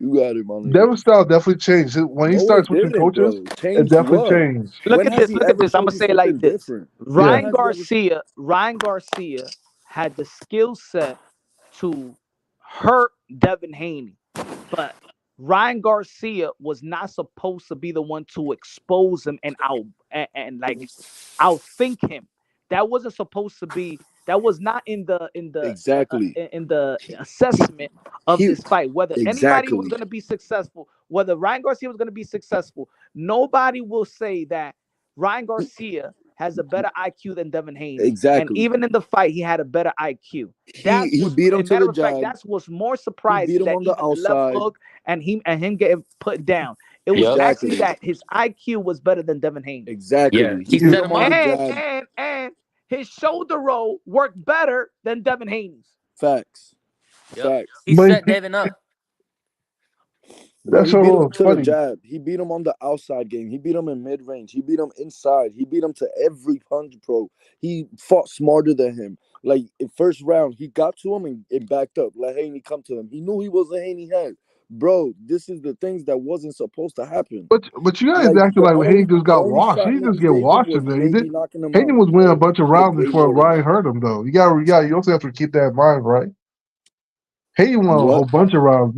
You got it, my nigga. Devin's style definitely changed. When he No, started it switching didn't, coaches, bro. it Changed definitely what? changed. Look When at has this. he Look at ever this. I'm showed gonna you say it like something this. different? Yeah. When Ryan has he ever? Garcia. Ryan Garcia had the skill set to hurt Devin Haney, but Ryan Garcia was not supposed to be the one to expose him and like outthink him. That wasn't supposed to be. That was not Exactly. in the He assessment of he this fight. Whether anybody was exactly going to be successful, whether Ryan Garcia was going to be successful, nobody will say that Ryan Garcia has a better IQ than Devin Haney. And exactly. even in the fight, he had a better IQ. He That's he what's beat him a to matter the of fact, jab. that's what's more He beat surprising him that on the even the left outside. hook and him getting put down. It was Yep. actually Exactly. that his IQ was better than Devin Haney. Yeah. Exactly. He He You- beat set him him on the up. jab. And his shoulder roll worked better than Devin Haney's. Facts. Yep. Facts. He But set Devin up. Bro, That's he a beat him little to the funny. jab. He beat him on the outside game. He beat him in mid range. He beat him inside. He beat him to every punch, bro. He fought smarter than him. Like in first round, he got to him and backed up. Let Haney come to him. He knew he was a Haney head. Bro, this is the things that wasn't supposed to happen. But you guys Like acting like Hayden just the got only washed. shot He didn't just niggas get gave him washed was in there. He did. maybe knocking him Hayden out. was winning a Bro, bunch of he did rounds way before more than Ryan that. hurt him, though. You also have to keep that in mind, right? Hayden won a What? whole bunch of rounds.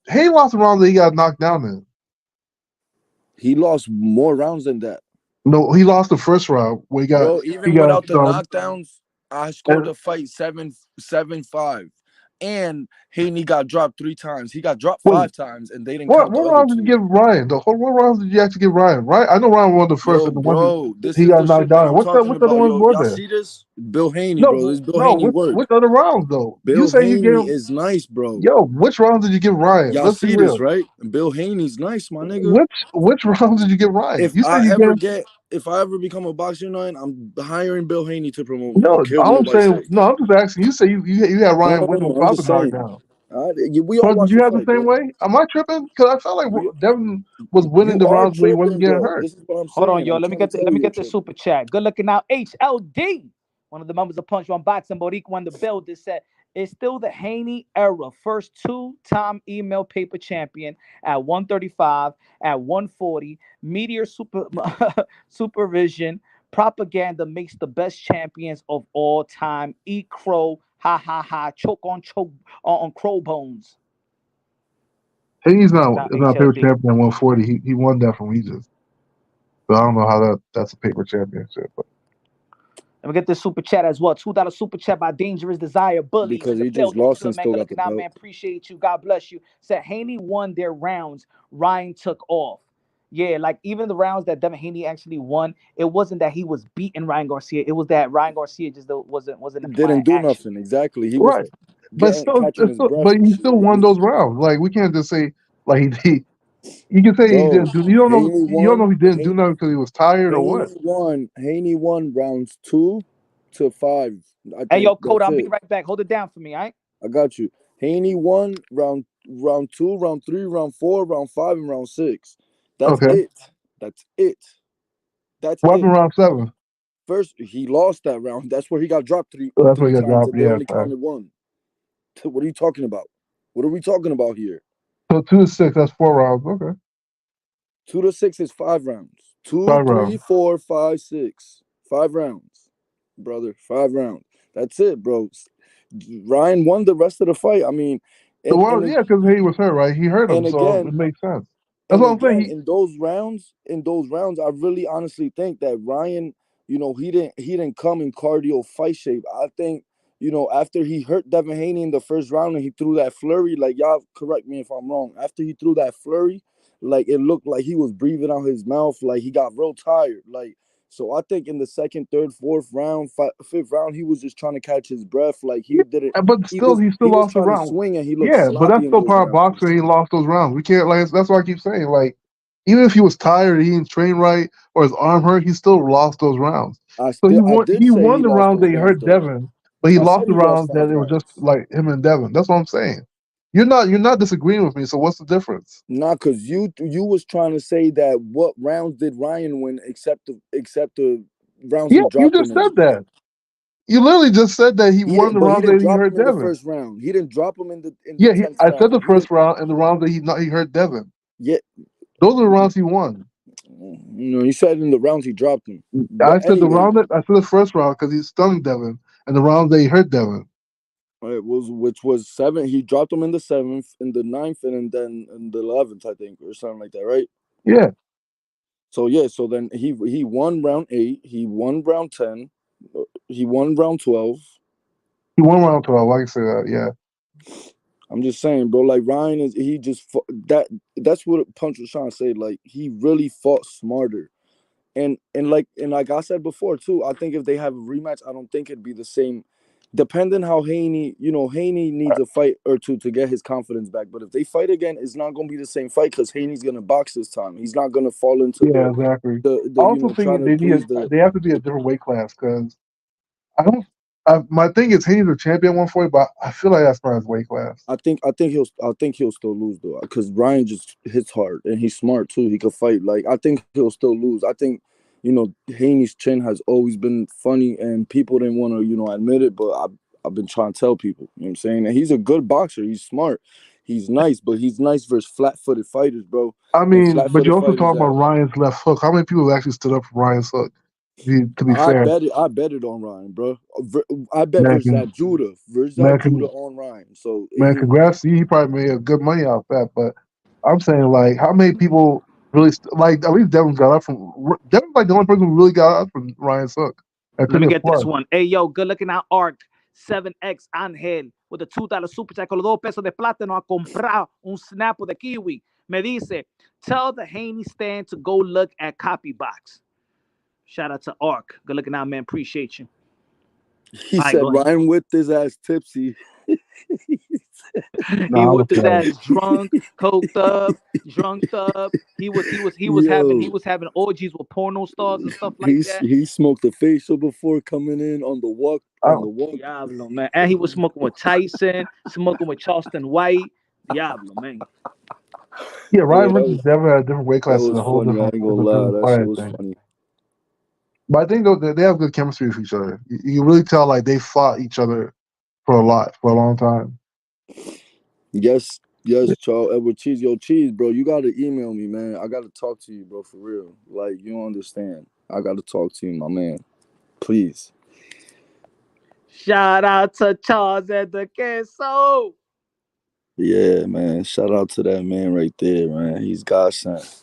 Hayden lost a round that he got knocked down in. He lost more rounds than that. No, he lost the first round where Bro, he even got without the stunned. knockdowns, I scored And the fight 7-5. And Haney got dropped 3 times. He got dropped wait, 5 times, and they didn't what count the what other round did you 2. give Ryan? What rounds did you actually give Ryan? Right, I know Ryan won the first, Yo, and the one bro, this he is got the knocked shit that down. I'm What's the talking other about. ones Yo, were y'all there? see this? Bill Haney, bro. This No, is Bill no. Haney work. Which other rounds though? You Bill say you Haney gave is nice, bro. yo. Which rounds did you give Ryan? Y'all Let's be see this, real. right? Bill Haney's nice, my nigga. Which rounds did you give Ryan? If You say I you ever gave get, if I ever become a boxing nine, I'm hiring Bill Haney to promote me. I no. don't care what All I'm nobody saying say. no. I'm just asking. You say you had No, Ryan no, no, winning no. I'm without the just saying. knockdown. We all But did watched you the have the fight, same bro. way? Am I tripping? Because I felt like We, Devin was winning you the are rounds where he wasn't tripping, getting bro. hurt. This is what I'm Hold on, saying. yo. I'm Let me trying to get the, tell let me you you're get the tripping. super chat. Good looking out, HLD. One of the members of Punch One Boxing, Boric won the belt. This said it's still the Haney era. First two-time email paper champion at 135, at 140. Meteor supervision. Propaganda makes the best champions of all time. Eat crow, ha ha ha. Choke on crow bones. He's not Now is not a paper HLD. champion at 140. He won that from Regis. So I don't know how that's a paper championship. But Let me get this super chat as well. $2 super chat by Dangerous Desire Bully in Because the he just building. What's lost and good, man? still Good got the looking out, belt. man. Appreciate you. God bless you. Said Haney won their rounds. Ryan took off. Yeah, like even the rounds that Devin Haney actually won, it wasn't that he was beating Ryan Garcia. It was that Ryan Garcia just wasn't applying Didn't do action. nothing. Exactly. He was right, but catching his breath but and he shit. still won those rounds. Like we can't just say like he you can say he Bro, didn't do. Haney You don't know won. if he didn't do nothing because he was tired or what. Haney won rounds 2 to 5. I Hey, think yo, Code, that's I'll be it. right back. Hold it down for me, all right? I got you. Haney won round 2, round 3, round 4, round 5, and round 6. That's Okay, it. That's it. That's what happened it. round 7? First, he lost that round. That's where he got dropped three So that's where three he got times, dropped. and they Yeah, only fine. counted 1. What are you talking about? What are we talking about here? So 2 to 6. That's 4 rounds. Okay, 2 to 6 is 5 rounds. 2, 5 3, rounds. 4, 5, 6. 5 rounds, brother. 5 rounds. That's it, bro. Ryan won the rest of the fight. I mean, So and and yeah, because he was hurt, right? He hurt him, and so it again, makes sense. That's and what I'm saying. again in those rounds, I really honestly think that Ryan, he didn't come in cardio fight shape. I think, after he hurt Devin Haney in the first round and he threw that flurry, like, y'all correct me if I'm wrong. After he threw that flurry, like, it looked like he was breathing out his mouth, like he got real tired. Like, so I think in the second, third, fourth round, fifth round, he was just trying to catch his breath. Like he didn't. But still, he He still was lost the trying to round. swing and he looked Yeah, but that's sloppy in still those part of rounds. boxing. He lost those rounds. We can't like that's why I keep saying like, even if he was tired, he didn't train right, or his arm hurt, he still lost those rounds. So I did he say won he the lost rounds that those he rounds hurt though. Devin, but he I lost said the he lost rounds 5 that it was just rounds. like him and Devin. That's what I'm saying. You're not disagreeing with me. So what's the difference? Nah, cause you was trying to say that what rounds did Ryan win except the rounds Yeah, he you dropped just him said in. that. You literally just said that he He won didn't, the but he rounds didn't that he drop hurt him in the Devin. first round. He didn't drop him in the Yeah, 10th I said round. the He first didn't. round and the rounds that he hurt Devin. Yeah, Those are the rounds he won. you said in the rounds he dropped him. I But said anyway, I said the first round because he stung Devin, and the rounds that he hurt Devin. which was 7. He dropped him in the 7th, in the 9th, and then in the 11th, I think, or something like that, right? Yeah, So yeah, so then he won round 8. He won round 10. He won round 12. he won round 12. Like I said, yeah. I'm just saying, bro. Like Ryan is, he just that's what Punch was trying to say. Like he really fought smarter, and like I said before too. I think if they have a rematch, I don't think it'd be the same. Depending how Haney needs a fight or two to get his confidence back. But if they fight again, it's not gonna be the same fight because Haney's gonna box this time. He's not gonna fall into Yeah, the exactly. the I the also trying think to please the. they have to be a different weight class because I don't. My thing is Haney's a champion 140, but I feel like that's not his weight class. I think he'll still lose though, because Ryan just hits hard and he's smart too. He could fight. Like I think he'll still lose. I think, Haney's chin has always been funny, and people didn't want to admit it, but I've been trying to tell people. You know what I'm saying? And he's a good boxer. He's smart. He's nice, but he's nice versus flat-footed fighters, bro. I And mean, but flat-footed you also fighters talk about that Ryan's left hook. How many people actually stood up for Ryan's hook? To be I fair, bet it. I bet it on Ryan, bro. I bet man, versus that Judah, man, on Ryan. So man, congrats to you. He probably made good money off that. But I'm saying, like, how many people really like? At least Devin got up from Devin's like the only person who really got up from Ryan's hook. That Let took me it get far. this one. Hey, yo, good looking out, Arc 7X Angel with a $2 super chat con los 2 pesos de plátano a comprar un snapple de kiwi. Me dice, tell the Haney stand to go look at Copy Box. Shout out to Arc. Good looking out, man. Appreciate you. he All right, said go ahead. Ryan whipped his ass tipsy. He whipped his ass drunk, coked up, drunked up. He was having orgies with porno stars and stuff like that. He smoked a facial before coming in on the walk. Diablo, man. And he was smoking with Tyson, smoking with Charleston White. Diablo, man. Yeah, Ryan Yeah, versus Devin had a different weight that class and was a whole funny. I different, ain't gonna lie. That fight, shit I was think. funny. But I think though they have good chemistry with each other. You really tell like they fought each other for a long time. Yes, Charles Edward Cheese. Yo, Cheese, bro, you gotta email me, man. I gotta talk to you, bro, for real. Like, you don't understand. I gotta talk to you, my man. Please. Shout out to Charles at the Queso. Yeah, man. Shout out to that man right there, man. He's God sent.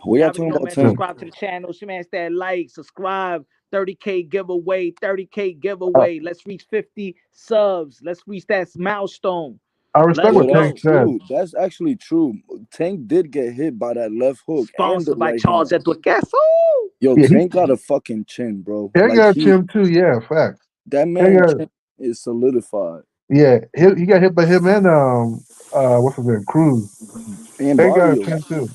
What You y'all already talking know, about, man. Tank? Subscribe to the channel. Smash that like, subscribe. 30K giveaway, 30K Uh, giveaway. Let's reach 50 subs. Let's reach that milestone. I respect Let's Yo, what that's Tank go. said. true. That's actually true. Tank did get hit by that left hook and the Sponsored by right Charles hand. at the Queso. Yo, Yeah, Tank got a fucking chin, bro. Tank Like got him too. Yeah, fact. that Tank man got chin is solidified. yeah. He got hit by him and what's his name, Cruz. And Tank got Barrios. him too.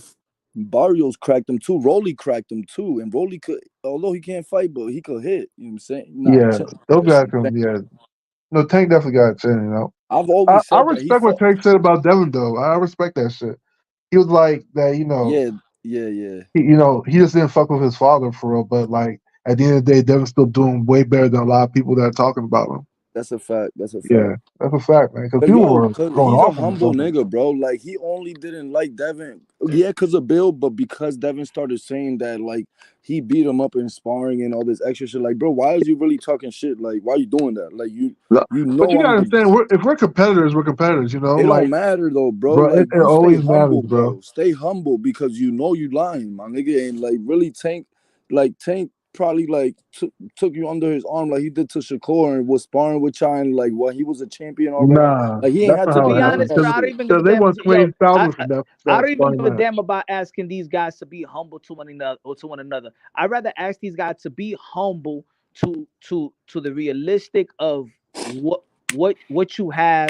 Barrios cracked him too. Rolly cracked him too. And Rolly could, although he can't fight, but he could hit. You know what I'm saying? Nah, Yeah, chin, those listen, guys him. Yeah, no, Tank definitely got a chin. I've I, always I said that he respect what fought. Tank said about Devin though. I respect that shit. He was like that. Yeah, yeah. He just didn't fuck with his father for real. But like at the end of the day, Devin's still doing way better than a lot of people that are talking about him. That's a fact. That's a Yeah, fact. that's a fact, man. Because Cause people yo, were cause going he's a off on him. humble nigga, bro. Like he only didn't like Devin, yeah, cause of Bill, but because Devin started saying that, like he beat him up in sparring and all this extra shit. Like, bro, why is you really talking shit? Like, why you doing that? Like, No, you but you know gotta I'm the. understand, if we're competitors, we're competitors. It Like, don't matter though, bro. bro, Like it you stay always matters, humble, bro. bro. Stay humble because you know you lying, my nigga. And like really Tank probably like took you under his arm like he did to Shakur and was sparring with China like while he was a champion already. Nah, Like he ain't that's had not to To how do it be none of happened. honest, that bro, I don't shit. even give a Because they damn. won Yo, 20,000 from that I that don't even sparring give a match. damn about asking these guys to be humble to one another or to one another. I'd rather ask these guys to be humble to the realistic of what you have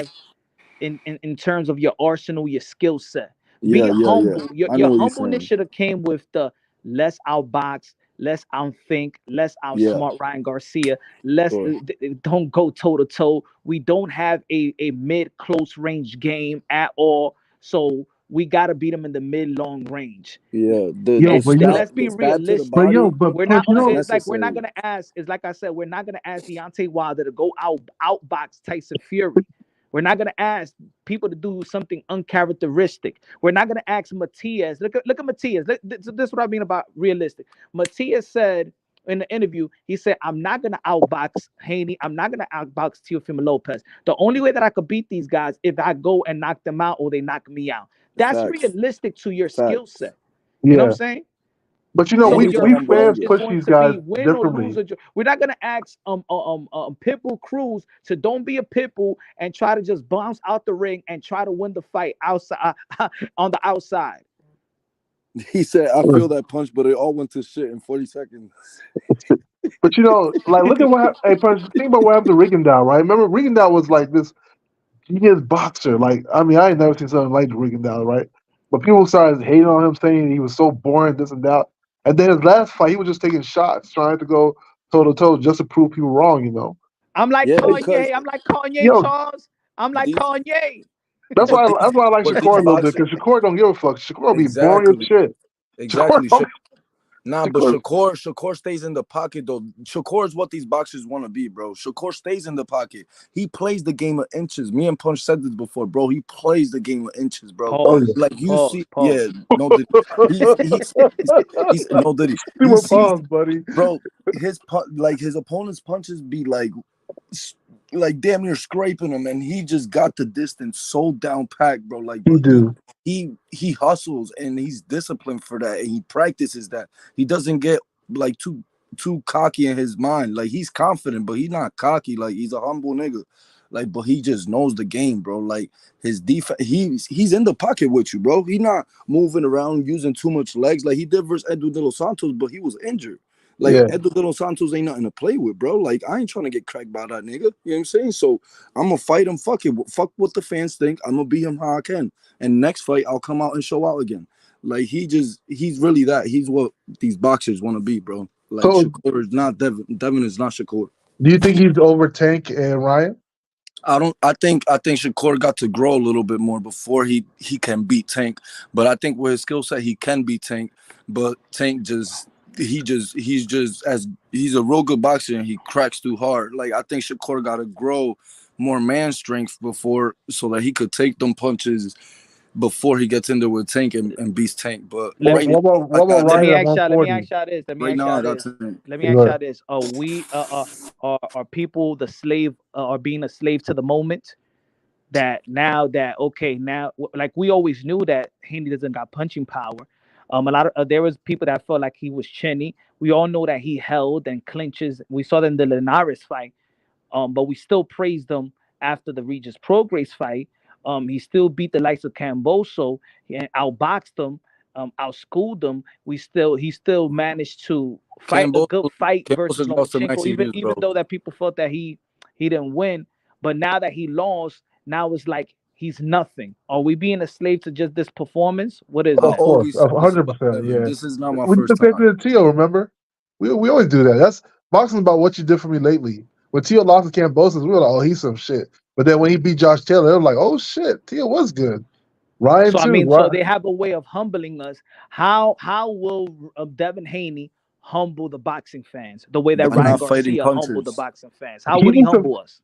in terms of your arsenal, your skill set. Be Yeah. humble. I know Your what you're humbleness saying. should have came with the let's outbox, let's outthink, let's Yeah, outsmart Ryan Garcia. Let's sure. don't go toe to toe. We don't have a mid close range game at all, so we got to beat them in the mid long range. Yeah, Yo, but you And know, let's be the stab to the realistic. body We're not. but is It's like we're not necessary. gonna ask. It's like I said. We're not gonna ask Deontay Wilder to go outbox Tyson Fury. We're not gonna ask people to do something uncharacteristic. We're not gonna ask Matias. Look at Matias. This is what I mean about realistic. Matias said in the interview, he said, "I'm not gonna outbox Haney. I'm not gonna outbox Teofimo Lopez. The only way that I could beat these guys if I go and knock them out or they knock me out. That's Facts. realistic to your skill Facts. set. You know what I'm yeah. saying? But So And he's a your we humble fans approach nigga. is push going these to guys be win or lose. differently. We're not gonna ask Pitbull Cruz to don't be a pitbull and try to just bounce out the ring and try to win the fight outside on the outside. He said, I feel that punch, but it all went to shit in 40 seconds. But like look at hey, think about what happened to Rigondeaux, right? Remember Rigondeaux was like this genius boxer. Like, I mean, I ain't never seen something like Rigondeaux, right? But people started hating on him, saying he was so boring, this and that. And then his last fight, he was just taking shots, trying to go toe to toe just to prove people wrong. I'm like Yeah, because Kanye. I'm like Kanye, Yo, Charles. I'm like these, Kanye. that's but why these, I like but these Shakur a little bit boxers, because Shakur don't give a fuck. Shakur be boring as exactly, shit. Shakur exactly. don't. Nah, but Shakur, Shakur stays in the pocket though. Shakur is what these boxers want to be, bro. Shakur stays in the pocket. He plays the game of inches. Me and Punch said this before, bro. He plays the game of inches, bro. oh Pause. Like you Pause. see, yeah, Pause. no, did he's no, did see he what sees, pause, buddy. bro. Like his opponent's punches be like damn near scraping him, and he just got the distance so down packed, bro. Like, He but do. he hustles and he's disciplined for that, and he practices that. He doesn't get like too cocky in his mind. Like he's confident, but he's not cocky. Like he's a humble nigga. Like, but he just knows the game, bro. Like his defense, he's in the pocket with you, bro. He not moving around using too much legs like he did versus Edu De Los Santos, but he was injured. Like Yeah. Edu De Los Santos ain't nothing to play with, bro. Like I ain't trying to get cracked by that nigga. You know what I'm saying? So I'm gonna fight him. Fuck it. Fuck what the fans think. I'm gonna beat him how I can. And next fight, I'll come out and show out again. Like he's really that. He's what these boxers want to be, bro. Like So, Shakur is not Devin. Devin is not Shakur. do you think he's over Tank and Ryan? I don't. I think Shakur got to grow a little bit more before he can beat Tank. But I think with his skill set, he can beat Tank. But Tank he's just as he's a real good boxer and he cracks too hard. Like I think Shakur got to grow more man strength before so that he could take them punches before he gets into with Tank and beats Tank. But Let right me now, What I about got let Tank. me Ryan at ask y'all. Let me 140? ask y'all this. Let me Right ask now, y'all I got this. Tank. Let me Go ask ahead. y'all this. Are people the slave are being a slave to the moment? That now that okay now like we always knew that Haney doesn't got punching power. A lot of there was people that felt like he was chinny. We all know that he held and clinches. We saw that in the Linares fight. But we still praised him after the Regis Prograis fight. He still beat the likes of Camboso and outboxed him, outschooled him. He still managed to fight a good fight versus Cambosos lost to Lomachenko, Maxi even Hughes, even bro. though that people felt that he didn't win. But now that he lost, now it's like he's nothing. Are we being a slave to just this performance? What is I Of that? course, always of said this about 100%. Devin. Yeah. This is not my We did first the same time. thing to Tio, remember? We always do that. That's boxing about what you did for me lately. When Tio lost to Cambosis, we were like, oh, he's some shit. But then when he beat Josh Taylor, they were like, oh shit, Tio was good. Ryan So I too. mean, so they have a way of humbling us. How will Devin Haney humble the boxing fans the way that By Ryan not fighting Garcia humbled the punchers. boxing fans? How He would he needs to humble us?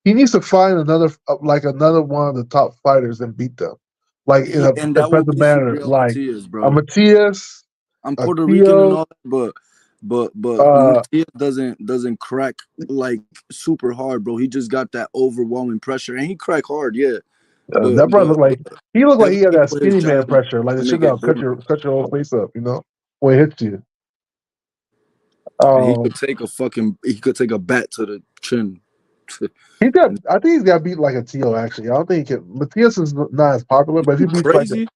he needs to find another one of the top fighters and beat them, like in a And that will competitive be manner, Subriel like Matias, a bro. Matias, I'm a Puerto Rican and Tio. all that, but Uh, Matias doesn't crack like super hard, bro. He just got that overwhelming pressure, and he crack hard, yeah. But that brother but he looked like Devin he had can that put his skinny man jab pressure, like the and shit make it that'll hurt him. cut your whole face up, when it hits you. And Um, he could take a bat to the chin. I think he's got beat like a Tio. Actually, I don't think he can. Matias is not as popular, but if he You beats like crazy?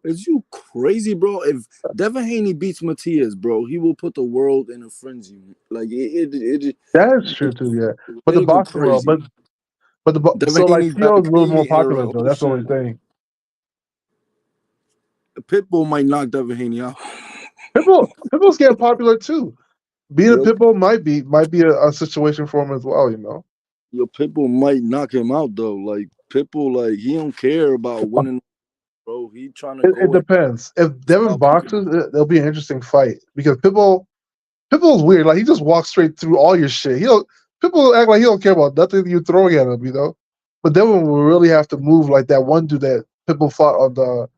Is you crazy, bro? If Devin Haney beats Matias, bro, he will put the world in a frenzy. Like that is true too, yeah. But the it'll go boxing world, crazy. Devin so like Haney's Tio back is a little more Haney era. popular Oh though. That's the only shit. thing. Pitbull might knock Devin Haney out. Pitbull's getting popular too. Being a Yo, Pitbull might be a situation for him as well. yo, Pitbull might knock him out though. Like Pitbull, like he don't care about winning, bro. He trying to It go and depends. If Devin stop people. boxes, it'll be an interesting fight because Pitbull's weird. Like he just walks straight through all your shit. Pitbull act like he don't care about nothing you throwing at him. But Devin will really have to move like that one dude that Pitbull fought on the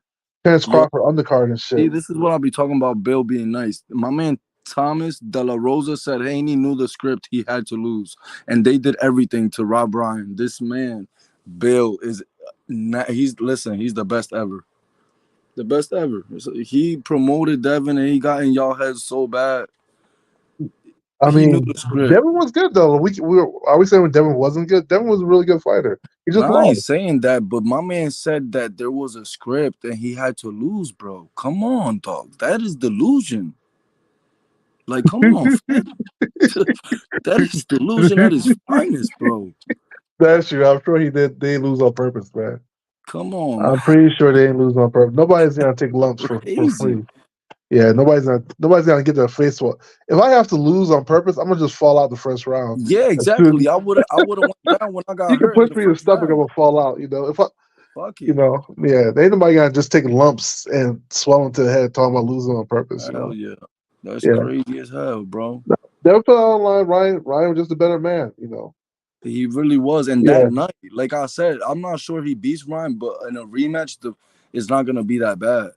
Terrence Yo, Crawford undercard and see, shit. this is what I'll be talking about. Bill being nice. My man Thomas De La Rosa said Haney knew the script he had to lose, and they did everything to Rob Ryan. This man, Bill, is not, he's listen. He's the best ever. The best ever. So he promoted Devin, and he got in y'all heads so bad. I He knew mean, the script. Devin was good though. Are we saying Devin wasn't good? Devin was a really good fighter. He just Nah, I ain't lost. saying that, but my man said that there was a script and he had to lose, bro. Come on, dog. That is delusion. Like, come on, fam. That is delusion at its finest, bro. That's true. I'm sure he did. They lose on purpose, man. Come on, man. I'm pretty sure they didn't lose on purpose. Nobody's gonna take lumps for Crazy. free. Yeah, nobody's gonna get their face swap. If I have to lose on purpose, I'm gonna just fall out the first round. Yeah, As soon- exactly. I would have went down when I got you can hurt in push the me in the first stomach, I'm round. gonna fall out. If I, Fuck it. yeah, they ain't nobody gonna just take lumps and swell into the head talking about losing on purpose. Hell yeah. That's Yeah, crazy as hell, bro. never put it online. Ryan was just a better man. He really was. And that Yeah. night, like I said, I'm not sure he beats Ryan, but in a rematch, it's not gonna be that bad.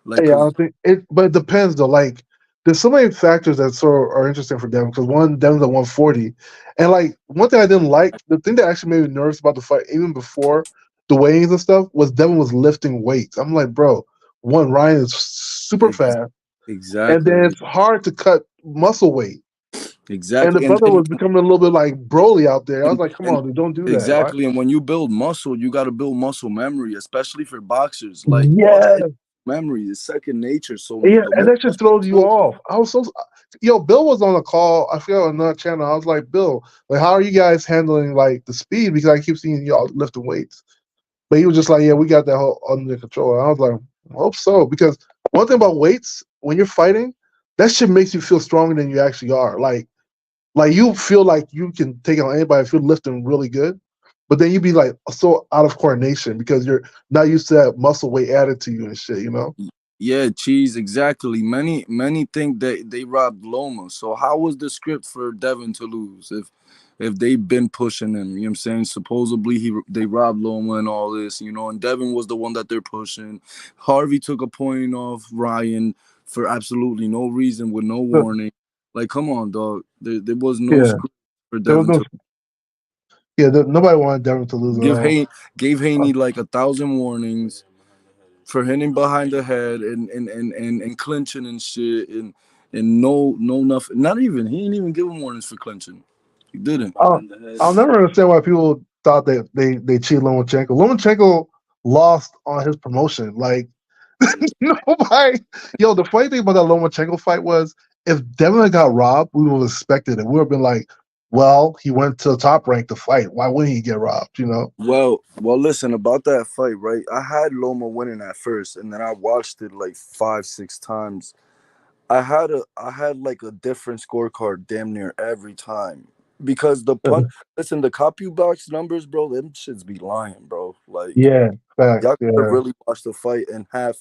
Like, Yeah, I cause don't think it, but it depends though. Like, there's so many factors that sort of are interesting for Devin because Devin's at 140, and like one thing I didn't like, the thing that actually made me nervous about the fight, even before the weightings and stuff, was Devin was lifting weights. I'm like, bro, one, Ryan is super ex- fast, and then exactly, it's hard to cut muscle weight, and the exactly, brother was becoming a little bit like Broly out there. I was like, come and on, dude, don't do that. Right? exactly. And when you build muscle, you got to build muscle memory, especially for boxers. Like all that Yeah, is memory is second nature. So yeah, the and more that should muscle throw you you build, off. I was so, yo, Bill was on a call. I forgot on another channel. I was like, Bill, like, how are you guys handling like the speed? Because I keep seeing y'all lifting weights. But he was just like, yeah, we got that whole under control. And I was like, I hope so. Because one thing about weights, when you're fighting, that shit makes you feel stronger than you actually are. Like you feel like you can take on anybody if you're lifting really good. But then you be like so out of coordination because you're not used to that muscle weight added to you and shit. yeah, cheese, exactly. Many think that they robbed Loma. So how was the script for Devin to lose if they've been pushing him? You know what I'm saying? Supposedly they robbed Loma and all this, and Devin was the one that they're pushing. Harvey took a point off Ryan for absolutely no reason with no So, warning. Like, come on, dog. There was no yeah, script for there was Devin no. to Yeah, nobody wanted Devin to lose at give all. Haney gave Haney like 1,000 warnings for hitting behind the head and clinching and shit and no nothing. Not even he didn't even give him warnings for clinching. He didn't. I'll never understand why people thought that they cheated Lomachenko. Lomachenko lost on his promotion. Like nobody. Yo, the funny thing about that Lomachenko fight was if Devin had got robbed, we would have expected it. We would have been like, well, he went to the top rank to fight. Why wouldn't he get robbed? Well, listen about that fight, right? I had Loma winning at first, and then I watched it like 5, 6 times. I had like a different scorecard damn near every time because the punt. Listen, the copy box numbers, bro, them shits be lying, bro. Like Yeah, facts. y'all could Yeah, really watch the fight and half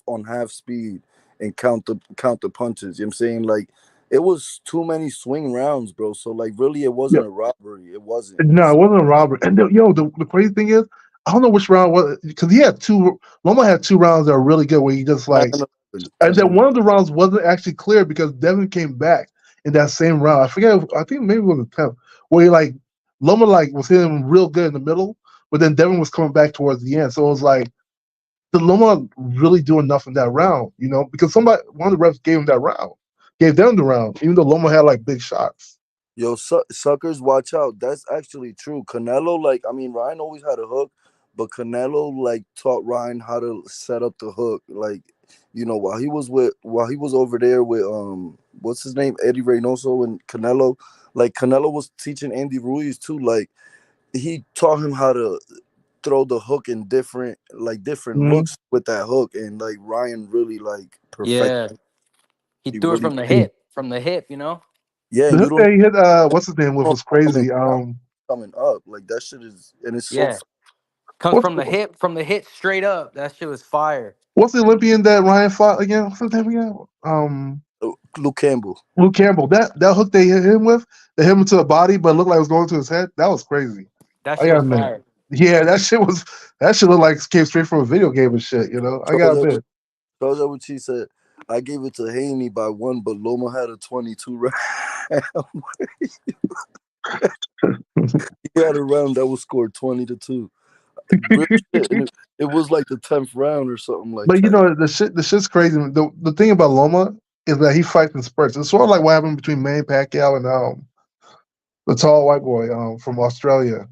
speed and count the punches. You know what I'm saying? Like it was too many swing rounds, bro. So like really it yeah. wasn't a robbery. It wasn't. You know what I'm No, it saying? wasn't a robbery. And the crazy thing is, I don't know which round was because he had two. Loma had two rounds that were really good where he just 10 like. and 11, And 10 then and one of the rounds wasn't actually clear because Devin came back in that same round. I forget. I think maybe it was the 10th, where he like Loma like was hitting him real good in the middle, but then Devin was coming back towards the end. So it was like, did Loma really do enough in that round? Because one of the refs gave him that round, gave them the round, even though Loma had like big shots. Yo, suckers, watch out. That's actually true. Canelo, like, I mean, Ryan always had a hook, but Canelo, like, taught Ryan how to set up the hook. Like, while he was over there with what's his name, Eddie Reynoso and Canelo. Like, Canelo was teaching Andy Ruiz too. Like, he taught him how to throw the hook in different Mm-hmm. looks with that hook, and like Ryan really like perfect. Yeah, he He threw it really, from the hip. From the hip, you know. yeah, The and you hook don't that he hit, what's his name with know was falling crazy. down, coming up. Like that shit is, and it's so Yeah, comes What's from the hip straight up. That shit was fire. what's the Olympian that Ryan fought again? What's his name again? Luke Campbell. Luke Campbell. That hook they hit him with, they hit him to the body, but it looked like it was going to his head. That was crazy. That I shit gotta was admit. fire. Yeah, that shit looked like it came straight from a video game and shit. I gotta admit. Charles what she said. I gave it to Haney by one, but Loma had a 22 round. He had a round that was scored 20-2. Real shit. And it was like the 10th round or something like But that. the shit's crazy. The thing about Loma is that he fights in spurts. It's sort of like what happened between Manny Pacquiao and the tall white boy from Australia.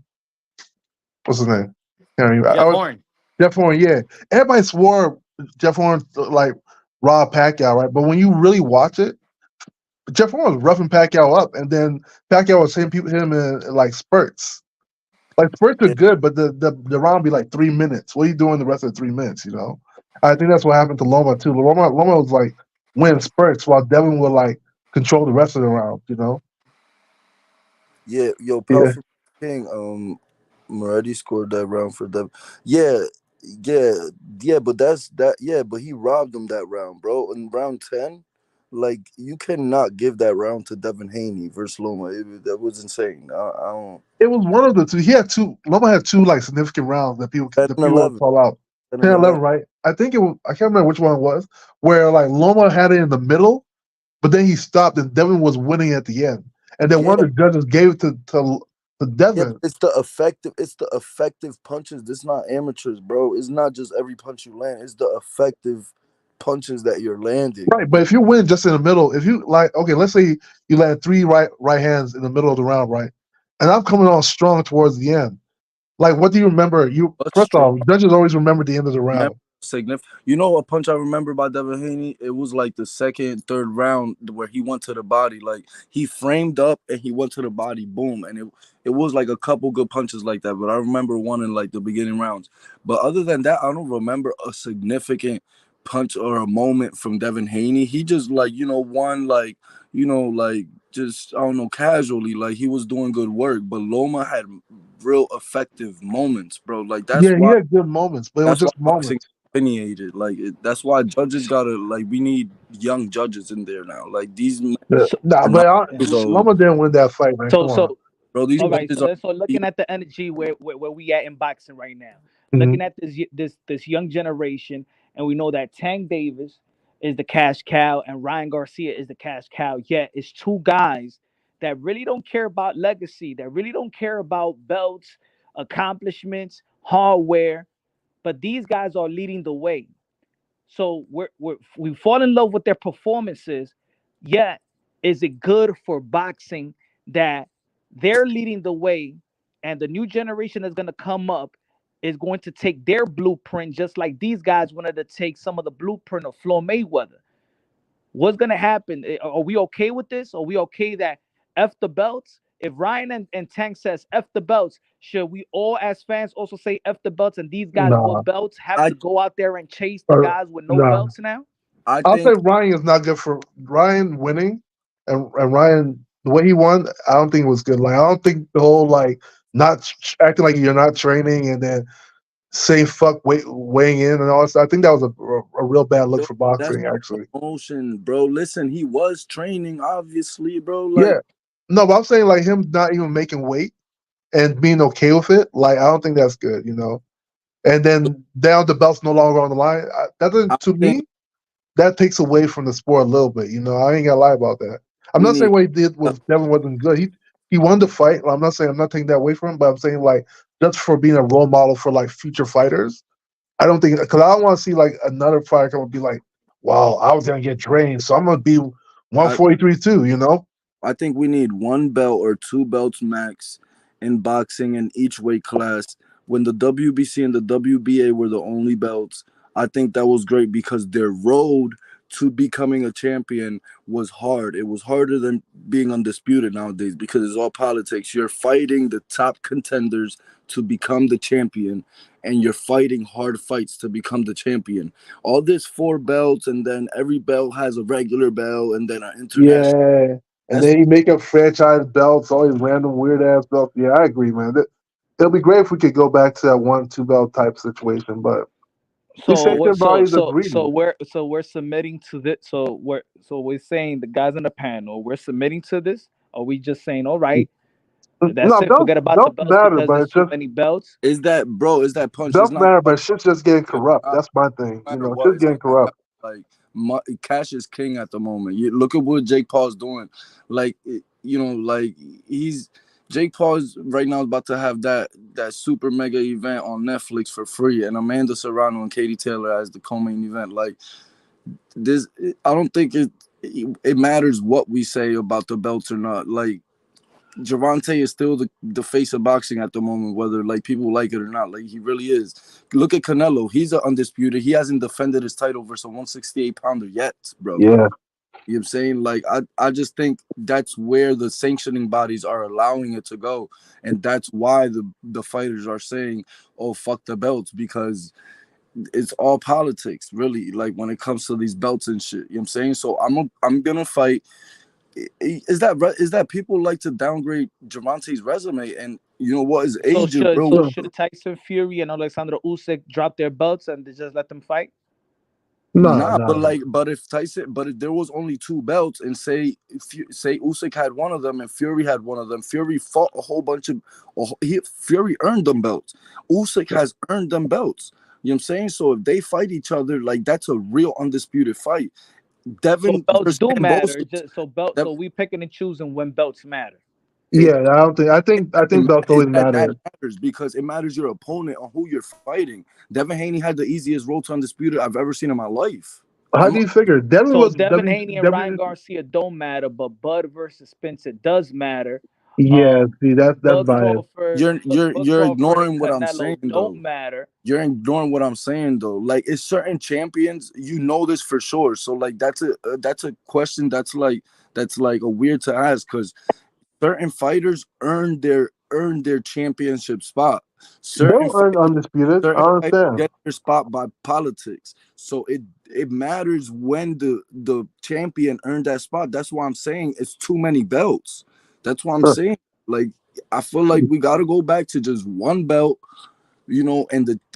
What's his name? Can't remember. Jeff Horn. Jeff Horn, yeah. Everybody swore Jeff Horn like robbed Pacquiao, right? But when you really watch it, Jeff Horn was roughing Pacquiao up, and then Pacquiao was hitting him in like spurts. Like spurts are Yeah. good, but the round be like 3 minutes. What are you doing the rest of the 3 minutes? I think that's what happened to Loma too. Loma was like win spurts, while Devin would like control the rest of the round. You know? Yeah, yo, Yeah. Powerful King. Moretti scored that round for Devin. Yeah, yeah, yeah. But that's that. Yeah, but he robbed him that round, bro. In round 10, like you cannot give that round to Devin Haney versus Loma. That was insane. I don't. It was one of the two. He had two. Loma had two like significant rounds that 10 the and people would 11. call out. 10 10, and 11, 11. right? I think it was. I can't remember which one it was. Where like Loma had it in the middle, but then he stopped, and Devin was winning at the end. And then Yeah, one of the judges gave it to yeah. Devin. It's the effective. It's the effective punches. This not amateurs, bro. It's not just every punch you land. It's the effective punches that you're landing. Right, but if you win just in the middle, if you like, okay, let's say you land three right hands in the middle of the round, right? And I'm coming on strong towards the end. Like, what do you remember? You What's first strong? off, judges always remember the end of the Remember round. significant. You know a punch I remember by Devin Haney? It was like the second, third round where he went to the body. Like he framed up and he went to the body, boom. And it was like a couple good punches like that. But I remember one in like the beginning rounds. But other than that, I don't remember a significant punch or a moment from Devin Haney. He just like, won like, like just I don't know, casually. Like he was doing good work. But Loma had real effective moments, bro. Like that's Yeah, he why had good moments, but it was that's why just boxing moments. opinionated. Like that's why judges gotta like. We need young judges in there now. Like these men Yeah. So, Nah, are not but years old, Loma didn't win that fight, man. so, Come on. so, bro. These all right. judges are. So looking at the energy where we at in boxing right now, Mhm. looking at this young generation, and we know that Tank Davis is the cash cow and Ryan Garcia is the cash cow. Yet it's two guys that really don't care about legacy, that really don't care about belts, accomplishments, hardware, but these guys are leading the way. So we fall in love with their performances. Yet, is it good for boxing that they're leading the way, and the new generation that's going to come up is going to take their blueprint, just like these guys wanted to take some of the blueprint of Floyd Mayweather? What's going to happen? Are we okay with this? Are we okay that F the belts? If Ryan and Tank says F the belts, should we all as fans also say F the belts, and these guys Nah, with belts have I to go out there and chase the or, guys with no nah. belts now? I I'll say think Ryan is not good for Ryan winning, and Ryan the way he won. I don't think it was good. Like I don't think the whole like not acting like you're not training and then say fuck weighing in and all that stuff. I think that was a real bad look yo, for that's boxing, actually. promotion, bro. Listen, he was training, obviously, bro. Like Yeah, no, but I'm saying like him not even making weight and being okay with it. Like I don't think that's good, you know. And then now the belt's no longer on the line. That I doesn't, to think me, that takes away from the sport a little bit. You know, I ain't gonna lie about that. I'm we not saying need. what he did with Devin wasn't good. He won the fight. I'm not saying I'm not taking that away from him, but I'm saying like just for being a role model for like future fighters. I don't think because I don't want to see like another fighter come and be like, "Wow, I was gonna get drained, so I'm gonna be I, 143 too." You know? I think we need one belt or two belts max in boxing in each weight class. When the WBC and the WBA were the only belts, I think that was great because their road to becoming a champion was hard. It was harder than being undisputed nowadays because it's all politics. You're fighting the top contenders to become the champion, and you're fighting hard fights to become the champion. All this four belts, and then every belt has a regular belt, and then an international. Yeah. And That's then you make up franchise belts, all these random weird ass belts. Yeah, I agree, man. It'll be great if we could go back to that 1-2 belt type situation, but these So sanctioning what? So bodies are so greedy. so we're submitting to this. So we're saying the guys on the panel, we're submitting to this. Are we just saying, all right, that's No, it, forget about the belts belts matter, because but there's it's too just many belts? is that, bro? Is that punch? It's belts not matter, punch. but shit's just getting It corrupt. doesn't That's my thing. You matter know, what. shit's It's getting gonna corrupt. happen. Like cash is king at the moment. You look at what Jake Paul's doing. Like like he's Jake Paul's right now about to have that super mega event on Netflix for free, and Amanda Serrano and Katie Taylor as the co-main event. Like this, I don't think it matters what we say about the belts or not. Like Gervonta is still the face of boxing at the moment, whether like people like it or not. Like he really is. Look at Canelo. He's an undisputed. He hasn't defended his title versus a 168 pounder yet, bro. Yeah. You know what I'm saying? Like I just think that's where the sanctioning bodies are allowing it to go. And that's why the fighters are saying, oh fuck the belts, because it's all politics, really. Like when it comes to these belts and shit. You know what I'm saying? So I'm gonna fight. Is that people like to downgrade Gervonta's resume, and you know what, his So age is should real. so should Tyson Fury and Alexander Usyk drop their belts and they just let them fight? No, Nah, but no. like, but if there was only two belts, and say Usyk had one of them and Fury had one of them, Fury fought a whole bunch of, Fury earned them belts. Usyk has earned them belts. You know what I'm saying? So if they fight each other, like that's a real undisputed fight. So Devin belts versus do matter. Cambosos. It's just so we picking and choosing when belts matter. Yeah, I don't think. I think belts always That matter. matters because it matters your opponent on who you're fighting. Devin Haney had the easiest road to undisputed I've ever seen in my life. How do you figure? Devin So was Devin W. Haney and Ryan W. Garcia don't matter, but Bud versus Spencer does matter. Yeah, Um, see, that's Bud biased. Crawford, Bud You're Crawford and ignoring what I'm Canelo saying don't though. matter. You're ignoring what I'm saying though. Like it's certain champions, you know this for sure. So like that's a question that's like a weird to ask because certain fighters earn their championship spot. Certain Bill earned fighters, undisputed. I certain fighters understand. get their spot by politics. So it matters when the champion earned that spot. That's why I'm saying it's too many belts. That's why I'm saying like I feel like we got to go back to just one belt,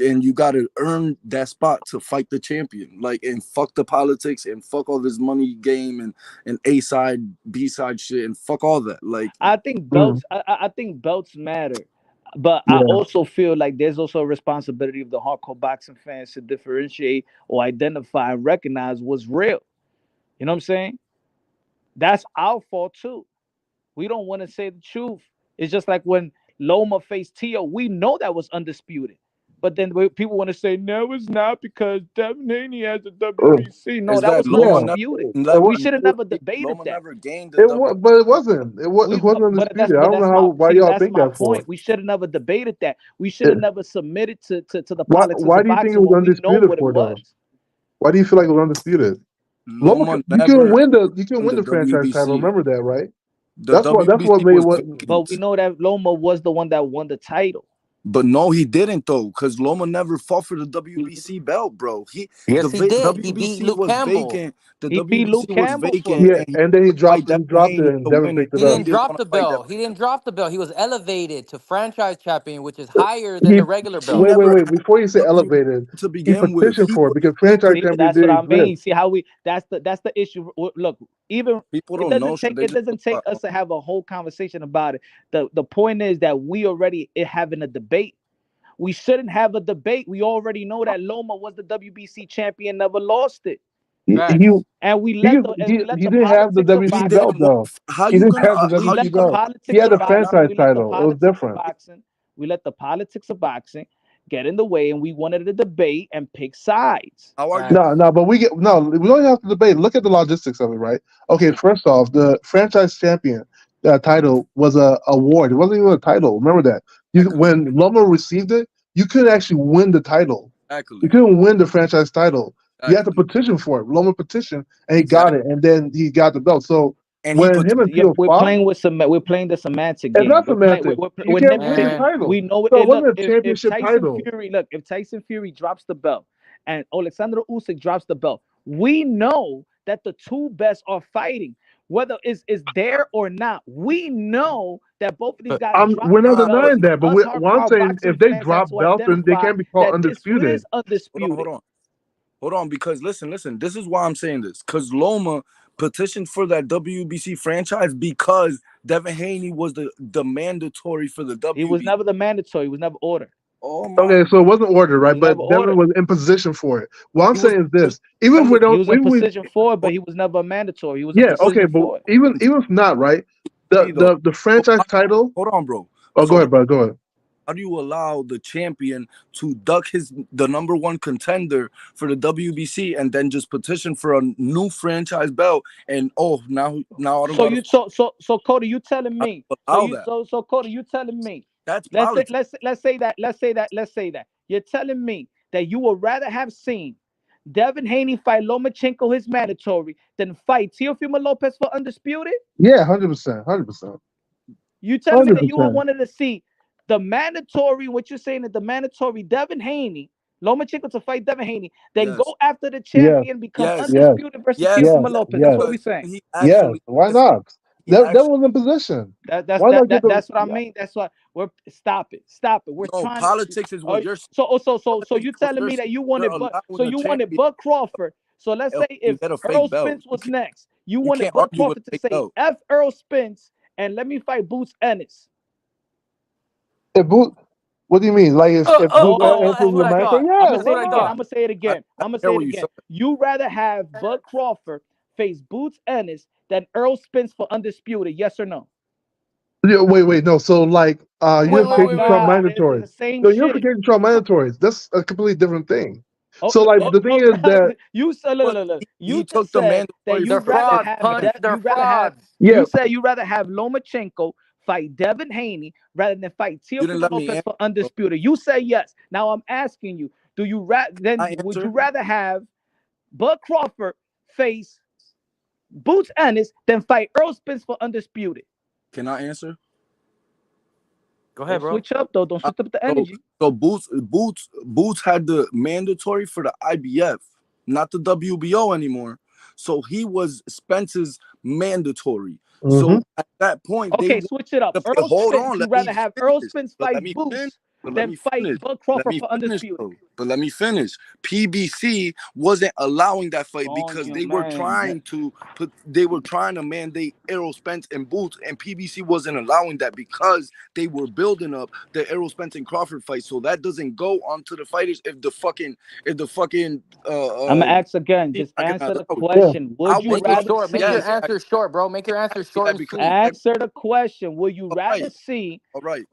and you gotta earn that spot to fight the champion. Like and fuck the politics and fuck all this money game and A side, B side shit and fuck all that. Like I think Mm, belts. I think belts matter, but I yeah. also feel like there's also a responsibility of the hardcore boxing fans to differentiate or identify and recognize what's real. You know what I'm saying? That's our fault too. We don't want to say the truth. It's just like when Loma faced Tio, we know that was undisputed. But then people want to say, no, it's not because Devin Haney has a Ugh. WBC. No, is that that was Loma Yeah. never undisputed. It never We was. should have never debated Loma that. never gained the It W. was, but it wasn't. It wasn't undisputed. I don't know why y'all That's think my that for. point. We should have never debated that. We should have It, never submitted to the why? politics Why of do you think it boxing was when we know undisputed what it for though? was. Why do you feel like it was undisputed? Loma, Loma you can never win the won the franchise title. WBC. Remember that, right? The That's what WBC made was what. But we vacant. know that Loma was the one that won the title. But no, he didn't though, because Loma never fought for the WBC belt, bro. Yes, he did. He beat WBC Luke was Campbell. vacant. The He beat Luke WBC was Campbell vacant, for it. Yeah, and he and then he wanted to fight dropped Devin it, Haney and to Devin win it, picked it He but up. he didn't didn't drop want to the fight Devin belt. He Haney. didn't drop the belt. He was elevated to franchise champion, which is higher than He the regular He belt. never wait. had Before you say WBC elevated, to he begin with. petitioned He for it was because vacant. franchise See, champion that's what didn't I exist. mean. See how we that's the issue. Look, even People don't know shit. They it just doesn't take us to have a whole conversation about it. The point is that we already having a debate. We shouldn't have a debate. We already know that Loma was the WBC champion, never lost it, He he Facts. and he didn't have the politics of he WBC boxing. belt didn't want. though. How He you didn't gonna have the We how WBC you let the gonna belt. He politics had of the boxing. franchise We let the title. It was politics of different. boxing. We let the politics of boxing get in the way, and we wanted to debate and pick sides. how are you? No, Facts. no, but we don't have to debate. Look at the logistics of it, right? Okay, first off, the franchise champion title was a award. It wasn't even a title. Remember that. Exactly. When Loma received it, you couldn't actually win the title. You Exactly. couldn't win the franchise title. You had to Exactly. petition for it. Loma petitioned, and he got Exactly. it, and then he got the belt. So And he when put him and Yeah, Tio fought, we're playing the semantic it's game. not semantic. You We're can't win the nitpicking. Man, title. We know it. So it Look, wasn't a if championship Tyson title. Fury, if Tyson Fury drops the belt and Alexander Usyk drops the belt, we know that the two best are fighting. Whether it's there or not, we know that both of these but guys dropped We're their not belts. denying that, but Us what I'm hardcore saying, if boxing they fans have drop to belts, then they identify can't be called that this undisputed. is hold on, hold undisputed. on. Hold on, because listen. This is why I'm saying this. Because Loma petitioned for that WBC franchise because Devin Haney was the mandatory for the He was WBC. never the mandatory. He was never ordered. Oh Okay, my! so it wasn't ordered, He right? was never But Devin ordered. was in position for it. What I'm He was saying is this: even if we never. He don't, was in even we, position for it, but he was never a mandatory. He was in yeah, okay, position but for it. even if not, right? The Though. the the franchise title. Hold on, bro. Oh, go So ahead, bro. Go ahead. how do you allow the champion to duck the number one contender for the WBC and then just petition for a new franchise belt and now I don't gotta So Cody, you telling me? allow that. So Cody, you telling me? That's politics. Let's say that you're telling me that you would rather have seen Devin Haney fight Lomachenko his mandatory than fight Teofimo Lopez for undisputed? Yeah, 100%, 100%, You telling me hundred that you would percent. wanted to see the mandatory? What you're saying that the mandatory Devin Haney Lomachenko to fight Devin Haney, then Yes. go after the Yes. champion, become Yes. Yes. undisputed versus Yes. Yes. Teofimo Yes. Lopez. That's Yes. what we're Because saying. he Yes. actually Why listen, not? he That actually was in position. That's Why not get the? that's what I mean. That's why we're stop it. Stop it. We're no trying to. politics is what you're saying. So Politics you is what telling you're me saying. that you You're wanted allowing a you wanted champion Bud Crawford. So let's say and if get a fake Earl belt. Spence was next, you You wanted can't Bud argue with Crawford a to fake say belt. F Earl Spence and let me fight Boots Ennis. If Boots, what do you mean? Like if Boots Oh answers my the match, God. yeah, I'm gonna why say it again. not? I'm gonna say it I again. I'm gonna hear say it what you again. said. You rather have Bud Crawford face Boots Ennis than Earl Spence for undisputed? Yes or no? Yeah, wait, no. So like, Oh my unification trial God, it's mandatories. the same No, shit. unification trial mandatories. That's a completely different thing. Oh, So like, the thing is that you said But look. he You took just the said that mandatory you They're for rather frauds, have punch. They're you rather have frauds. yeah, you said you rather have Lomachenko fight Devin Haney rather than fight you didn't Teofimo let me Lopez answer, for bro. undisputed. You say yes. Now I'm asking you, do you I would you answer. rather have Bud Crawford face Boots Ennis than fight Earl Spence for undisputed? Can I answer? Go ahead, Don't bro. switch up though. Don't switch up the So energy. so Boots had the mandatory for the IBF, not the WBO anymore. So he was Spence's mandatory. mm-hmm. So at that point, they Okay, wanted switch it up. to play. Earl Hold Spence. on, You let me rather have Earl finish. Spence But let fight me finish. Boots But let than me fight finish. Bud Let Crawford me for finish undisputed? though. But let me finish. PBC wasn't allowing that fight because Coño, they were man. trying to mandate Errol Spence and Boots, and PBC wasn't allowing that because they were building up the Errol Spence and Crawford fight. So that doesn't go onto the fighters if the fucking I'm gonna ask again. team Just not gonna answer the allow it. Yeah, question. I Would you would Make it love, rather short. Make your see? yes, answer short, bro. Make your answer short and because sweet. Answer the question. Would you all rather right, see all right.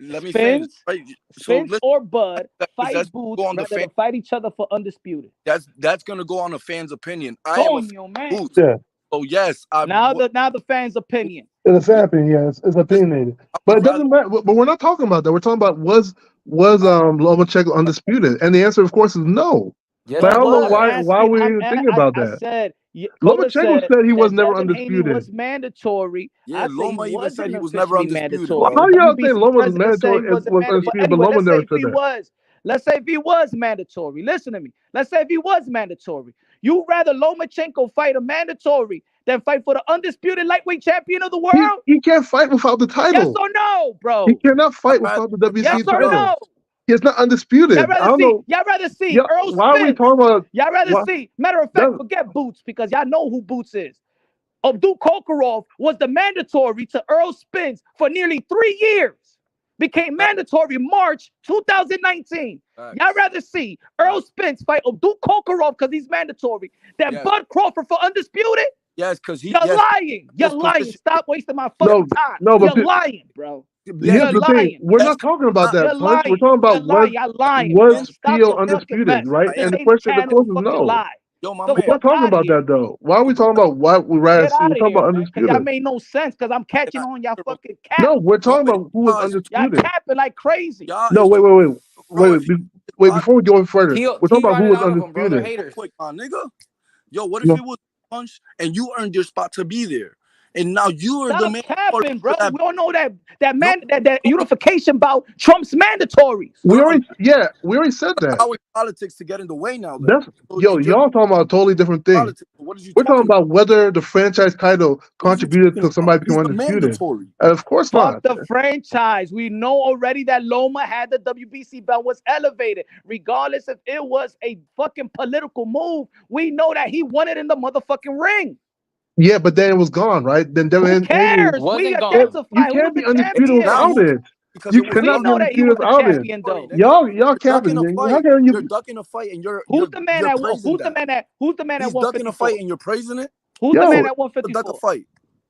Let me finish. Spence, Right. So Spence listen, or Bud that's fight go Boots on the rather fan. than fight each other for undisputed? That's gonna go on a fan's opinion. I am a fan Coño, of man. Boots. yeah. So yes, I Now would. the fans' opinion. It's Yeah, an opinion. Yeah, it's listen, opinionated. I But would it rather. doesn't matter. But we're not talking about that. We're talking about was I, Lomachenko undisputed? And the answer, of course, is no. Yes, But I he But don't know I'm was. why asking. we're even thinking about I that. said. Coda Lomachenko said said he was that never Devin Haney undisputed. was mandatory. yeah, I say he Loma even said wasn't he was never officially undisputed, Well, mandatory. bro. The how y'all say WBC Loma's president said he mandatory wasn't was mandatory. But undisputed, but anyway, Loma let's say never if said he that? was. Let's say if he was mandatory. Listen to me. Let's say if he was mandatory. You rather Lomachenko fight a mandatory than fight for the undisputed lightweight champion of the world? He can't fight without the Yes title. or no, He bro? cannot I'd fight rather without the the Yes WBC or belt. title. no? He's not undisputed. I don't know. Y'all rather see Yeah, Earl why are we Spence. talking about Y'all rather what? see. Matter of fact, That, forget Boots because y'all know who Boots is. Abdul Kokorov was the mandatory to Earl Spence for nearly 3 years. Became Facts, mandatory March 2019. Y'all facts, rather see Earl facts. Spence fight Abdul Kokorov because he's mandatory than Yes, Bud Crawford for undisputed? yes, because You're yes, lying. You're his lying. position. Stop wasting my no, fucking time. no, but You're lying, bro. Yes, here's You're the because thing. lying. We're that's not talking about not that, You're Punch. We're lying. talking You're about lying. You're lying, bro. was Stop Tio the fucking undisputed, mess. right? my This And answer. the ain't question, the Channel course is fucking no. Live. Yo, my The We're man. not fuck talking out of about here, that bro. though. Why are we talking about what we rather Get see? out We're of talking here, about man. Cause y'all undisputed. made no sense. Cause I'm Can catching I on y'all answer, bro? fucking cap. No, we're No, talking it's about who was because Y'all undisputed. capping like crazy. y'all No, is too, bro. If you wait. Before we go any further, we're talking T about who running was out of them, bro. They're undisputed. real haters. quick, my nigga. Yo, what if No, it was punch and you earned your spot to be there, and now you are the Stop mandatory capping, bro. for that? We all know that No, man that unification bout Trump's mandatories. we you're already said that. allowing politics to get in the way now. Then, That's so yo, if you're y'all talking about a totally different thing. politics, what are you We're talking talking about? about whether the franchise title What are you contributed talking to about? somebody He's becoming the undisputed. mandatory. Of course Fuck not. the franchise. We know already that Loma had the WBC belt was elevated, regardless if it was a fucking political move. We know that he won it in the motherfucking ring. Yeah, but then it was gone, right? Then Who Devin Haney. cares? We Wasn't gone. You identify who's can't the be undisputed Now champion. without who? it. Because You it was We cannot be know gone. that he undisputed was the without it. champion, Sorry, though. nigga. Y'all You're ducking capping. a How fight. can You're you? ducking a fight, and Who's the man you're that won? praising that. Who's the man at He's ducking a 154? fight, and you're praising it. Who's the man Yo, at Duck a 154? fight.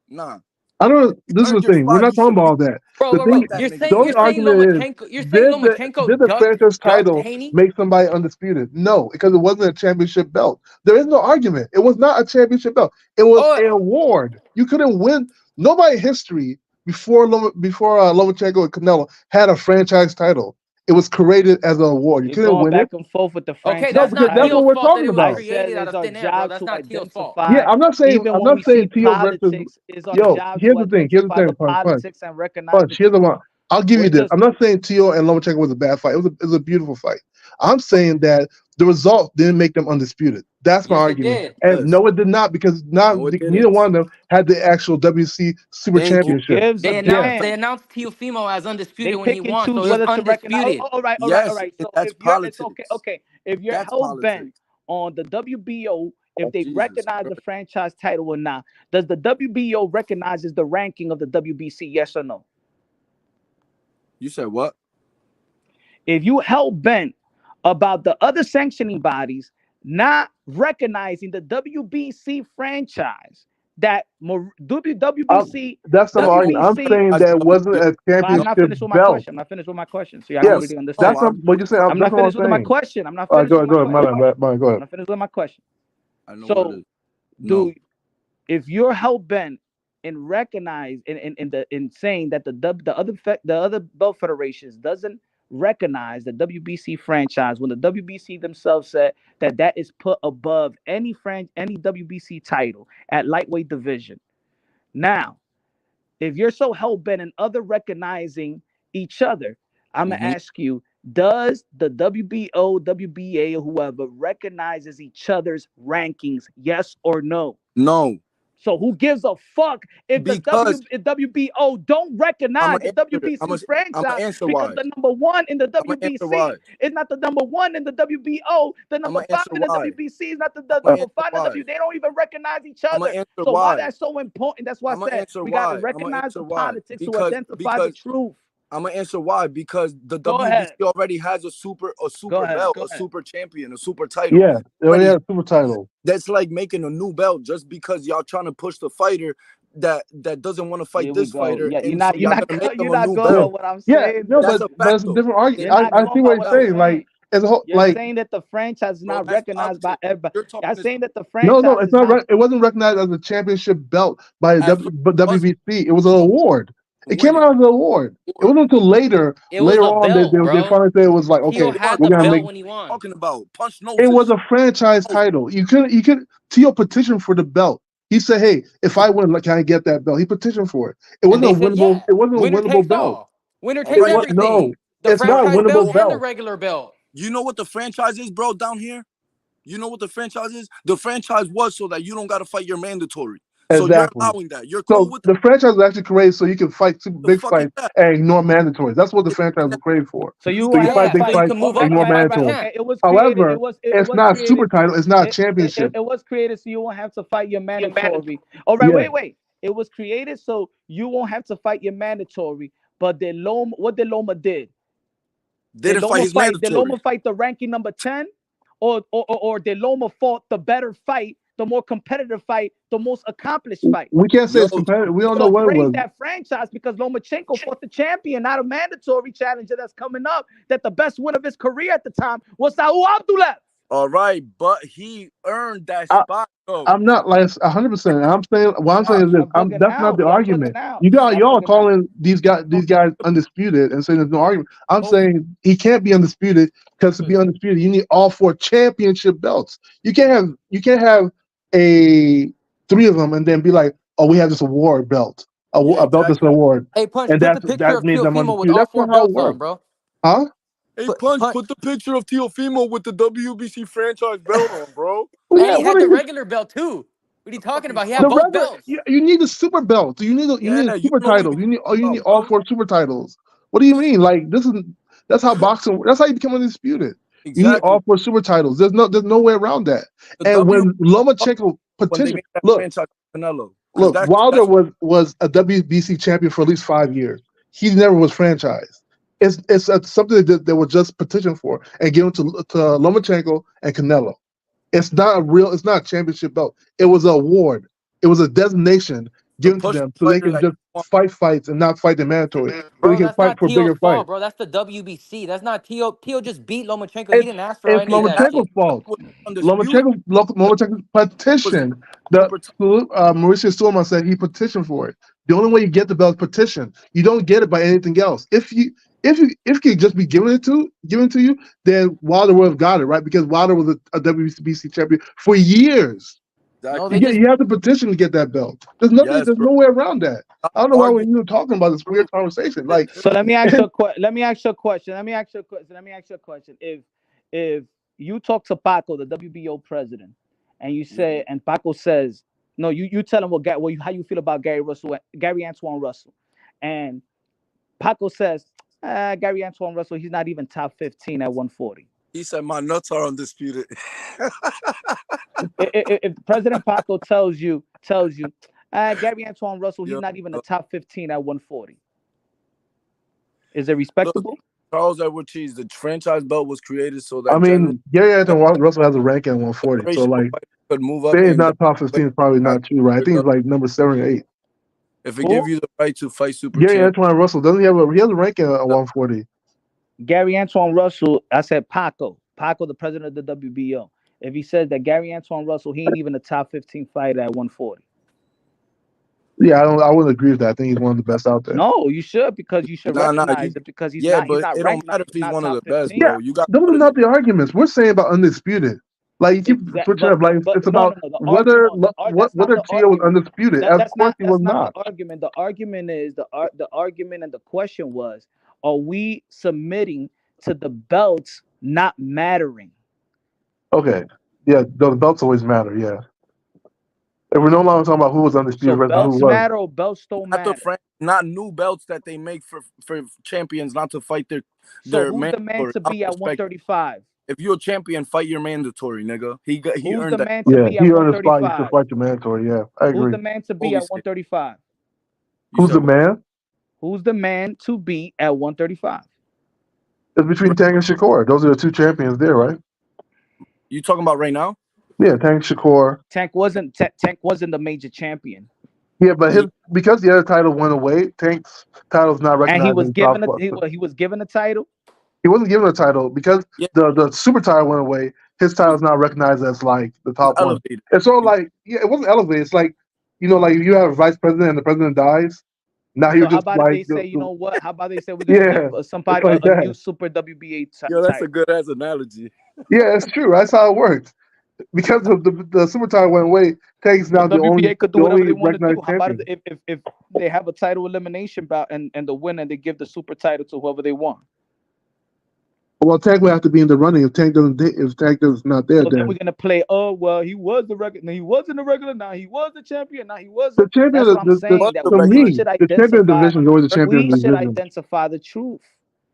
Nah, I don't. you This is the earned your thing. We're spot. not You talking about should be all that. Bro, The bro, thing, fight bro. that You're nigga. the saying only you're saying argument is Lomachenko. You're saying did Lomachenko the ducked franchise title Haney. make somebody undisputed? No, because it wasn't a championship belt. There is no argument. It was not a championship belt. It was Oh, an award. You couldn't win. Nobody in history before Lomachenko and Canelo had a franchise title. It was created as an award. You You're couldn't going win it. back and forth with the okay. No, franchise That's because not that's what title. Tio's we're fault that talking it was I about. said created out it's of our thin air, bro. job That's to not Tio's fault. Yeah, identify, I'm not saying even when we say Tio versus. politics, it's our Yo, job here's to the thing. Here's the identify the thing. Punch. politics and recognize Punch. the Here's the truth. one. I'll give We're you this. just I'm not saying Tio and Lomachenko was a bad fight. It was a beautiful fight. I'm saying that the result didn't make them undisputed. That's my Yes, it argument. did. And Yes. no, it did not, because No, it neither didn't. one of them had the actual WC Super Thank you. who Championship. gives a They Yeah. announced damn. they announced Teofimo as They undisputed when he pick and won, choose so it was whether to recognize. undisputed. All Yes, right. and So that's if you're, it's okay, politics. okay. If you're That's hell bent politics. on the WBO, if Oh, they Jesus recognize the Christ. franchise title or not, does the WBO recognizes the ranking of the WBC? Yes or no? You said what? If you hell bent about the other sanctioning bodies not recognizing the WBC franchise, that WBC, That's not my argument. I'm WBC. saying As that a wasn't a But I'm not championship finished with my belt. question. I'm not finished with my question. So y'all Yeah, don't I'm really no, understand. that's not what you're saying. I'm That's not not what finished with I'm my saying. question. I'm not All right, finished go with ahead, my go ahead, question. go I'm ahead. not finished with my question. I know what it So, is. No. do if you're hell bent and recognize in saying that the other belt federations doesn't recognize the WBC franchise, when the WBC themselves said that that is put above any WBC title at lightweight division. Now, if you're so hell bent and other recognizing each other, I'm gonna Mm-hmm. ask you: does the WBO, WBA, or whoever recognizes each other's rankings? Yes or no? No, So who gives a fuck if the because WBO don't I'm recognize gonna the answer. WBC I'm franchise gonna answer because why. the number one in the I'm gonna answer why. WBC is not the number one in the WBO. The I'm number gonna five answer in the why. WBC is not I'm the gonna Uh, number answer five in the why. W. They don't even recognize each I'm gonna other. answer So why why. that's so important? That's why I I'm gonna said answer we gotta why. I'm gonna recognize answer the why. politics to identify the truth. I'm gonna answer why, because the Go ahead. WBC already has a Go super ahead. belt, Go a ahead. super champion, a super title. yeah, they already Already had a super title. That's like making a new belt just because y'all trying to push the fighter that doesn't want to fight Here we this go. fighter, Yeah, and so y'all gonna make them you're a not new going Yeah, on belt. what I'm yeah, saying no, though. That's a but fact it's a though. different argument. You're That's not I going see by what what you're I'm saying. Like saying. as a whole, You're like saying that the franchise is bro. not That's recognized by politics. everybody. You're talking You're this saying that the no, franchise it's is not. not. It wasn't recognized as a championship belt by the at first. Was WBC. It was an award. It came when it out as an award. It or wasn't until It was later a on that belt, they bro. finally said it was like, Tio okay, it was had we're the gonna bro. make. belt when he won. Talking about punch It was noses. a franchise No, title. You could. Tio petitioned for the belt. He said, "Hey, if I win, like, can I get that belt?" He petitioned for it. It And wasn't they a said, winnable. yeah, It wasn't a winner winnable takes belt. all. Winner all It takes right, was everything. no. The It's not a right. franchise winnable belt and the belt. regular belt. You know what the franchise is, bro? Down here, you know what the franchise is? The franchise was so that you don't gotta fight your mandatory. So you're Exactly. allowing that. You're cool So with the franchise was actually created so you can fight super the big fuck is fights that? and ignore mandatories. That's what the It, franchise was created for. So you So will you have to fight Yeah, big so you fight. fights, can All move right, up ignore to all right, all right. champ. mandatories. Okay, it was created. However, It it's was not a super created. title. It's not a It, championship. it was created so you won't have to fight your mandatory. All right, Yeah. wait. It was created so you won't have to fight your mandatory. But what the Loma did? Did didn't fight his Loma mandatory. fight the ranking number 10? Or did Loma fought the better fight, the more competitive fight, the most accomplished fight? We can't say Yo, it's competitive. We don't know So what it was. praise that franchise because Lomachenko fought the champion, not a mandatory challenger that's coming up. That the best win of his career at the time was Saul Abdullah. all right, but he earned that I, spot though. I'm not like 100%. I'm saying what I'm saying is this. Y'all bugging That's not out. the Y'all bugging argument. out. Y'all are calling these guys undisputed and saying there's no argument. I'm Oh, saying he can't be undisputed because to be undisputed you need all 4 championship belts. You can't have a 3 of them and then be like, oh, we have this award belt, yeah, a belt that's an exactly. award, Hey, Punch, and put the picture that of means I'm Teofimo with undisputed. all That's 4 not how it belts on, works, bro. huh? Hey, Punch, Punch. put the picture of Teofimo with the WBC franchise belt on, bro. And he What had are the you? regular belt too. What are you What the talking fuck are you about? He had The talking both regular, belts. you need the super belt. You need about? a Yeah, you super don't know what title. you're You need talking all about, 4 super titles. What do you mean? Like this is that's how boxing. That's how you become undisputed. bro. You need Exactly. all 4 super titles. There's no way around that. The And W when Lomachenko when they petitioned, made that look, franchise Canelo, because look, that's Wilder that's was a WBC champion for at least 5 years. He never was franchised. It's something that they were just petitioned for and given to Lomachenko and Canelo. It's not a championship belt. It was an award. It was a designation to given to push the them so they fighter can that just you want. fight fights and not fight the mandatory. So they Bro, can that's fight not for Tio's bigger fault, fights. bro. That's the WBC. That's not Tio. Tio just beat Lomachenko. He It's didn't ask for it's any of that Lomachenko's shit. fault. Was undisputed. Lomachenko's Was petition. super Mauricio Sulaiman said he petitioned for it. The only way you get the belt is petition. You don't get it by anything else. If he just be given to you, then Wilder would have got it, right? Because Wilder was a WBC champion for years. No, Exactly. they just You have to petition to get that belt. There's nothing. Yes, There's bro. no way around that. I don't know why we're Arguing. even talking about this weird conversation. Like, So let me ask you a let me ask you a question. Let me ask you a question. Let me ask you a question. If you talk to Paco, the WBO president, and you say, and Paco says, no, you tell him how you feel about Gary Antoine Russell, and Paco says, Gary Antoine Russell, he's not even top 15 at 140. He said my nuts are undisputed. If President Paco tells you, Gary Antoine Russell, he's Yo, not even a top 15 at 140. Is it look, respectable? Charles Edward Cheese, the franchise belt was created so I that mean, Gary that Antoine Russell has a rank at 140. So, generational like, fighters could move up saying he's in the not top 15 is probably not true, right? I think he's like number 7 or 8. if it Who? give you the right to fight super Gary champ. Antoine Russell doesn't he have he has a rank at 140? Gary Antoine Russell, I said Paco, the president of the WBO. If he says that Gary Antoine Russell, he ain't even a top 15 fighter at 140. Yeah, I wouldn't agree with that. I think he's one of the best out there. No, you should, because you should Nah, recognize it, because he's yeah, not but it don't ranked, matter if he's not one of top the best, 15. Yeah, bro. You got those are not the arguments. We're saying about undisputed. Like you keep switching up. Like it's about The whether that's not whether the Tio was argument. undisputed. Of course he was That's not the not. argument. The argument is the argument and the question was: are we submitting to the belts not mattering? Okay. Yeah, the belts always matter. Yeah. And we're no longer talking about who was So undisputed versus who belts was. matter or belts don't not matter. not new belts that they make for champions, not to fight So their who's the man mandatory. to be at 135? If you're a champion, fight your mandatory, nigga. He Who's the earned that. man to Yeah, be at he earned a spot. You should 135? fight your mandatory. Yeah, I Who's agree. the man to be Kobe at said. 135? You Who's said the what? man? Who's the man to be at 135? It's between Tank and Shakur. Those are the two champions there, right? You talking about right now? Yeah, Tank Shakur. Tank wasn't the major champion, Yeah, but Yeah. because the other title went away, Tank's title's not and he recognized was in top given spot. he was given a title. He wasn't given a title because Yeah, the super title went away. His title is not recognized as like the it was top one. elevated. It's sort of like it wasn't elevated. It's like like if you have a vice president and the president dies, now So you how just about if they like say, you know what? How about they say we're gonna yeah, give it's somebody like a new that. Super WBA Yo, that's a title? good ass analogy. Yeah, it's true. That's how it works. Because of the super title went away, Tank's The now WBA could do the whatever only they want to do. recognized How about champion. if they have a title elimination bout and the winner they give the super title to whoever they want? Well, Tank would have to be in the running if Tank is not there. So then we're Then gonna play. Oh well, he was the regular. He wasn't the regular. Now he was the champion. Now he the wasn't. champion, That's what I'm What saying. That the for we regular? me, should the champion identify. division is always the champion We should division. identify the truth.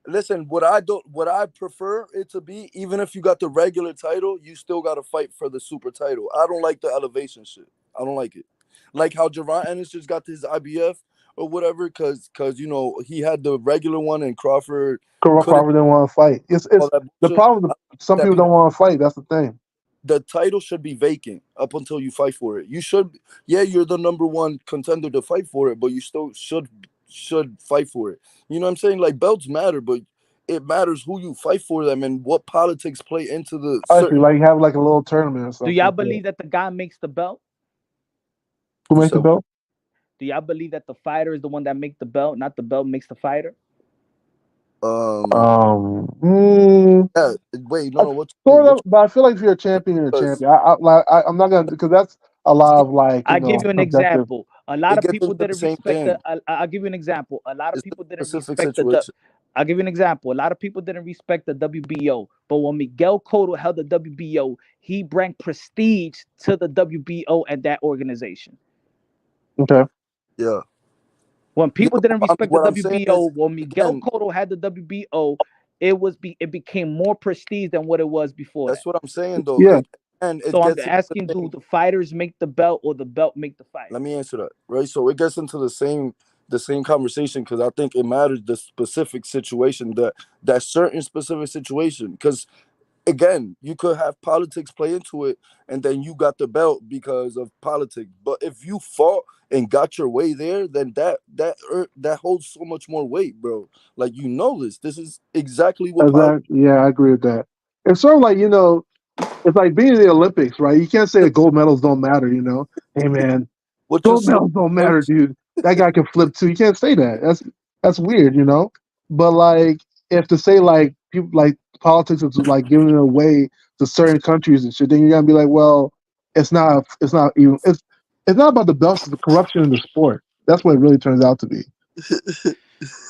Listen, what I prefer it to be, even if you got the regular title, you still got to fight for the super title. I don't like the elevation shit. I don't like it. Like how Gervonta Davis just got his IBF or whatever, because he had the regular one and Crawford couldn't Crawford didn't want to fight. It's all that the bullshit. problem. Some That people don't want to fight. That's the thing. the title should be vacant up until you fight for it. You should, yeah, you're the number one contender to fight for it, but you still should fight for it. You know what I'm saying? Like belts matter, but it matters who you fight for them and what politics play into the I see. certain. Like have like a little tournament or Do something. y'all believe that the guy makes the belt? Who You makes the said belt? Do y'all believe that the fighter is the one that makes the belt, not the belt makes the fighter? yeah. Wait, no, what? Sort What? of, but I feel like if you're a champion, you're a Because champion. I'm not gonna because that's a lot of like I give you an subjective. example. A lot it of gets people into the didn't same respect the. thing. I'll give you an example. A lot of It's a people didn't specific respect situation. I'll give you an example. A lot of people didn't respect the WBO, but when Miguel Cotto held the WBO, he brought prestige to the WBO and that organization. Okay. Yeah. When people didn't respect the What I'm saying is, WBO, when Miguel again, Cotto had the WBO, it became more prestige than what it was before that. that's what I'm saying though. Yeah. And it So I'm gets into asking, the do same. the fighters make the belt or the belt make the fight? Let me answer that, right? So it gets into the same conversation because I think it matters the specific situation, that certain specific situation. Because again, you could have politics play into it, and then you got the belt because of politics. But if you fought and got your way there, then that holds so much more weight, bro. Like this. This is exactly what politics. Exactly. Yeah, I agree with that. It's sort of like it's like being in the Olympics, right? You can't say that gold medals don't matter. Hey man, What you're gold saying, medals don't right? matter, dude. That guy can flip too. You can't say that. That's weird. But like, if to say like people like politics is like giving it away to certain countries and shit, then you're gonna be like, well, it's not even it's not about the belts, it's the corruption in the sport. That's what it really turns out to be.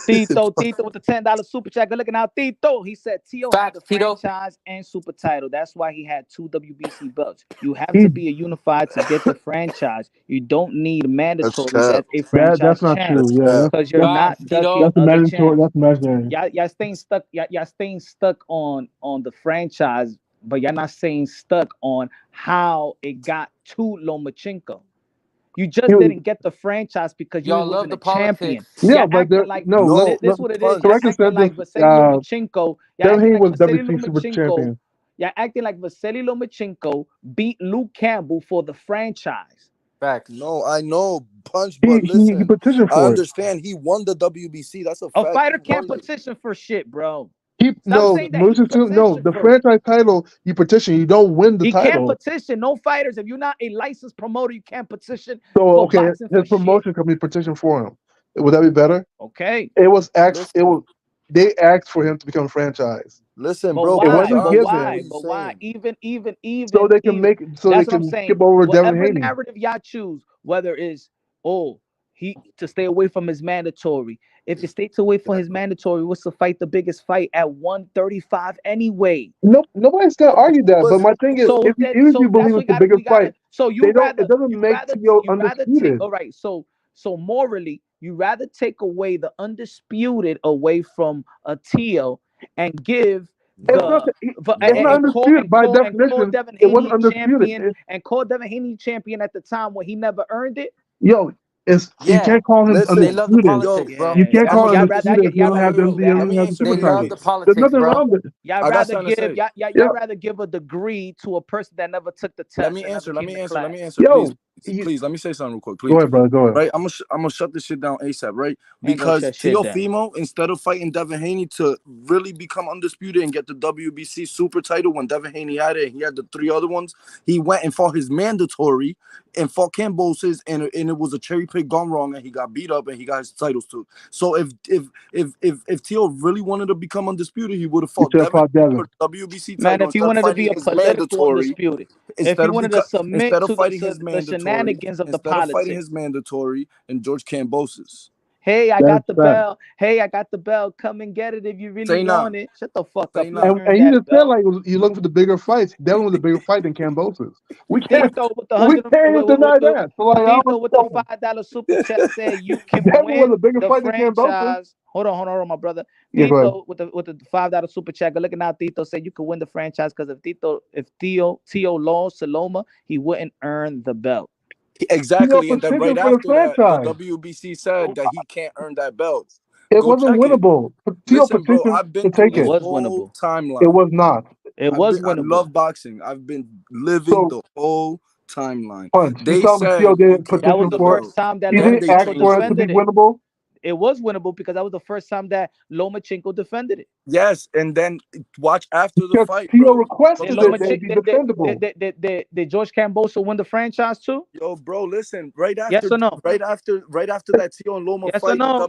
Tito with the $10 super chat. Good looking out, Tito. He said Tio had the Facts, Tito. franchise and super title. That's why he had 2 WBC belts. You have He to be a unified to get the franchise. You don't need That's mandatories cap. as a franchise that's not champ true. That's Yeah, cap. because you're that's not Facts, ducking Tito. that's other imaginary. champs. That's imaginary. Y'all staying stuck. Y'all staying stuck on the franchise, but y'all not saying stuck on how it got to Lomachenko. You just He- didn't get the franchise because you Y'all wasn't love a the champion. politics. yeah, Y'all but acting there, like no, No, this no. what it is. Y'all Correction acting said this. like Vasily Lomachenko. Y'all acting Devin like was Vasily WC Super Lomachenko. Champion. Y'all acting like Vasily Lomachenko beat Luke Campbell for the franchise. Facts. no, I know, Punch, He but he listen, petitioned I for it. understand he won the WBC. That's a A fact. He fighter can't won it. petition for shit, bro. He Stop no, saying that. He Mauricio Sula- no, petitioned the for it. franchise title you petition, you don't win the He can't title. petition. No fighters. If you're not a licensed promoter, you can't petition So for okay, boxing his for shit. promotion company petitioned for him. Would that be better? Okay. It was asked. It Listen, was they asked for him to become franchise. listen, But bro, It Punch, why? wasn't I But understand why? what given, you're But why? saying. so they can make so they That's what I'm can saying. skip over Devin Whatever Haney. narrative y'all choose, whether it's he to stay away from his mandatory. If it stays away from his mandatory, what's to fight the biggest fight at 135 anyway? No, nobody's gonna argue that. But But my thing is, So even if you that's believe what it's the biggest we fight, gotta. So they don't. It doesn't make Tio you rather take. undisputed. All right. So morally, you rather take away the undisputed away from a Tio and give It's not. the It's not undisputed by and call definition. Devin It wasn't Haney undisputed. champion and call Devin Haney champion at the time when he never earned it. Yo, it's you Yeah. can't call him They listen, love the undisputed. yo, politics, bro. You Yeah, can't I'm that's call gonna him y'all shut this. rather. undisputed if you Y'all don't rather have Wait, them. give. wait, You wait. don't Let me have the answer. super They Let me love title. the answer. There's politics, nothing bro. wrong with it. Y'all I got rather something to give. say. Yeah, Y'all rather give a degree to a person that never took the Let test me and never answer. Let came me to answer. Let me class. answer. Please, yo, please. Let me say something real quick, go please. ahead, brother. Go ahead. Right, I'm gonna shut this shit down ASAP, right? Ain't gonna Because shut shit Tio down. Fimo, instead of fighting Devin Haney to really become undisputed and get the WBC super title when Devin Haney had it, and he had the 3 other ones, he went and fought his mandatory and fought Cambosis, and it was a cherry pick gone wrong, and he got beat up, and he got his titles too. So if Tio really wanted to become undisputed, he would have You fought should have Devin fought Haney Devin. for the WBC Man, title if you instead of wanted to fighting be a his political mandatory. undisputed, if Instead you of wanted to because submit instead of to fighting his the mandatory, shenanigans of the instead of fighting politics. his mandatory and George Cambosis. Hey, I That's got the fact. bell. Hey, I got the bell. Come and get it if you really Say nah. want it. Shut the fuck Say up. You ain't nah. earned And you that just said belt. like you looking for the bigger fights. Devin was a bigger fight than Cambosis. We can't Tito with the we 100 can't even deny that. So like I Tito don't with the know. $5 super chat said you can Devin was win a bigger the fight than Cambosis. franchise. Hold on, my brother. Yeah, go ahead. Tito with the $5 super chat. Good looking out. Tito said you can win the franchise because if Tio lost to Loma, he wouldn't earn the belt. Tio Exactly. And then right petitioned for the after that, the franchise. WBC said that he can't earn that belt. It Go wasn't check it. winnable. Tio Listen, bro, petitioned I've been to through take It this it. was whole winnable. It timeline. was not. It was I winnable. love boxing. I've been living So the whole timeline. punch. You They tell me Tio said he didn't can't That was win petition the the for it. belt. first time that He Then didn't they ask Lomachenko for it to changed be it. defended it. winnable. It was winnable because that was the first time that Lomachenko defended it. Yes, and then watch after the Because fight, Tio bro. Did requested it that it Lomachenko be defendable. did George Camboso win the franchise too? Yo, bro, listen. Yes or no? Right after that Tio and Loma Yes or fight, the no?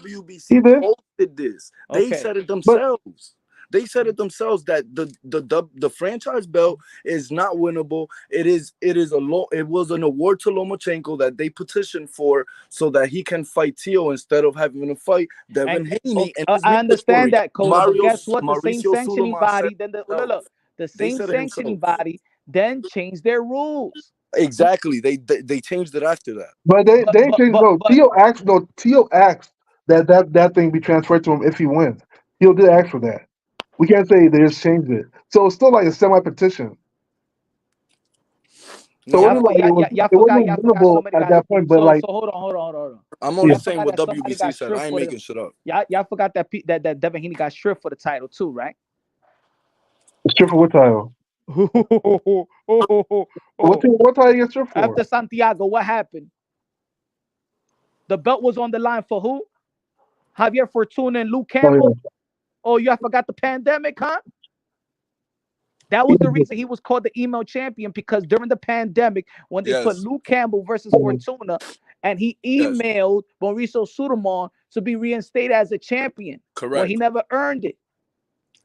He WBC did. posted this. They Okay. said it But themselves. They said it themselves that the franchise belt is not winnable. It was an award to Lomachenko that they petitioned for so that he can fight Tio instead of having to fight Devin Haney Okay, and his I understand mandatory. that, Coda, but guess what? The same Mauricio sanctioning Sulaiman said body, it then himself. the They same said it sanctioning himself. body then changed their rules. Exactly. They changed it after that. they changed no. Tio asked that thing be transferred to him if he wins. Tio did ask for that. We can't say they just changed it. So it's still like a semi petition. So it No, Y'all, wasn't no. like it y'all wasn't forgot winnable somebody at got. that point. But So like hold on. I'm yeah, only Y'all saying forgot what that somebody WBC got said. I stripped ain't for the. making shit up. Y'all forgot that Devin Haney got stripped for the title too, right? stripped for what title? What title you get stripped for? After Santiago, what happened? The belt was on the line for who? Javier Fortuna and Luke Oh yeah. Campbell. Oh, you forgot the pandemic, huh? That was the reason he was called the email champion because during the pandemic, when they put Yes. Luke Campbell versus Fortuna, and he Yes. emailed Mauricio Sulaiman to be reinstated as a champion. Well, he Correct. never earned it.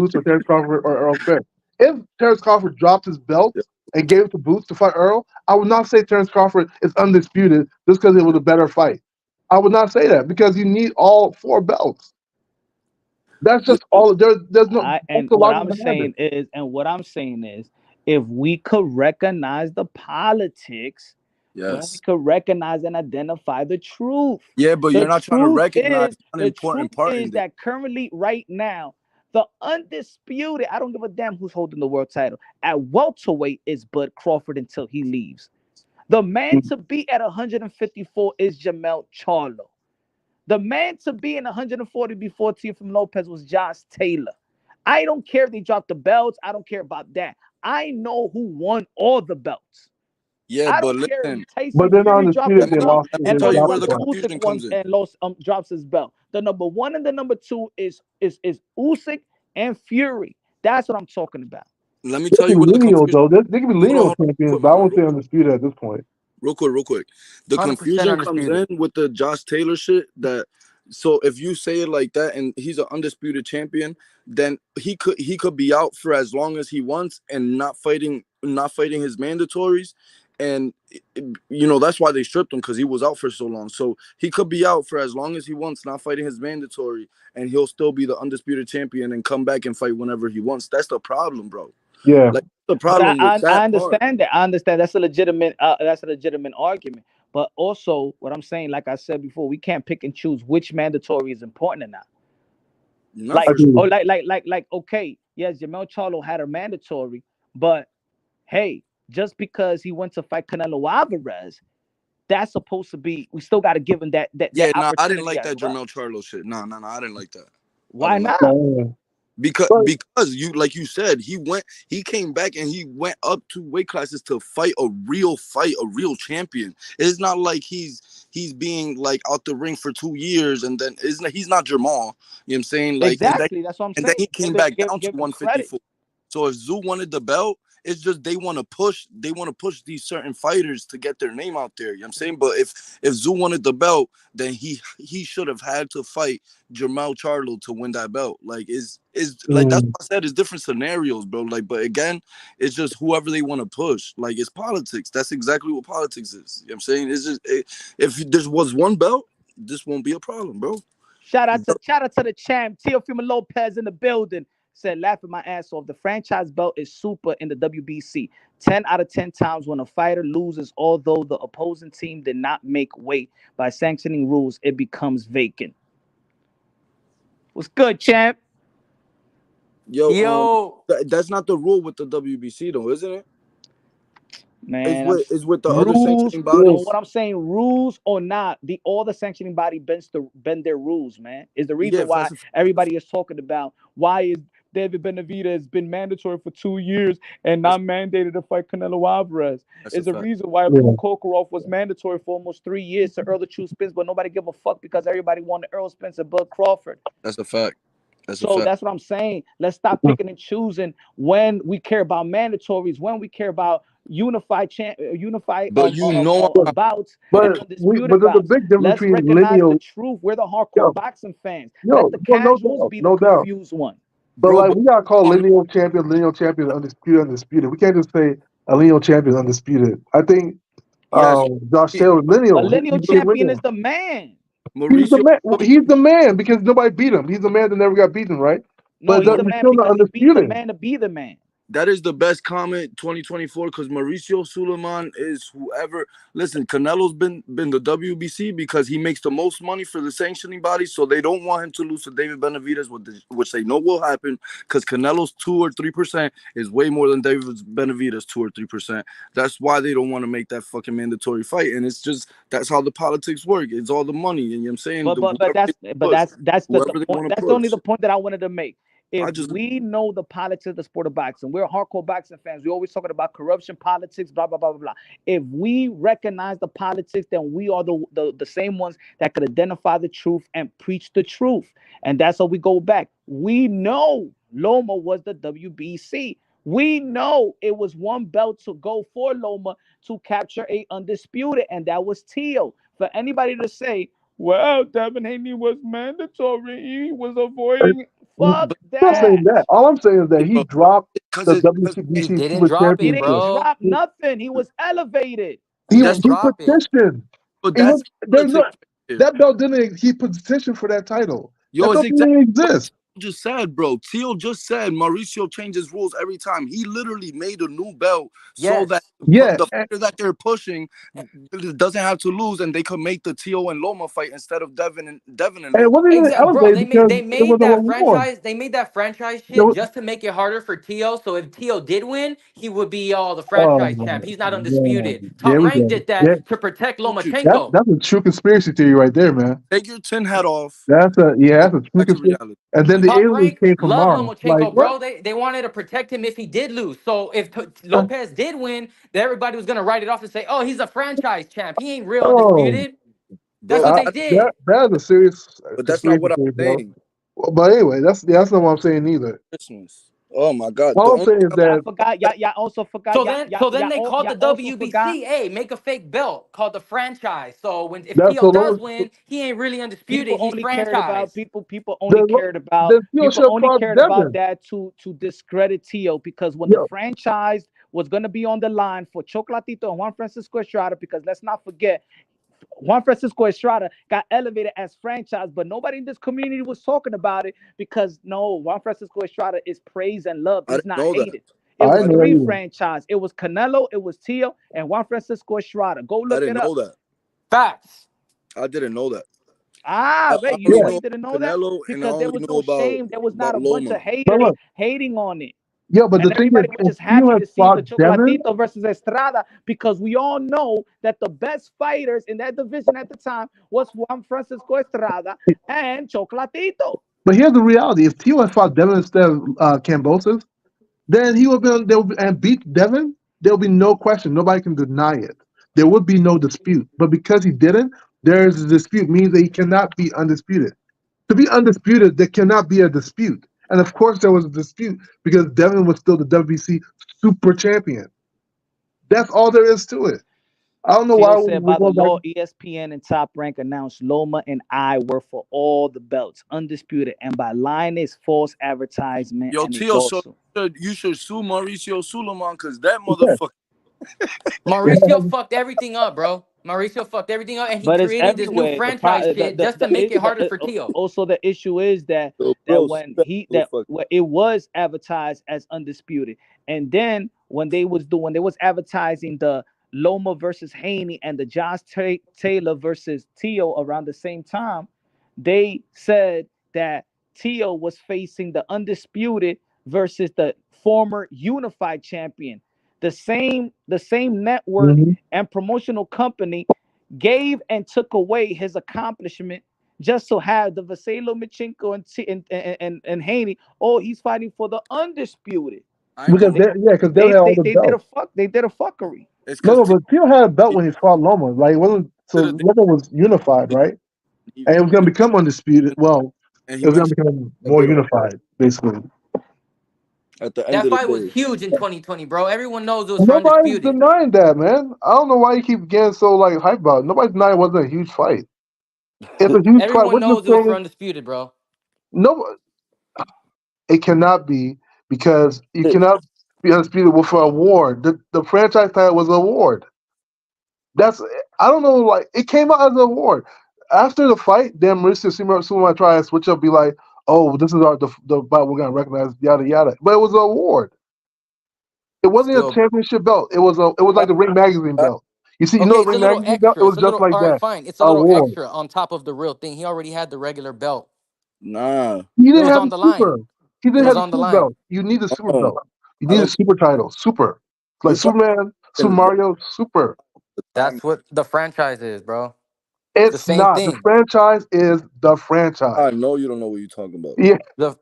Boots or Terrence Crawford or Earl Spence. If Terrence Crawford dropped his belt and gave it to Boots to fight Earl, I would not say Terrence Crawford is undisputed just because it was a better fight. I would not say that because you need all 4 belts. That's just all. There's no. That's And the what logic I'm behind it. saying is, if we could recognize the politics, when we Yes. could recognize and identify the truth. Yeah, but The you're not trying to truth recognize is, one the important truth part is in this. that currently, right now, the undisputed, I don't give a damn who's holding the world title, at welterweight is Bud Crawford until he leaves. The man to beat at 154 is Jamel Charlo. The man to be in 140 before Tio Lopez was Josh Taylor. I don't care if they dropped the belts. I don't care about that. I know who won all the belts. Yeah, I but don't care if listen, But Tyson they're not Fury dropped undisputed. his They belt lost. let me They and tell you dropped where the the Alexander belt. Usyk confusion comes won in. and lost drops his belt. The number one and the number two is Usyk and Fury. That's what I'm talking about. Let me They tell you can where be the lineal confusion. though. They can be lineal Hold on, real champions, quick, but my I friend. won't say undisputed at this point. Real quick. The 100% confusion comes undisputed. in with the Josh Taylor shit. That so if you say it like that, and he's an undisputed champion, then he could be out for as long as he wants and not fighting his mandatories, and that's why they stripped him because he was out for so long. So he could be out for as long as he wants, not fighting his mandatory, and he'll still be the undisputed champion and come back and fight whenever he wants. That's the problem, bro. Yeah. Like the But problem with I that part. understand that. I understand that's a legitimate argument. But also, what I'm saying, like I said before, we can't pick and choose which mandatory is important or not. Not I Like, for sure. do. or okay, yes, Jamel Charlo had a mandatory, but hey, just because he went to fight Canelo Alvarez, that's supposed to be. We still got to give him that Yeah, nah, I didn't opportunity like as that well. Jermell Charlo shit. Nah, I didn't like that. I Why didn't like not? Yeah. because But because you like you said he came back and he went up 2 weight classes to fight, a real champion. It's not like he's being like out the ring for 2 years and then isn't he's not Jamal. You know what I'm saying? Like Exactly. That's what I'm and then saying. he came back down to Give him credit. 154. So if Zoo wanted the belt, it's just they want to push these certain fighters to get their name out there. You know what I'm saying? But if Zoo wanted the belt, then he should have had to fight Jermell Charlo to win that belt. Like is like that's mm, what I said, it's different scenarios, bro. Like, but again, it's just whoever they want to push. Like it's politics. That's exactly what politics is. You know what I'm saying? It's just if there was one belt, this won't be a problem, bro. Shout out to the champ, Teofimo Lopez in the building. Said laughing my ass off. The franchise belt is super in the WBC. 10 out of 10 times when a fighter loses, although the opposing team did not make weight by sanctioning rules, it becomes vacant. What's good, champ? Yo, Yo, that's not the rule with the WBC though, isn't it? It's Man, with the other rules. sanctioning yeah. No, bodies. what I'm saying, rules or not, all the sanctioning body bend their rules, man. Is the Yeah, reason why that's a everybody is talking about why is David Benavidez has been mandatory for 2 years and that's not mandated to fight Canelo Alvarez. that's a Is the fact. reason why Yeah. Blue Kokarov was mandatory for almost 3 years to Earl the True Spins, but nobody give a fuck because everybody wanted Earl Spence and Bud Crawford. That's a fact. That's a So fact. that's what I'm saying. Let's stop picking and choosing when we care about mandatories, when we care about unified But you know, bouts and But undisputed there's a bouts. big difference Let's between recognize the lineal. truth. We're the hardcore Yo, boxing fans. Let yo, the well, no casuals doubt, be the no doubt. confused one. But bro. like But we gotta call um, lineal champion, undisputed. We can't just say a lineal champion is undisputed. I think yes, Josh he- Taylor A lineal. lineal He became champion is lineal. the man. He's the Mauricio. man. He's the man because nobody beat him. He's the man that never got beaten, right? No, But he's the he's man still not because he beat the undisputed. man to be the man. That is the best comment 2024 because Mauricio Suleiman is whoever. Listen, Canelo's been the WBC because he makes the most money for the sanctioning body, so they don't want him to lose to David Benavidez, which they know will happen because Canelo's 2 or 3% is way more than David Benavidez 2 or 3%. That's why they don't want to make that fucking mandatory fight, and it's just that's how the politics work. It's all the money, and you know what I'm saying But whoever they but push, that's the whoever they point. want to That's only push. the point that I wanted to make. If I just we know the politics of the sport of boxing, we're hardcore boxing fans. We're always talking about corruption, politics, blah blah blah blah blah. If we recognize the politics, then we are the same ones that could identify the truth and preach the truth. And that's how we go back. We know Loma was the WBC. We know it was one belt to go for Loma to capture a undisputed, and that was Tio. For anybody to say, well, Devin Haney was mandatory. He was avoiding. Fuck but I'm not saying that. that. All I'm saying is that he bro, dropped because the it's because he WBC didn't Super drop He it, didn't Championship. bro. drop nothing. He was elevated. He that's didn't He drop it. petitioned. but And that's look, there's no politics right there. that belt didn't. He petitioned for that title. Yo, That it's belt didn't exactly even exist. just said, bro. Tio just said Mauricio changes rules every time. He literally made a new belt so that Yes. Yeah, the fighter that they're pushing doesn't have to lose, and they could make the Tio and Loma fight instead of Devin and and it Loma. wasn't even Exactly, bro. elevated because They it was made a that reward. franchise. They made that franchise There shit was, just to make it harder for Tio. So if Tio did win, he would be the oh franchise my champ. He's not god, undisputed. there Top we Rank go. did that Yeah, to protect Gucci, Lomachenko. that's a true conspiracy theory right there, man. take your tin hat off That's and a go true back to conspiracy. reality. And then the Top aliens Rank came from love Mars. Like Lomachenko, what? bro. They wanted to protect him if he did lose. So if Uh, Lopez did win, then everybody was gonna write it off and say, "Oh, he's a franchise champ. He ain't real oh, undisputed." That's Bro, what uh, they that did. that is a serious but that's not conspiracy what I'm theory, bro. saying. Well, but anyway, that's not what I'm saying either. Christmas. Oh my God. The All I'm only saying thing is Y'all that forgot. Y'all also forgot. So then they called Y'all the also forgot. WBC, hey, make a fake belt called the franchise. So if that's Tio the does lowest. win, he ain't really undisputed. People He's only cared about franchise. people. People only The lo- cared about the Theo people should have only fought cared about Devin. that to discredit Tio because when the Yeah, franchise was gonna be on the line for Chocolatito and Juan Francisco Estrada, because let's not forget Juan Francisco Estrada got elevated as franchise, but nobody in this community was talking about it because no, Juan Francisco Estrada is praised and loved. I He's didn't not know that. hated. It I was I didn't know didn't that three either. franchise. It was Canelo, it was Tio, and Juan Francisco Estrada. Go I look it didn't up. know that. Facts. I didn't know that. Ah, I wait, you know only Yeah, why know you didn't know about that? Canelo and I Because there only was know no shame. There was not about a bunch of Loma. but haters look, hating on it. yeah, but the And thing is, everybody was if just Theo happy had to see the fought Devin, Chocolatito versus Estrada because we all know that the best fighters in that division at the time was Juan Francisco Estrada and Chocolatito. but here's the reality: if Theo had fought Devin instead of Cambosis, then he would have been there and beat Devin. There will be no question. Nobody can deny it. There would be no dispute. But because he didn't, there is a dispute. Means that he cannot be undisputed. To be undisputed, there cannot be a dispute. And of course, there was a dispute because Devin was still the WBC super champion. That's all there is to it. I don't know Tio why said, we're by the going back. law, ESPN and Top Rank announced Loma and I were for all the belts, undisputed, and by line is false advertisement Yo, and Tio, so endorsement. you should sue Mauricio Suleiman because that Yeah, motherfucker. Mauricio fucked everything up, bro. Mauricio fucked everything up, and he But it's created this new everywhere. franchise shit just to make it harder for Tio. Also the issue is that Yo, that bro, when that he that motherfucker. when it was advertised as undisputed, and then when they was advertising the Loma versus Haney and the Taylor versus Tio around the same time, they said that Tio was facing the undisputed versus the former unified champion. The same network mhm. and promotional company gave and took away his accomplishment just to have the Vasilo Michenko and Haney. Oh, he's fighting for the undisputed. I ain't Because gonna They hold. yeah, because they they had all they, the they did a belts. fuck. They did a fuckery. It's No, because no, but Theo had a belt when he fought Loma. Like it wasn't so he, Loma was unified, right? he, And it was gonna become undisputed. Well, and it he was gonna mentioned become a more bit on unified, basically. at the end That of the fight was day. huge in 2020, bro. Everyone knows it was for Nobody's undisputed. denying that, man. I don't know why you keep getting so like hyped about it. Nobody's denying it wasn't a huge fight. It's a huge fight. Everyone What you're knows it was for saying, undisputed, bro. no, it cannot be because you cannot be undisputed with an award. The franchise title was an award. That's I don't know. Like it came out as an award after the fight. Then Mauricio Suma try to switch up, be like, "Oh, this is the bout we're gonna recognize." Yada yada. But it was an award. It wasn't a Still, championship belt. It was like the Ring Magazine I, belt. You see, okay, the it's a Ring little Magazine belt. It extra. was It's a just little, like all right, that. fine. It's a little Award. extra on top of the real thing. He already had the regular belt. nah. He It didn't was have on the the line. super. He It didn't was have the on the super line. belt. You need the super Uh-uh. belt. You I need a don't. super title. Super. Like You talking Superman, Super the Mario, Super. time? That's what the franchise is, bro. It's the It's same not. The thing. franchise is the franchise. I know you don't know what you're talking about. Yeah, The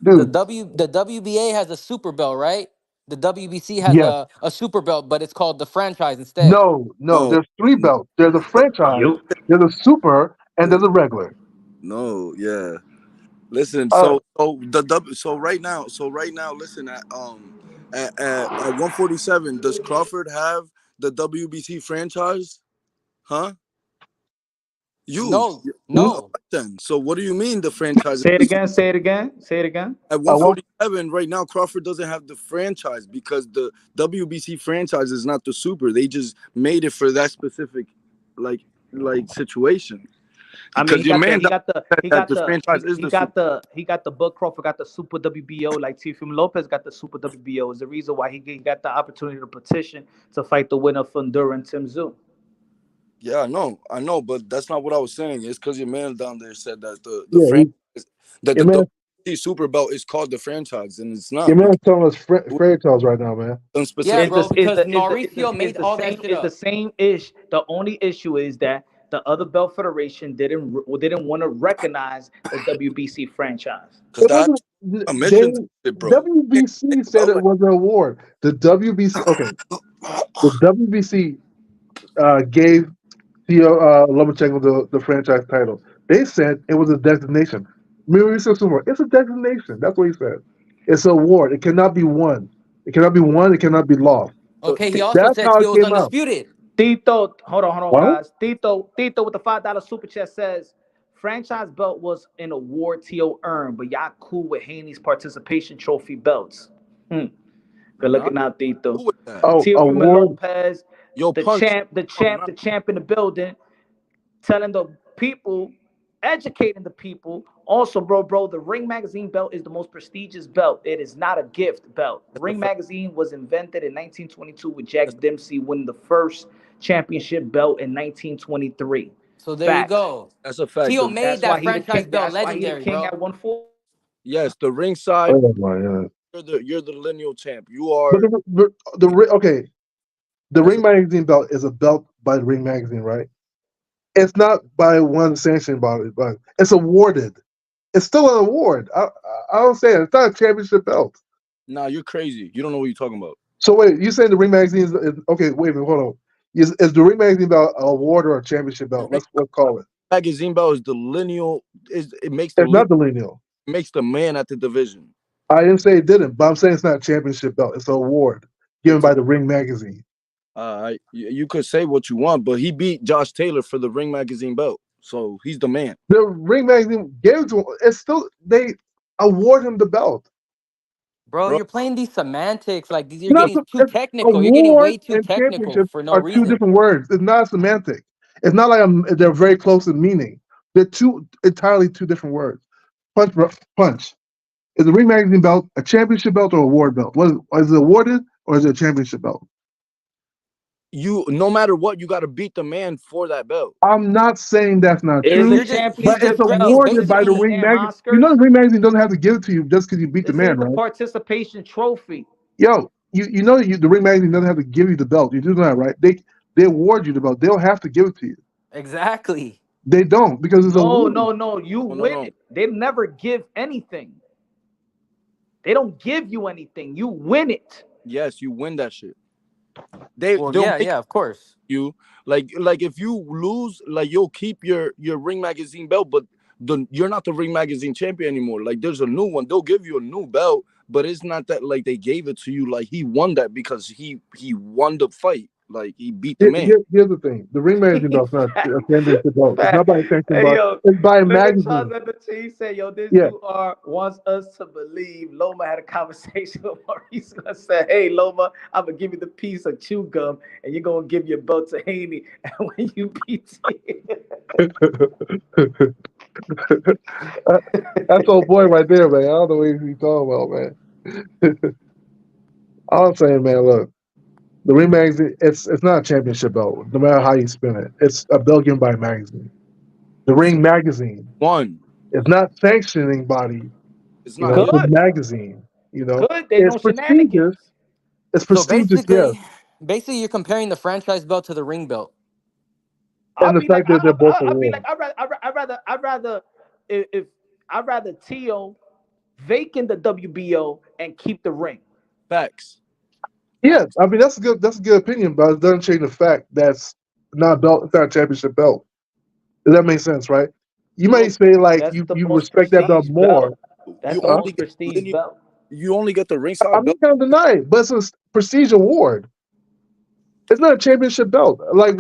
dude. the WBA has a super belt, right? The WBC has Yes. a super belt, but it's called the franchise instead. No, no. No, There's three no, belts. There's a franchise, Yup. there's a super, and there's a regular. no. Yeah. Listen. Uh, So right now, listen at 147. Does Crawford have the WBC franchise? Huh? You. No, hmm? All no, right then. So what do you mean the franchise? Say it again. Say it again. Say it again. At Well, 147 right now, Crawford doesn't have the franchise because the WBC franchise is not the super. They just made it for that specific like situation. I mean, Because he your got the man he got the said he that got the the franchise is he the super. got the he got the Bud Crawford got the Super WBO, like Tio Lopez got the Super WBO. Is the reason why he got the opportunity to petition to fight the winner from Fundura and Tim Tszyu. Yeah, I know, but that's not what I was saying. It's because your man down there said that the Yeah, franchise that your the man, WBC super belt is called the franchise, and it's your not. You man's telling us can't fairy tales right now, man. done Yeah, Is specific. bro, this is because the is the is the Mauricio is made the all that same shit is the up. same ish. The only issue is that the other belt federation didn't want to recognize the WBC franchise. Because It that wasn't. They emissions shit, bro. You can't make WBC a said belt it like was an award. The WBC, okay, the WBC gave Tio Lomachenko the franchise title. They said it was a designation. It's a designation. That's what he said. It's an award. It cannot be won. It cannot be won. It cannot be lost. Okay, he also That's said how it Tio was came out. undisputed. Tito, hold on, What? guys. Tito with the $5 super chat says franchise belt was an award Tio earned, but y'all cool with Haney's participation trophy belts. Hmm. Good nah, looking out, cool Tito. with that. Oh, Tio from award. Lopez, Yo, punch. the champ in the building, telling the people, educating the people. Also, bro, the Ring Magazine belt is the most prestigious belt. It is not a gift belt. That's a Ring fact. Magazine was invented in 1922 with Jack That's, Dempsey winning the first championship belt in 1923. So there you Fact. go. that's a fact. Tio made That's why that he the franchise king. belt That's why he the legendary, king bro. at 140. Yes, the ringside. Oh my god. You're the lineal champ. You But are. okay, the That's Ring a, Magazine belt is a belt by the Ring Magazine, right? It's not by one sanctioned body, but it's awarded. It's still an award. I don't say it. It's not a championship belt. nah, you're crazy. You don't know what you're talking about. So wait, you saying the Ring Magazine is okay? Wait a minute, hold on. Is the Ring Magazine belt an award or a championship The belt? ring Let's call it. magazine belt is the lineal. Is it It's not the lineal. makes the man at the division. I didn't say it didn't, but I'm saying it's not a championship belt. It's an award given It's a, by the Ring Magazine. you could say what you want, but he beat Josh Taylor for the Ring Magazine belt, so he's the man, The Ring Magazine gave it to him. It's still they award him the belt. Bro, bro. you're playing these semantics. Like these, you're Not getting the too it's, technical. You're getting award way too and technical championship for no are two reason. different words. It's not semantic. It's not like they're very close in meaning. They're two entirely two different words. Punch, punch. Is the Ring Magazine belt a championship belt or award belt? Is it awarded or is it a championship belt? You no matter what, you got to beat the man for that belt. I'm not saying that's not Is true, You're it just but he's it's just championship he's belt? awarded Is by it the these basically Ring damn Magazine. You know Oscars? the Ring Magazine doesn't have to give it to you just because you beat the This man, is the right? participation trophy. Yo, you know the Ring Magazine doesn't have to give you the belt. You do that, right? They award you the belt. They don't have to give it to you. exactly. They don't because it's No, awarded. no, no. You No, no, win no. it. They never give anything. They don't give you anything. You win it. Yes, you win that shit. Well, They'll yeah, make yeah, of course. you like if you lose, like you'll keep your Ring Magazine belt, but you're not the Ring Magazine champion anymore. Like there's a new one. They'll give you a new belt, but it's not that like they gave it to you. Like he won that because he won the fight. Like he beat the man. Here's the thing: the Ring Magazine belt's not a championship belt. It's not Fact. by a sanctioned Hey belt. yo, It's by a look at Charles magazine. at the T. He said, "Yo, this Yeah, UR wants us to believe." Loma had a conversation with Maurice and said, "Hey, Loma, I'm gonna give you the piece of chew gum, and you're gonna give your belt to Haney, and when you beat that's old boy right there, man. I don't know what he's talking about, man. All I'm saying, man, look, the Ring Magazine, it's not a championship belt, no matter how you spin it. It's a belt given by a magazine. The Ring Magazine One. is not sanctioning body. It's You not know, his. it's a good, magazine. You know, good, there's it's no prestigious. shenanigans." It's So prestigious, yes, basically, you're comparing the franchise belt to the ring belt. and I'll the be like, fact that they're both I'll be like, awards. I'd rather, if I'd rather Tio vacant the WBO and keep the ring. Facts. Yeah, Facts. I mean that's a good opinion, but it doesn't change the fact that's not a belt. It's not a championship belt. Does that make sense, right? You might Bro, say like That's the you most respect that belt prestige more. belt. That's you the Huh? only most get the prestige lineal, belt. you only get the ringside I'm belt. not gonna deny it, but it's a prestige award. It's not a championship belt. Like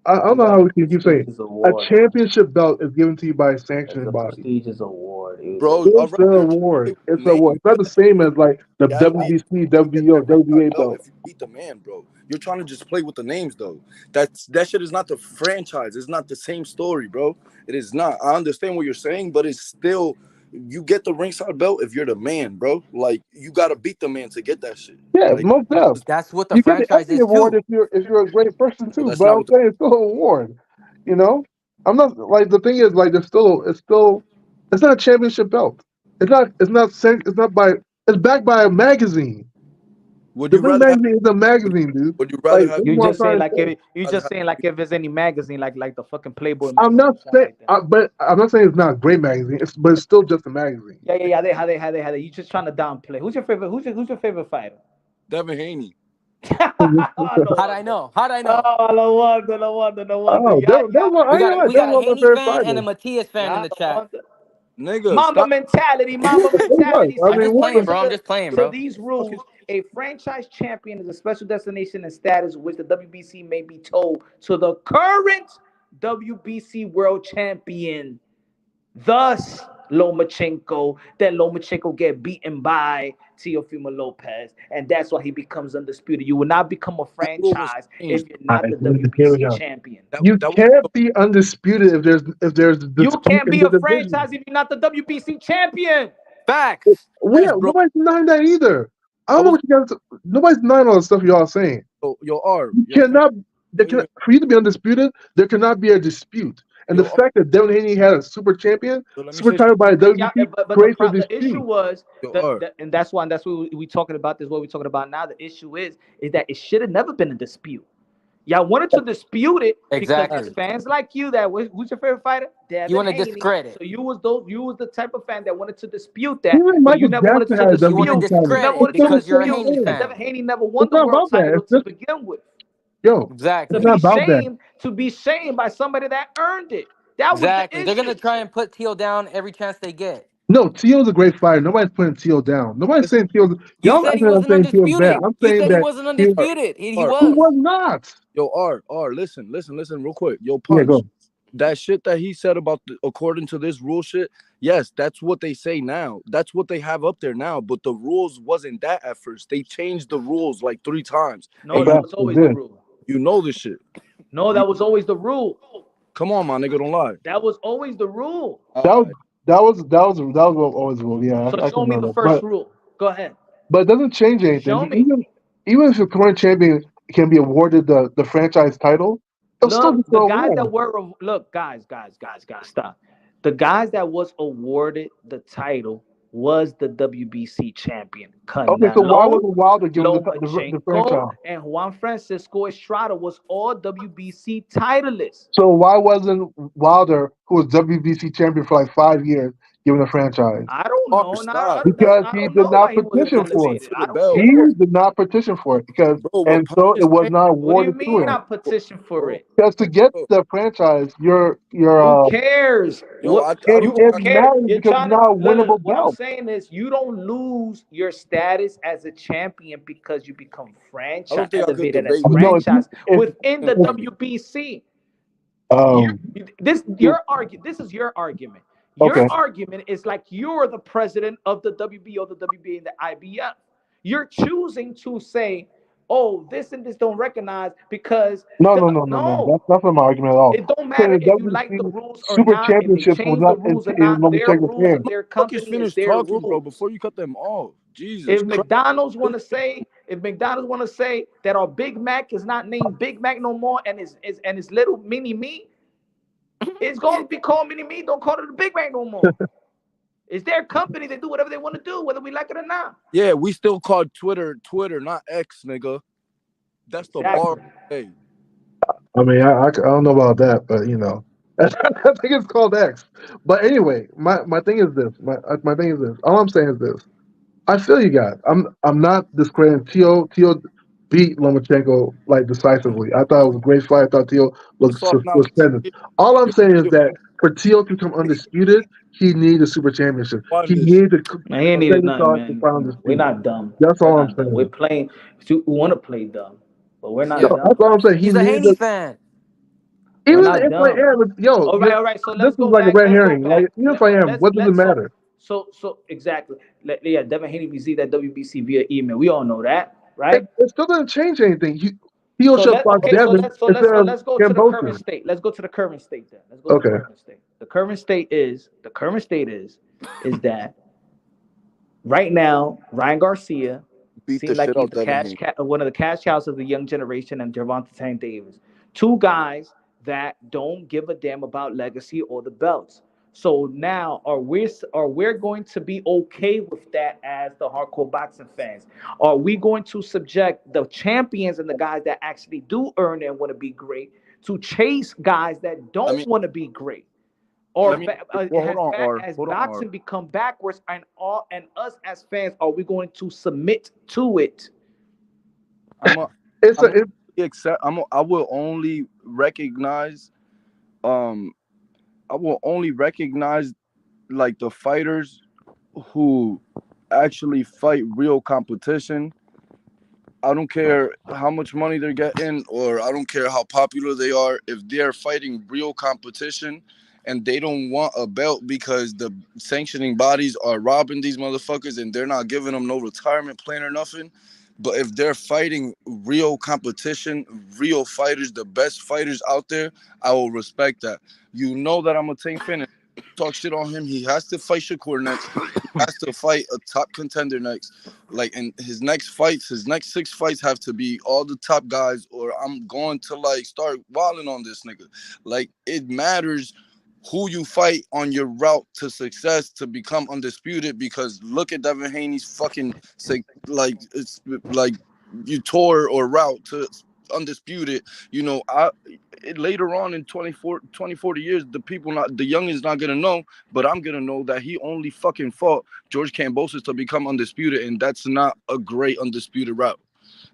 I don't know That's how a we can keep saying prestigious a award. championship belt is given to you by a It's sanctioning a body. prestigious award. It is a Bro, all It's right, the you're trying to play award. with the It's the name. award. It's not the same as like the Yeah, WBC, you get WBO, that ringside WBA belt belt. if you beat the man, bro. You're trying to just play with the names, though. That shit is not the franchise. It's not the same story, bro. It is not. I understand what you're saying, but it's still. You get the ringside belt if you're the man, bro. Like you gotta beat the man to get that shit. Yeah, Like most def. That's what the You get the franchise Emmy is award too. if you're a great person but too. that's But not I'm what the saying it's still an award. You know, I'm not like the thing is like it's not a championship belt. It's not by it's backed by a magazine. would The you ring rather have magazine is a magazine, dude. would you rather Like have this is You what I'm just saying trying to like say. you just saying like if there's any magazine like the fucking Playboy I'm magazine not or something saying, like that. but I'm not saying it's not a great magazine. But it's still just a magazine. Yeah. They. You just trying to downplay. Who's your favorite? Who's your favorite fighter? Devin Haney? No How'd I wonder. know? How'd I know? Oh, no wonder. No wonder. No wonder. Oh, Yeah, that one. I We ain't gonna got lie, we that got a was my Haney favorite fan and fighter. a Matias fan in yeah. the No chat. wonder. Nigga, Mamba stop. mentality, Mamba Pretty much. mentality. I I'm So mean, just what playing, was bro. I'm according just playing, to bro. these Fucking rules, a franchise champion is a special destination and status which the WBC may be told to the current WBC world champion. Thus, Lomachenko. Then Lomachenko get beaten by Tio Lopez, and that's why he becomes undisputed. You will not become a that rule was franchise if changed. you're all not right, the here we WBC go. champion. You That was can't be undisputed if there's a You dispute can't in be the a division. franchise if you're not the WBC champion. Facts. We yes, bro. nobody's denying that either. I I don't know was what you guys. Nobody's denying all the stuff y'all saying. yo R. You Yo cannot. wait a minute. For you to be undisputed, there cannot be a dispute. And the Yo R, fact that Devin Haney had a super champion, yo, let me super say something. title by the Yeah, WBC, but creates a the issue dispute. was Yo R. and that's what we talking about this. What we talking about now. The issue is that it should have never been a dispute. Y'all wanted to dispute it because there's Exactly. fans like you that who's your favorite fighter? You Devin want to Haney. discredit. So you was the type of fan that wanted to dispute that, Even but you Michael never wanted Jackson to had a You want to WBC dispute. You title. never discredit It's wanted to still the because you're a same dispute Haney thing. that fan. Devin Haney never won It's the not world about that. title It's to just begin with. yo. To It's Exactly. not be about that. shamed by somebody that earned it. That was the Exactly. They're issue. gonna try and put Teal down every chance they get. No, Teal's a great fighter. Nobody's putting Teal down. Nobody's Listen, saying Teal's. You Y'all said not he saying I'm wasn't saying Teal's bad. undisputed. I'm You saying said he that wasn't he, undisputed. He R. he was. was not. Yo R. Listen, real quick. Yo Yeah, Punch. go. That shit that he said about according to this rule shit, yes, that's what they say now. That's what they have up there now. But the rules wasn't that at first. They changed the rules like 3 times, No, and that Okay, was it always the did. rule. you know this shit. No, You that was always the rule. come on, my nigga, don't lie. That was always the rule. That was Alright. always rule. Yeah, So I show can me know the that. first rule. Go ahead. But it doesn't change anything. Show me. Even if the current champion can be awarded the franchise title, it'll still be Look, the for guys that award. were look, guys, stop. The guys that was awarded the title was the WBC champion. Okay, so why Canelo, wasn't Wilder given the Lomachenko, franchise? and Juan Francisco Estrada was all WBC titleists. So why wasn't Wilder, who was WBC champion for like 5 years, given the franchise? I don't R, know. stop. Because I he don't did know not why he wasn't petition for it. elevated. For I the don't belt. He care. did not petition for it because, Bro, what and Punch so is it was saying, not What do you awarded to mean him. not petition for bro, it? Because to get bro, the franchise, Who cares? yo, What I don't think it I can matters you're because it's trying to not a look, winnable what I'm belt. saying is you don't lose your status as a champion because you become I franchise don't think I could elevated as debate with No, if you franchise within the champion. WBC. You um this is your argument. Your okay. argument is like you're the president of the WB or the WBA and the IBF. You're choosing to say, "Oh, this and this don't recognize because No. no, That's not my argument at all. it don't I'm saying matter the if you like the WBC rules or Super not, if they Championships was change the not rules or in not. Their Lomachenko's rules hands. and their Fuck is company is finished their talking, bro, rules. before you cut them off. Jesus If Christ. McDonald's want to say, that our Big Mac is not named Big Mac no more and is little mini me, it's going to be called mini me. Don't call it a Big Mac no more. It's their company. They do whatever they want to do, whether we like it or not. Yeah, we still call Twitter, not X, nigga. That's the bar. Exactly. Hey, I mean, I don't know about that, but I think it's called X. But anyway, my thing is this. My thing is this. All I'm saying is this. I feel you guys. I'm not discrediting Tio. Tio beat Lomachenko like decisively. I thought it was a great fight. I thought Tio what's up now? was splendid. All I'm saying is Yo, that for Tio to become undisputed, he needs a super championship. won He this. needs to Man, he ain't set needed his nothing, thoughts to man. final We're dispute. not dumb. That's We're all I'm not dumb. We're saying. playing. We want to play dumb, but we're not Yeah. No, that's dumb. all I'm saying. He He's a needs Haney to. fan. We're Even not if I dumb. am, yo, All right. So this let's is go like a back. red Let's go herring. Like, back. even if I am, what does it Let's matter? so exactly. Yeah, Devin Haney received that WBC via email. We all know that, right? It still doesn't change anything. Tio So should let fought okay. So Devin let's so let's instead so of let's go to the current Cambosa. state. Let's go to the current state then. Let's go to the Okay. current state. The current state is that right now Ryan Garcia Beat the seemed like shit he's out the Devin Haney. one of the cash cows of the young generation, and Gervonta Davis, two guys that don't give a damn about legacy or the belts. So now, are we going to be okay with that as the hardcore boxing fans? Are we going to subject the champions and the guys that actually do earn and want to be great to chase guys that I don't mean, want to be great? let Or me. Well, hold on, R. has Hold on, R. boxing become backwards, and us as fans, are we going to submit to it? I'm a. It's a I'm a, accept. I will only recognize. Um. I will only recognize like the fighters who actually fight real competition. I don't care how much money they're getting, or I don't care how popular they are. If they're fighting real competition and they don't want a belt because the sanctioning bodies are robbing these motherfuckers and they're not giving them no retirement plan or nothing. But if they're fighting real competition, real fighters, the best fighters out there, I will respect that. You know that I'm a Tank fan. And talk shit on him. He has to fight Shakur next. Has to fight a top contender next. Like, and his next fights, his next 6 fights have to be all the top guys, or I'm going to like start wilding on this nigga. Like, it matters who you fight on your route to success to become undisputed. Because look at Devin Haney's fucking like it's like you tore or route to undisputed. You know, later on in 40 years, the young is not gonna know, but I'm gonna know that he only fucking fought George Kambosos to become undisputed, and that's not a great undisputed route.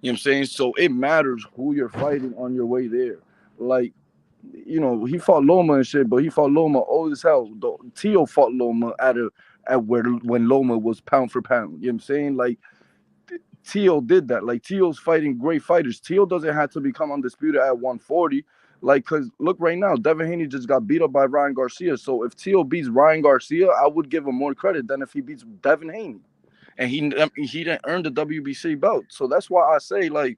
You know what I'm saying? So it matters who you're fighting on your way there. Like, he fought Loma and shit, but he fought Loma old as hell. Tio fought Loma at where when Loma was pound for pound. You know what I'm saying? Like, Tio did that. Like, Tio's fighting great fighters. Tio doesn't have to become undisputed at 140. Like, cause look right now, Devin Haney just got beat up by Ryan Garcia. So if Tio beats Ryan Garcia, I would give him more credit than if he beats Devin Haney. And he didn't earn the WBC belt. So that's why I say, like,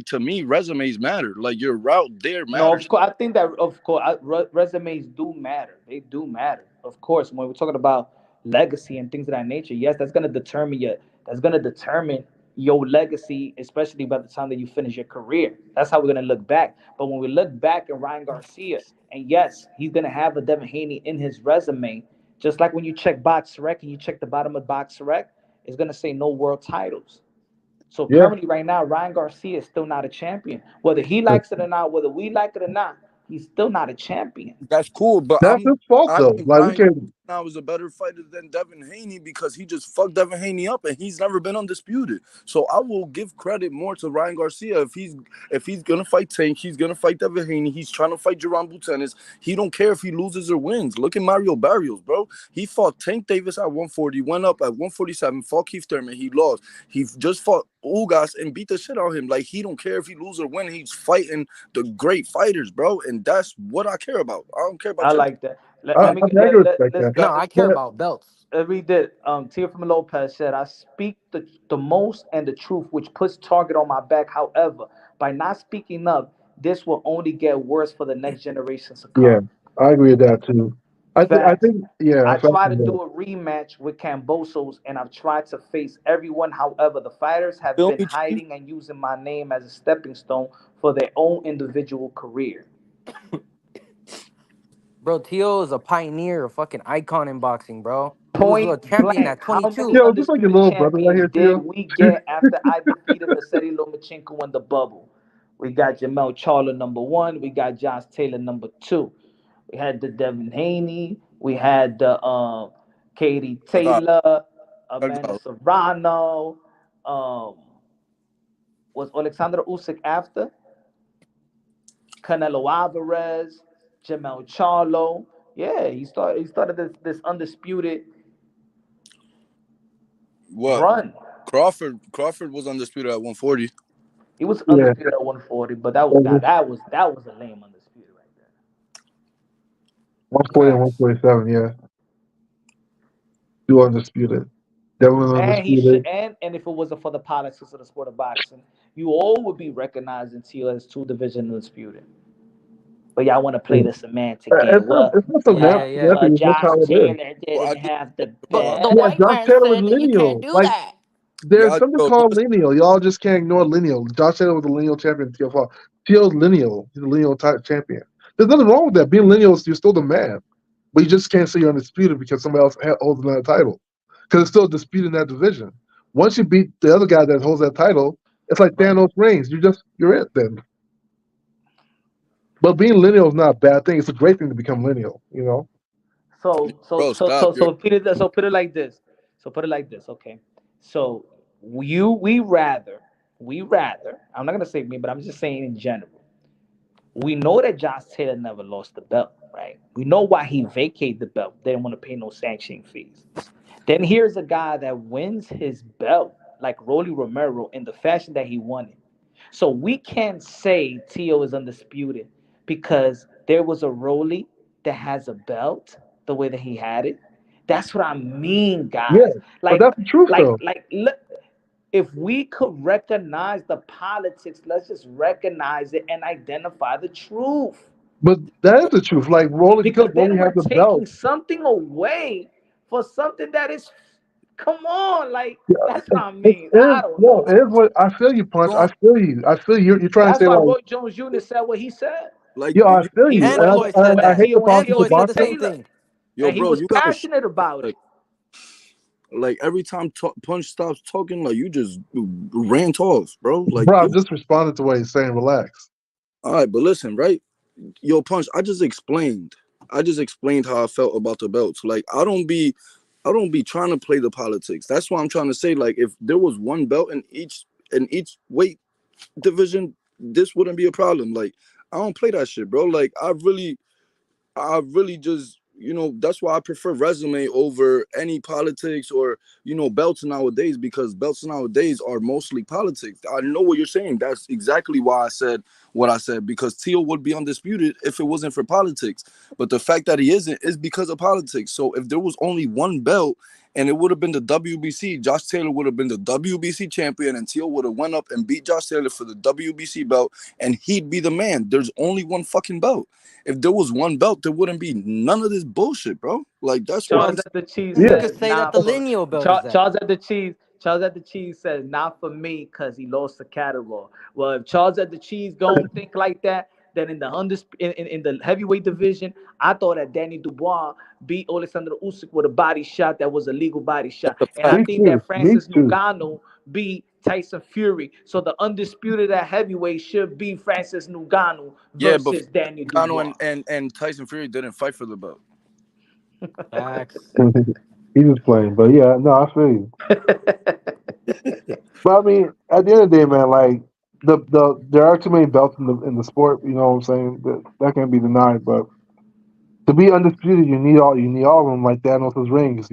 to me, resumes matter. Like, your route there No, of matters. course. I think that of course resumes do matter. They do matter. Of course, when we're talking about legacy and things of that nature, yes, that's gonna determine your legacy, especially by the time that you finish your career. That's how we're gonna look back. But when we look back at Ryan Garcia, and yes, he's gonna have a Devin Haney in his resume, just like when you check Box Rec and you check the bottom of Box Rec, it's gonna say no world titles. So yeah. currently, right now, Ryan Garcia is still not a champion. Whether he likes it or not, whether we like it or not, he's still not a champion. That's cool, but That's his fault I though. think Like we Ryan Garcia can. now is a better fighter than Devin Haney because he just fucked Devin Haney up and he's never been undisputed. So I will give credit more to Ryan Garcia if he's gonna fight Tank, he's gonna fight Devin Haney, he's trying to fight Jerron Butenis. He don't care if he loses or wins. Look at Mario Barrios, bro. He fought Tank Davis at 140, went up at 147, fought Keith Thurman, he lost. He just fought Ugas and beat the shit out of him. Like, he don't care if he loses or win. He's fighting the great fighters, bro, and that's what I care about. I don't care about I your. like that. Let, I, let I me mean, I can respect let's that. No, get I this. care But about belts. We did. Tio from Lopez said, "I speak the most and the truth, which puts target on my back. However, by not speaking up, this will only get worse for the next generations to yeah, come." I agree with that too. I Facts. think yeah, I facts tried is to that. do a rematch with Cambosos, and I've tried to face everyone. However, the fighters have Feel been me, Chief? hiding and using my name as a stepping stone for their own individual career. Bro, Tio is a pioneer, a fucking icon in boxing, bro. He was a Point champion blank, at how many 22. Yo, just like your undisputed little brother right champions here, did Tio. we get after I defeated Vasily Lomachenko in the bubble? We got Jamel Charlo number one. We got Josh Taylor number two. We had the Devin Haney. We had the Katie I got, Taylor, I Amanda got. Serrano. Um, was Alexander Usyk after Canelo Alvarez, Jamel Charlo? Yeah, he started this undisputed What? run. Crawford was undisputed at 140. He was Yeah, undisputed at 140, but that was over not that was a lame undisputed right there. 140 and Facts. 147. Yeah, two undisputed. Devin was And he should, undisputed. and if it wasn't for the politics of the sport of boxing, you all would be recognizing Tio as two division undisputed. But y'all want to play the semantic game. Well, It's not Yeah, semantic. yeah. It's just Josh how it is. Taylor Well, I didn't just have the But the Yeah, white Josh man Taylor was said that you can't lineal. do Like that. there's yeah, something yo, called lineal. Y'all just can't ignore lineal. Josh Taylor was the lineal champion. Tio's lineal. He's the lineal champion. There's nothing wrong with that. Being lineal, you're still the man, but you just can't say you're undisputed because somebody else holds another title. Because it's still disputed in that division. Once you beat the other guy that holds that title, it's like But Thanos reigns. You're it then. But being lineal is not a bad thing. It's a great thing to become lineal. You know. bro, stop. You're put it like this. So put it like this, okay? So we rather. I'm not gonna say me, but I'm just saying in general. We know that Josh Taylor never lost the belt, right? We know why he vacated the belt. They didn't want to pay no sanction fees. Then here's a guy that wins his belt, like Rolly Romero, in the fashion that he won it. So we can't say Tio is undisputed because there was a Rolly that has a belt the way that he had it. That's what I mean, Yeah, guys. but Like, that's the truth though. look, if we could recognize the politics, let's just recognize it and identify the truth. But that is the truth. Like Rolly, because Because Rolly then has we're the belt. taking something away for something that is, come on, like that's what I It mean. is I don't no, know, it is man. what I feel you, Punch. I wrong. feel you. I feel you. You're trying to That's say why like, Roy Jones Jr. said what he said. Like yo, I you feel He you, And and when Floyd when said when I that. hate the Tio And politics Tio of Floyd said beat the boxing. same Taylor, thing. yo, and he bro, was you gotta passionate about like it. every time Punch stops talking, like you just rant off, bro. Like Bro, I'm you. just responding to what he's saying. Relax. All right, but listen, right? Yo, Punch. I just explained how I felt about the belts. Like I don't be trying to play the politics. That's why I'm trying to say. Like if there was one belt in each weight division, this wouldn't be a problem. Like I don't play that shit, bro. Like I really just, that's why I prefer resume over any politics or, belts nowadays, because belts nowadays are mostly politics. I know what you're saying. That's exactly why I said what I said, because Teal would be undisputed if it wasn't for politics. But the fact that he isn't is because of politics. So if there was only one belt and it would have been the WBC, Josh Taylor would have been the WBC champion and Teal would have went up and beat Josh Taylor for the WBC belt and he'd be the man. There's only one fucking belt. If there was one belt, there wouldn't be none of this bullshit, bro. Like that's what I'm Charles saying. at the Cheese You Yeah. could says, say that "Nah, the for lineal belt is that. Charles at the Cheese." Charles at the Cheese says, "Not for me, cause he lost the cattle." Well, if Charles at the Cheese don't think like that, then in the heavyweight division, I thought that Danny Dubois beat Alexander Usyk with a body shot that was a legal body shot, That's a and I fact. Me think too. that Me Francis too. Ngannou beat Tyson Fury. So the undisputed at heavyweight should be Francis Ngannou Yeah, but versus Danny Ngannou Dubois. and Tyson Fury didn't fight for the belt. Facts. He's just playing. But yeah, no, I feel you. But I mean, at the end of the day, man, like there are too many belts in the sport. You know what I'm saying? That can't be denied. But to be undisputed, you need all of them, like Thanos' rings.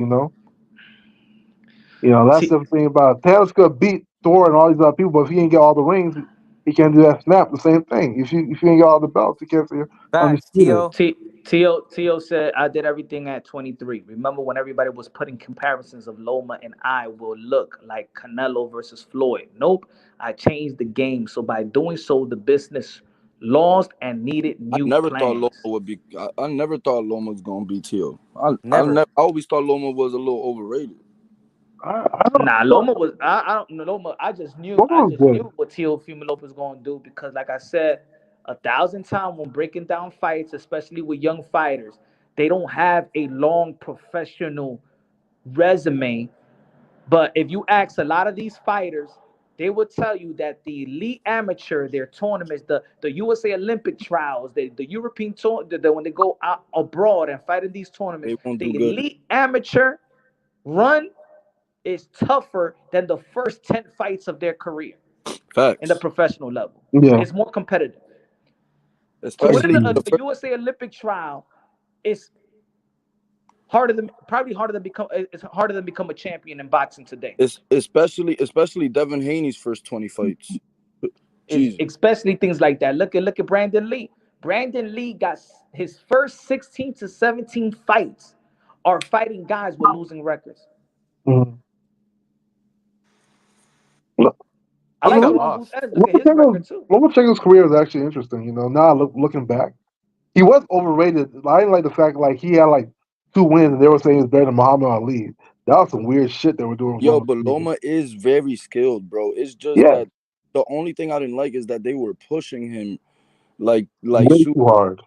That's T- the thing about it. Thanos could beat Thor and all these other people, but if he ain't get all the rings, he can't do that snap. The same thing. If you ain't got all the belts, you can't say you're Facts, undisputed. Tio. Tio said, "I did everything at 23. Remember when everybody was putting comparisons of Loma and I will look like Canelo versus Floyd? Nope. I changed the game. So by doing so, the business lost and needed I new never thought Loma plans." would be. I never thought Loma was gonna be Tio. Never. I always thought Loma was a little overrated. I don't Nah, know. Loma was I don't know Loma. I Both just good. knew what Teofimo Lopez was gonna do because, like I said, 1,000 times when breaking down fights, especially with young fighters, they don't have a long professional resume. But if you ask a lot of these fighters, they will tell you that the elite amateur, their tournaments, the USA Olympic trials, the European tour, when they go out abroad and fight in these tournaments, They won't do the good. elite amateur run is tougher than the first 10 fights of their career in the Facts, professional level. Yeah. It's more competitive. To win especially the a first. USA Olympic trial is probably harder than become a champion in boxing today. It's especially Devin Haney's first 20 fights. Is Jesus, especially things like that. Look at Brandon Lee. Brandon Lee got his first 16 to 17 fights are fighting guys with losing records. Mhm. I I mean, like got Jerome Booth lost. Ennis. Look at his record too. Lomachenko's career is actually interesting. You know, now looking back, he was overrated. I didn't like the fact like he had like 2 wins, and they were saying he's better than Muhammad Ali. That was some weird shit they were doing with Yo, but Lomachenko. Loma is very skilled, bro. It's just Yeah, that the only thing I didn't like is that they were pushing him way too hard.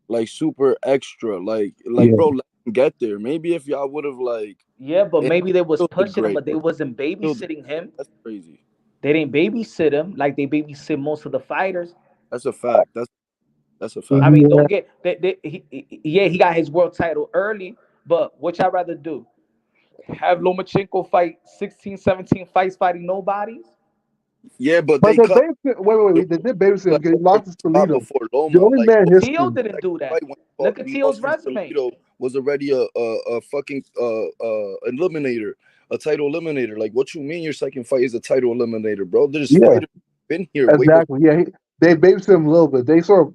like super extra. Like Yeah, bro, let him get there. Maybe if y'all would have like Yeah, but and maybe they was still did pushing him, great, but they bro. wasn't Still did. babysitting him. That's crazy. They didn't babysit him like they babysit most of the fighters. That's a fact. That's a I fact. mean, yeah. don't get yeah, he got his world title early, but what y'all rather do? Have Lomachenko fight 16, 17 fights fighting nobodies? Yeah, but But they they cut babysit. Wait. They did babysit him like because he over lost his the top Toledo. before The Loma. only Like man in Tio history. didn't do that. fight when Look at he Tio's lost his resume. Toledo was already a fucking eliminator, a title eliminator. Like what you mean your second fight is a title eliminator, bro? There's Yeah, fighters been here way before. exactly. Yeah, they babysit him a little bit. They sort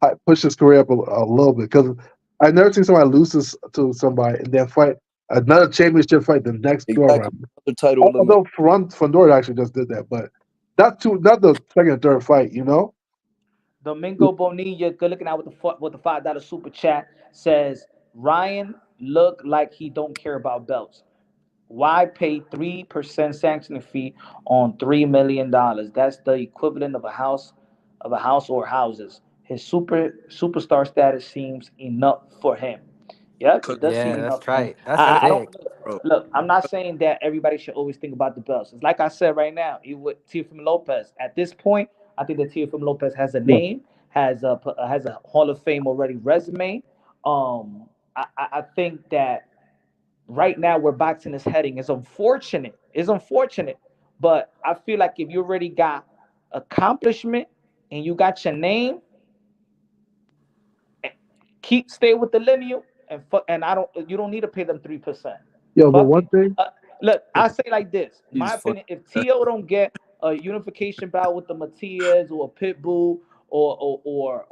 of pushed his career up a little bit because I never seen somebody lose to somebody and then fight another championship fight the next go Exactly. around. Another title eliminator. Although Fandor actually just did that, but not the second and third fight. You know. Domingo Bonilla, good looking out with the $5 super chat, says Ryan look like he don't care about belts. Why pay 3% sanctioning fee on $3 million? That's the equivalent of a house or houses. His superstar status seems enough for him. Yep, it does seem Yeah, that's enough for him. tight. That's I don't sick. Bro. look. I'm not saying that everybody should always think about the belts. It's like I said right now, even with Teofimo Lopez. At this point, I think that Teofimo Lopez has a Yeah. name, has a Hall of Fame already resume. I think that right now where boxing is heading is unfortunate. It's unfortunate, but I feel like if you already got accomplishment and you got your name, stay with the lineal and I don't you don't need to pay them 3%. Yo, but Fuck one it. thing. Look, I say like this. He's My fucking opinion: if Tio don't get a unification bout with the Matias or a Pitbull or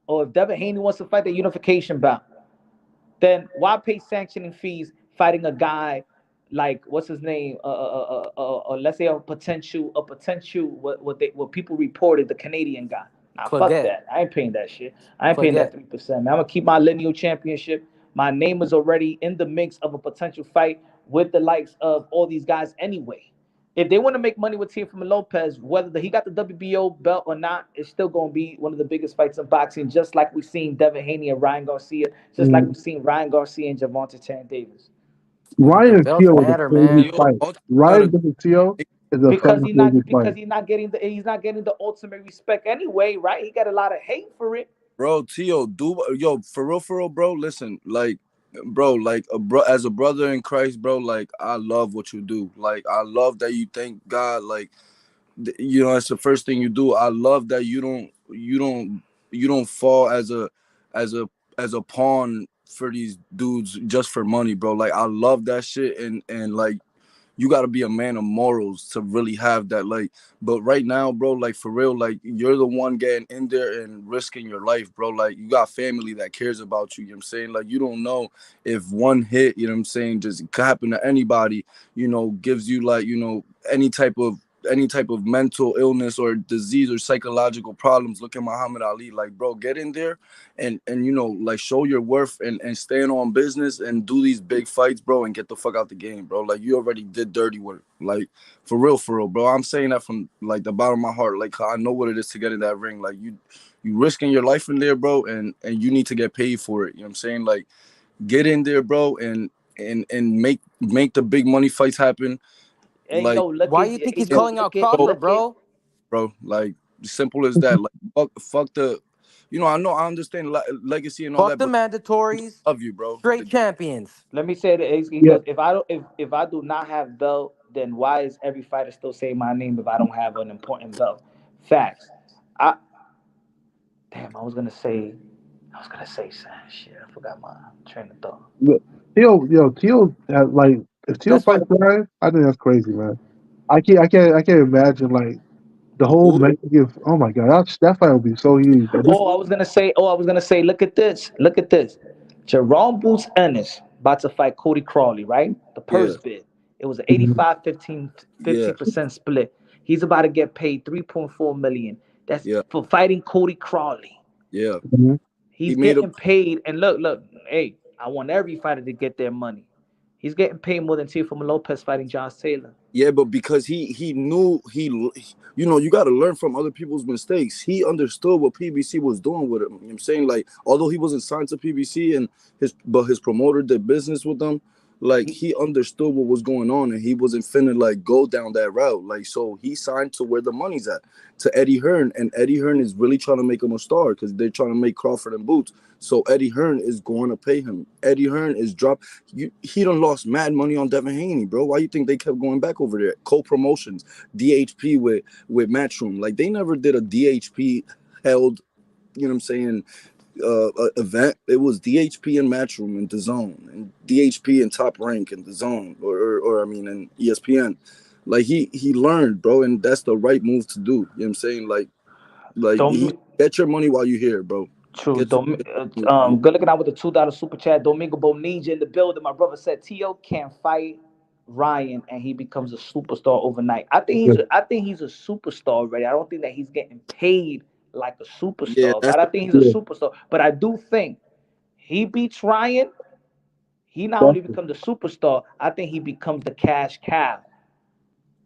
if Devin Haney wants to fight the unification bout, then why pay sanctioning fees fighting a guy like what's his name? Let's say a potential what people reported the Canadian guy. Nah, fuck Cloget. that. I ain't paying that shit. I ain't paying that Cloget. 3%. Man, I'm gonna keep my lineal championship. My name is already in the mix of a potential fight with the likes of all these guys anyway. If they want to make money with Teofimo Lopez, whether he got the WBO belt or not, it's still going to be one of the biggest fights in boxing, just like we've seen Devin Haney and Ryan Garcia, just like mm, we've seen Ryan Garcia and Gervonta Davis. Ryan The and belts Tio is a matter, crazy man. Tio, fight. all you Ryan gotta do versus Tio is a Because fucking he's not crazy because fight. he's not getting the ultimate respect anyway, right? He got a lot of hate for it. bro, Tio, do yo for real, bro. Listen, like, bro, like as a brother in Christ, bro. Like, I love what you do. Like, I love that you thank God. Like, you know, that's the first thing you do. I love that you don't fall as a as a pawn for these dudes just for money, bro. Like, I love that shit, and like you got to be a man of morals to really have that. Like, but right now, bro, like for real, like you're the one getting in there and risking your life, bro. Like, you got family that cares about you. You know what I'm saying? Like, you don't know if one hit, you know what I'm saying, just could happen to anybody, you know, gives you like, you know, any type of mental illness or disease or psychological problems. Look at Muhammad Ali. Like, bro, get in there and you know, like show your worth and stand on business and do these big fights, bro, and get the fuck out the game, bro. Like, you already did dirty work. Like, for real, bro. I'm saying that from like the bottom of my heart. Like, I know what it is to get in that ring. Like, you risking your life in there, bro, and you need to get paid for it. You know what I'm saying? Like, get in there, bro, and make the big money fights happen. Hey Like, yo, look Why at you think he's yo, calling out look at bro, Crawford, look at bro? like simple as that. Like, fuck the, you know, I understand legacy and all Fuck that, the but mandatories. love you, bro. Straight champions. let me say that he Yeah, goes, if I do not have belt, then why is every fighter still saying my name if I don't have an important belt? Facts. I damn, I was gonna say some shit. I forgot my train of thought. but Tio has, like if Tio That's fights what Ryan, I think that's crazy, man. I can't imagine like the whole Who? Mexican. Oh my god, that fight would be so huge. And this, I was gonna say, look at this. Look at this. Jerome Boots Ennis about to fight Cody Crawley, right? The Yeah, purse bid. It was an 85, 15, Yeah, 50% split. He's about to get paid 3.4 million. That's yeah, for fighting Cody Crawley. yeah. Mhm. He He's made a getting paid. And look, hey, I want every fighter to get their money. He's getting paid more than Tio Lopez fighting Josh Taylor. Yeah, but because he knew you know, you got to learn from other people's mistakes. He understood what PBC was doing with him. You know what I'm saying, like, although he wasn't signed to PBC and his promoter did business with them, like He, he understood what was going on and he wasn't finna like go down that route. Like, so he signed to where the money's at, to Eddie Hearn, and Eddie Hearn is really trying to make him a star because they're trying to make Crawford and Boots. So Eddie Hearn is going to pay him. Eddie Hearn is he done lost mad money on Devin Haney, bro. Why you think they kept going back over there? Co-promotions, DHP with Matchroom. Like, they never did a DHP held, you know what I'm saying, event. It was DHP and Matchroom and DAZN, and DHP and Top Rank and DAZN, or I mean, and ESPN. Like, he learned, bro, and that's the right move to do. You know what I'm saying? Like he don't get your money while you're here, bro. True. Get your Good looking out with the $2 super chat. Domingo Bonija in the building. My brother said Tio can't fight Ryan and he becomes a superstar overnight. I think he's a superstar already. I don't think that he's getting paid like a yeah. superstar, That's but I the think he's a Yeah, superstar. But I do think he beats Ryan. He not only definitely. becomes a superstar, I think he becomes the cash cow.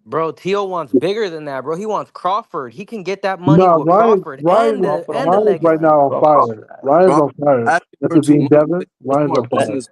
Bro, Tio wants bigger than that, bro. He wants Crawford. He can get that money No, with Crawford Crawford on and the Ryan's right legacy. now on bro. Crawford. fire. Ryan's Ron on fire. asking for After too being much. Devin, A Ryan's smart on fire. business.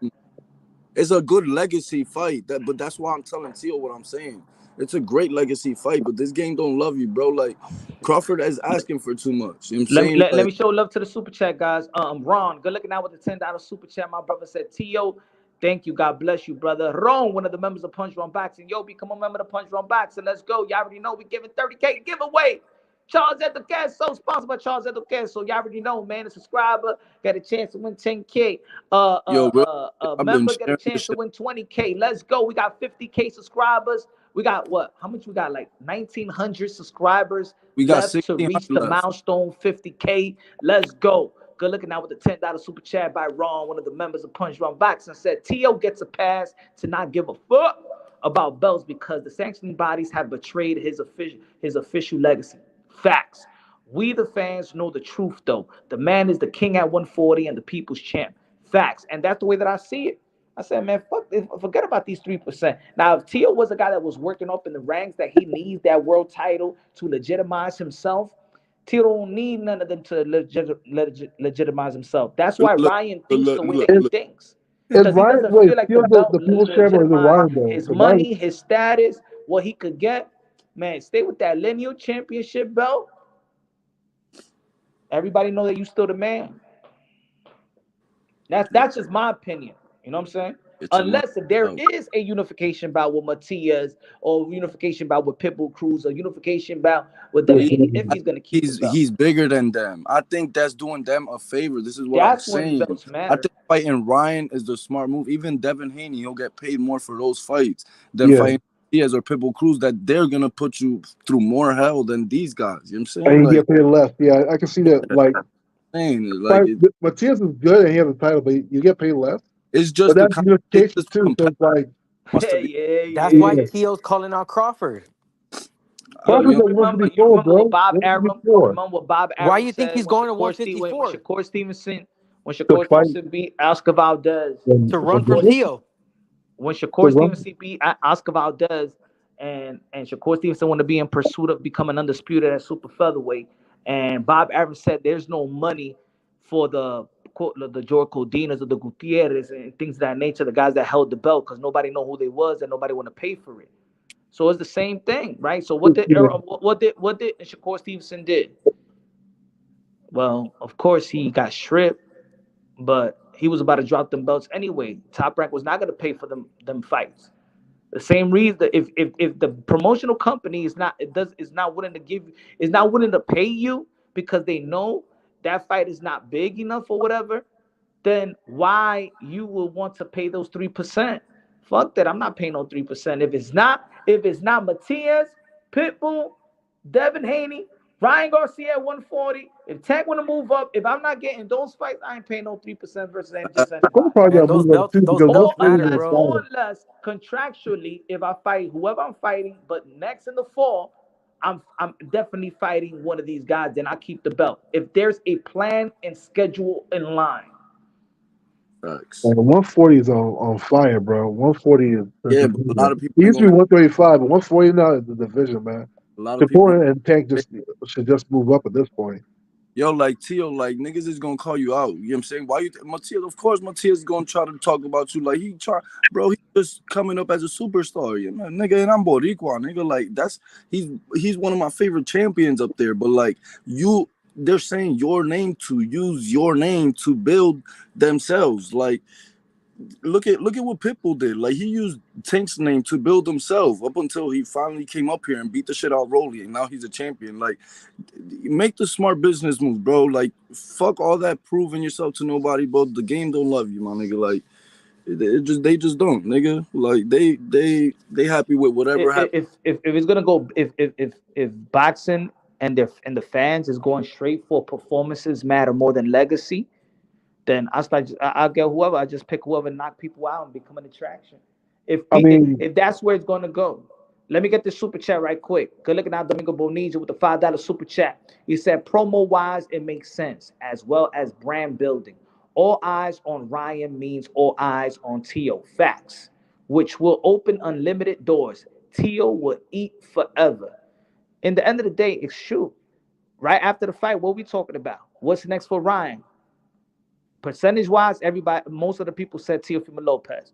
It's a good legacy fight. But that's why I'm telling Tio what I'm saying. It's a great legacy fight, but this game don't love you, bro. Like, Crawford is asking for too much. You know what I'm Let me saying? let Like, me show love to the super chat, guys. Ron, good looking out with the $10 super chat. My brother said, Tio, thank you. God bless you, brother. Ron, one of the members of Punch Run Boxing. Yo, become a member of Punch Run Boxing. Let's go. Y'all already know we giving 30K giveaway. Charles at the Queso, sponsored by Charles at the Queso. Y'all already know, man. A subscriber got a chance to win 10K. yo, bro, A I've been member got a sharing this chance to shit. win 20K. Let's go. We got 50K subscribers. We got what? How much we got? Like 1,900 subscribers We got left to 1,600 reach the left. milestone 50K. Let's go. Good looking out with the $10 super chat by Ron, one of the members of Punch Run Boxing, said Tio gets a pass to not give a fuck about belts because the sanctioning bodies have betrayed his official legacy. Facts. We the fans know the truth though. The man is the king at 140 and the people's champ. Facts. And that's the way that I see it. I said, man, fuck this. Forget about these 3%. Now, if Tio was a guy that was working up in the ranks, that he needs that world title to legitimize himself, Tio don't need none of them to legitimize himself. That's why Look, Ryan thinks look, the way look, that he Is, look. thinks. is Because he Ryan, doesn't wait, feel like the still belt the people's champ or is it legitimized Ryan though? his The Ryan, money, his status, what he could get. Man, stay with that Lineal championship belt. Everybody know that you still the man. That's just my opinion. You know what I'm saying? Get your money Unless if there out. is a unification bout with Matias or unification bout with Pitbull Cruz or unification bout with Devin Haney, if I he's think gonna keep the belt. he's bigger than them. I think that's doing them a favor. This is what I'm That's when saying. belts I matter. think fighting Ryan is the smart move. Even Devin Haney, he'll get paid more for those fights than yeah, fighting Diaz or Pitbull Cruz. That they're gonna put you through more hell than these guys. You know what I'm saying? and he Like, get paid less. Yeah, I can see that. like Matias is good and he has a title, but you get paid less. it's But just the that's it's unification just too. So competitive it's like, wants to be. yeah, That's why yeah. yeah, Tio's calling out Crawford. Yo, Crawford's you at remember 154, what bro. Bob Arum 154 remember what Bob Why Arum you think said he's going to 154? When to Shakur fight Stevenson beat Oscar Valdez. To for run from business. Tio. When To Shakur run, Stevenson beat Oscar Valdez and Shakur Stevenson wanted to be in pursuit of becoming undisputed at super featherweight, and Bob Arum said there's no money for the George Codinas or the Gutierrez and things of that nature, the guys that held the belt, because nobody know who they was and nobody want to pay for it. So it's the same thing, right? So yeah, what did Shakur Stevenson did? Well, of course he got stripped, but he was about to drop them belts anyway. Top Rank was not going to pay for them fights. The same reason that if the promotional company is not willing to is not willing to pay you because they know that fight is not big enough or whatever, then why you will want to pay those 3%? Fuck that. I'm not paying no 3%. If it's not Matias, Pitbull, Devin Haney, Ryan Garcia at 140. If Tank want to move up, if I'm not getting those fights, I ain't paying no 3% versus just Cole anybody. probably Man, got to those move up belts, too those because belts matter, 140 is bro. fire. Or less contractually, if I fight whoever I'm fighting, but next in the fall, I'm definitely fighting one of these guys. Then I keep the belt. If there's a plan and schedule in line. Facts. And 140 is on fire, bro. 140 is the Yeah, but a lot division. of people It ain't used to gonna. be 135, but 140 now is the division, man. A lot of people. Shakur and Tank just should just move up at this point. Yo, like Tio, like niggas is gonna call you out. You know what I'm saying? Why you Matias, of course Matias is gonna try to talk about you. Like bro, he just coming up as a superstar, you know, nigga, and I'm Boricua, nigga. Like he's one of my favorite champions up there. But like they're saying your name to use your name to build themselves. Like look at what Pitbull did. Like he used Tank's name to build himself up until he finally came up here and beat the shit out of Rolly, and now he's a champion. Like make the smart business move, bro. Like fuck all that proving yourself to nobody, bro. The game don't love you, my nigga. Like they just don't, nigga. Like they happy with whatever happened. If it's gonna go if boxing and the fans is going straight for performances matter more than legacy, then I'll get whoever. I just pick whoever knock people out and become an attraction. I mean, If that's where it's gonna go. Let me get the super chat right quick. Good looking out Domingo Bonilla with the $5 super chat. He said promo wise it makes sense as well as brand building. All eyes on Ryan means all eyes on Tio. Facts, which will open unlimited doors. Tio will eat forever. In the end of the day, it's true. Right after the fight, what are we talking about? What's next for Ryan? Percentage wise, most of the people said Teofimo Lopez.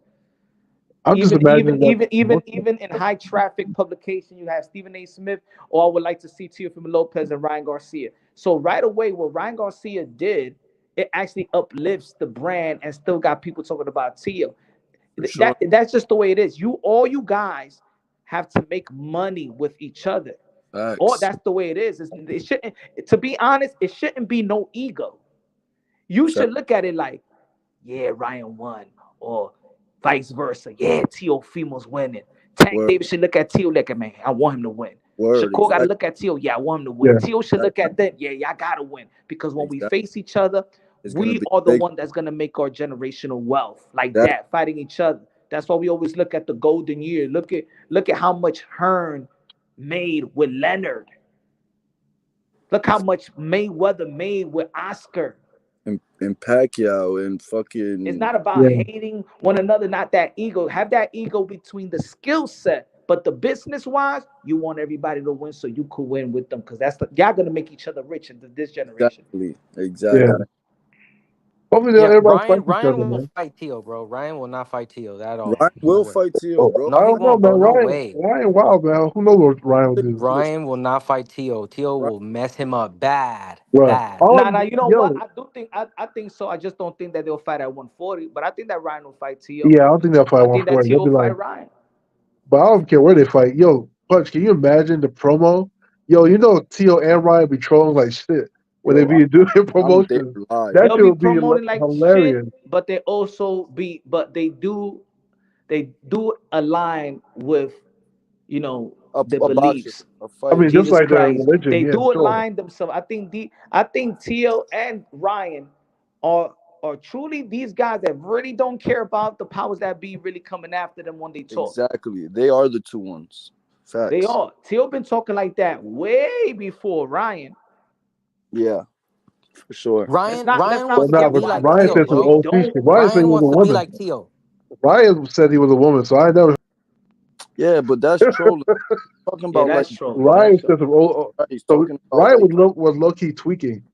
I'm just Even even imagining that even even even in high traffic publication, you have Stephen A. Smith, or I would like to see Teofimo Lopez and Ryan Garcia. So right away, what Ryan Garcia did, it actually uplifts the brand and still got people talking about Tio. For sure. That's just the way it is. All you guys have to make money with each other. Or Facts. that's the way it is. It shouldn't, to be honest, it shouldn't be no ego. You should look at it like, yeah, Ryan won, or vice versa. Yeah, Teofimo's winning. Tank Word, Davis should look at Tio like, man, I want him to win. word, Shakur got to exactly, look at Tio. Yeah, I want him to win. yeah. Tio should look exactly, at them. Yeah, y'all got to win. Because when we exactly. face each other, It's gonna we be are the big. one that's going to make our generational wealth like That that, fighting each other. That's why we always look at the golden year. Look at how much Hearn made with Leonard. Look how much Mayweather made with Oscar. and Pacquiao and It's fucking not about Yeah. hating one another, not that ego. Have that ego between the skill set, but the business wise, you want everybody to win so you could win with them because y'all gonna make each other rich in this generation. exactly, Yeah. exactly. Hopefully Yeah, everybody fight each Ryan other, will man. fight Tio, bro. Ryan will not fight Tio at all. Ryan No will way. fight Tio, Oh, bro. No, I he don't know, won't, man. bro. No way. Ryan wild, man. Who knows what Ryan will do? Ryan will not fight Tio. Tio Ryan, will mess him up bad, Right. bad. Nah, you know what? Yo, I do think I think so. I just don't think that they'll fight at 140, but I think that Ryan will fight Tio. yeah, I don't think they'll fight I think that 140. They'll Tio be will like, fight Ryan. but I don't care where they fight. Yo, Punch, can you imagine the promo? Yo, you know Tio and Ryan be trolling like shit when they yo, be doing I'm there promotions. live. That They'll shit be would be promoting like shit, hilarious. but they do align with their A boxer, beliefs. a I fighter. mean, just Jesus like their Christ. religion, They yeah, do sure. align themselves. I think Tio and Ryan are truly these guys that really don't care about the powers that be really coming after them when they talk. Exactly. They are the two ones. They Facts. are. Tio been talking like that way before Ryan. Yeah, for sure. Let's Ryan not let's Ryan not But wants to nah, forget but be why like Ryan Ryan Tio, said some really bro. OT shit. don't Ryan said he Ryan was wants a to be woman. like Tio. Ryan said he was a woman, so I never. Yeah, but that's trolling. Talking Yeah, about like that's true. Ryan That's said true. some. he's So talking about Ryan like was low key tweaking,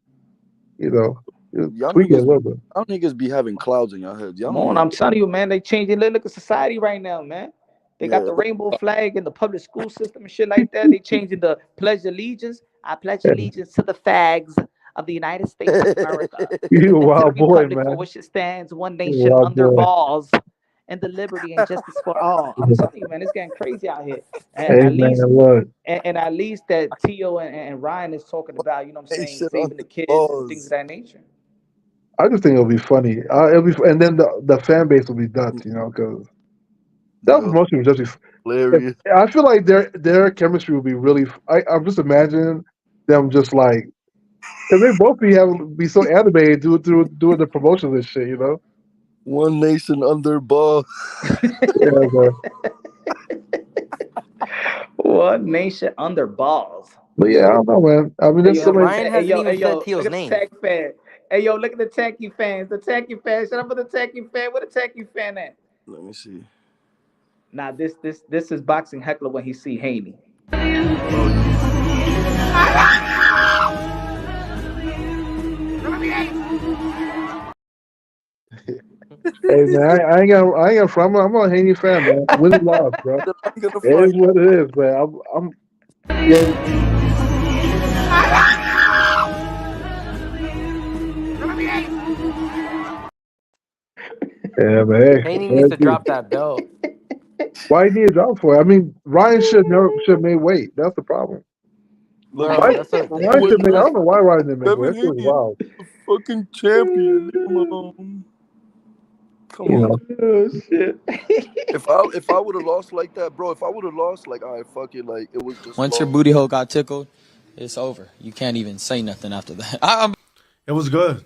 you know, he was y'all tweaking a niggas. little bit. Y'all niggas be having clouds in your heads. Y'all Come don't on, even. I'm telling you, man, they changing. Look at society right now, man. They got Yeah. the rainbow flag in the public school system and shit like that. They changing the pledge allegiance. I pledge allegiance to the fags of the United States of America You a and to the wild boy, republic for man. which it stands, one You a nation wild under boy. laws, and the liberty and justice for all. I'm telling you, man, it's getting crazy out here. And Hey at man, least look. and at least that Tio and Ryan is talking about, you know what I'm Hey, saying, shit on saving the the kids and things of laws. that nature. I just think it'll be funny. And then the fan base will be nuts, you know, because self Yo, promotion would just be. hilarious. I feel like their chemistry would be really. I'm just imagining them just like, because they both be so animated doing the promotions and shit, you know. One nation under ball. Yeah, man. One nation under balls. But yeah, I don't know, man. I mean, Hey there's yo, so look at many. the Ryan tech. Hey hasn't yo, even hey said yo, look Tio's at the name. tech fan. Hey yo, look at the techie fans. The techie fans. Shut up for the techie fan. Where the techie fan at? Let me see. Nah, this is boxing heckler when he see Haney. Hey man, I ain't got. I'm a Haney fan, man. Win or loss, bro. I'm gonna It is fight. what it is, man. Yeah, yeah, man. Hey, Haney needs man, to dude. drop that belt. Why you need a drop for it? I mean, Ryan should have made weight. That's the problem. Look, Bro, Why that's a Ryan with should make? I don't look. know why Ryan didn't make weight. Devin That shit was Haney is wild. the fucking champion. Leave him alone. Come You on. know. Oh shit. If I would have lost like that, bro, if I would have lost, like, all right, fuck it, like, it was just Once your lost. booty hole got tickled, it's over. You can't even say nothing after that. It was good.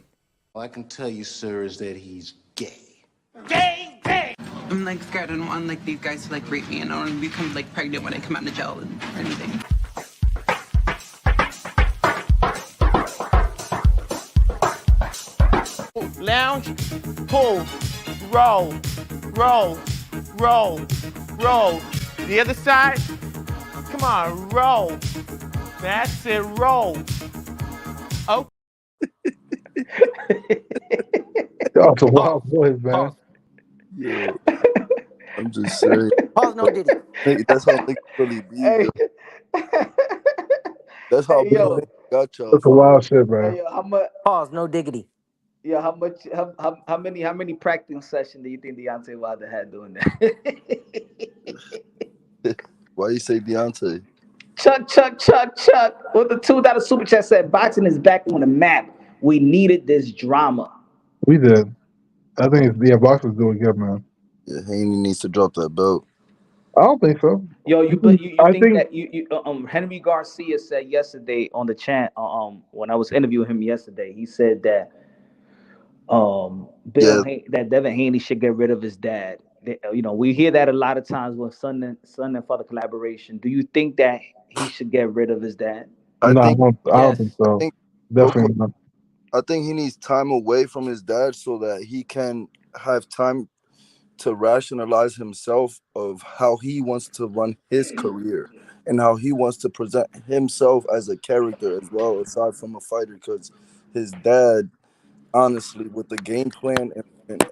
All I can tell you, sir, is that he's gay. I'm like scared. I don't want like these guys to like rape me, and I don't want to become like pregnant when I come out of jail or anything. Lounge, pull, roll, roll, roll, roll. The other side, come on, roll. That's it, roll. Oh. Y'all some wild Pause. boys, man. Pause. Yo, I'm just saying. Pause. No Diddy. That's how niggas really be, Hey. yo. That's how Hey Bill yo. Haney got y'all. That's some wild shit, man. Hey yo, how much? Pause. No diggity. Yeah, how much? How many practice sessions do you think Deontay Wilder had doing that? Why you say Deontay? Chuck. With the $2 super chat said, boxing is back on the map. We needed this drama. We did. I think boxing's doing good, man. Yeah, Haney needs to drop that belt. I don't think so. Yo, you I think think that Henry Garcia said yesterday on the chat when I was interviewing him yesterday, he said that Yeah. that Devin Haney should get rid of his dad. We hear that a lot of times with son and father collaboration. Do you think that he should get rid of his dad? I no, think I don't think Yes. so. real Definitely quick, not. I think he needs time away from his dad so that he can have time to rationalize himself of how he wants to run his career and how he wants to present himself as a character as well, aside from a fighter. Because his dad, honestly, with the game plan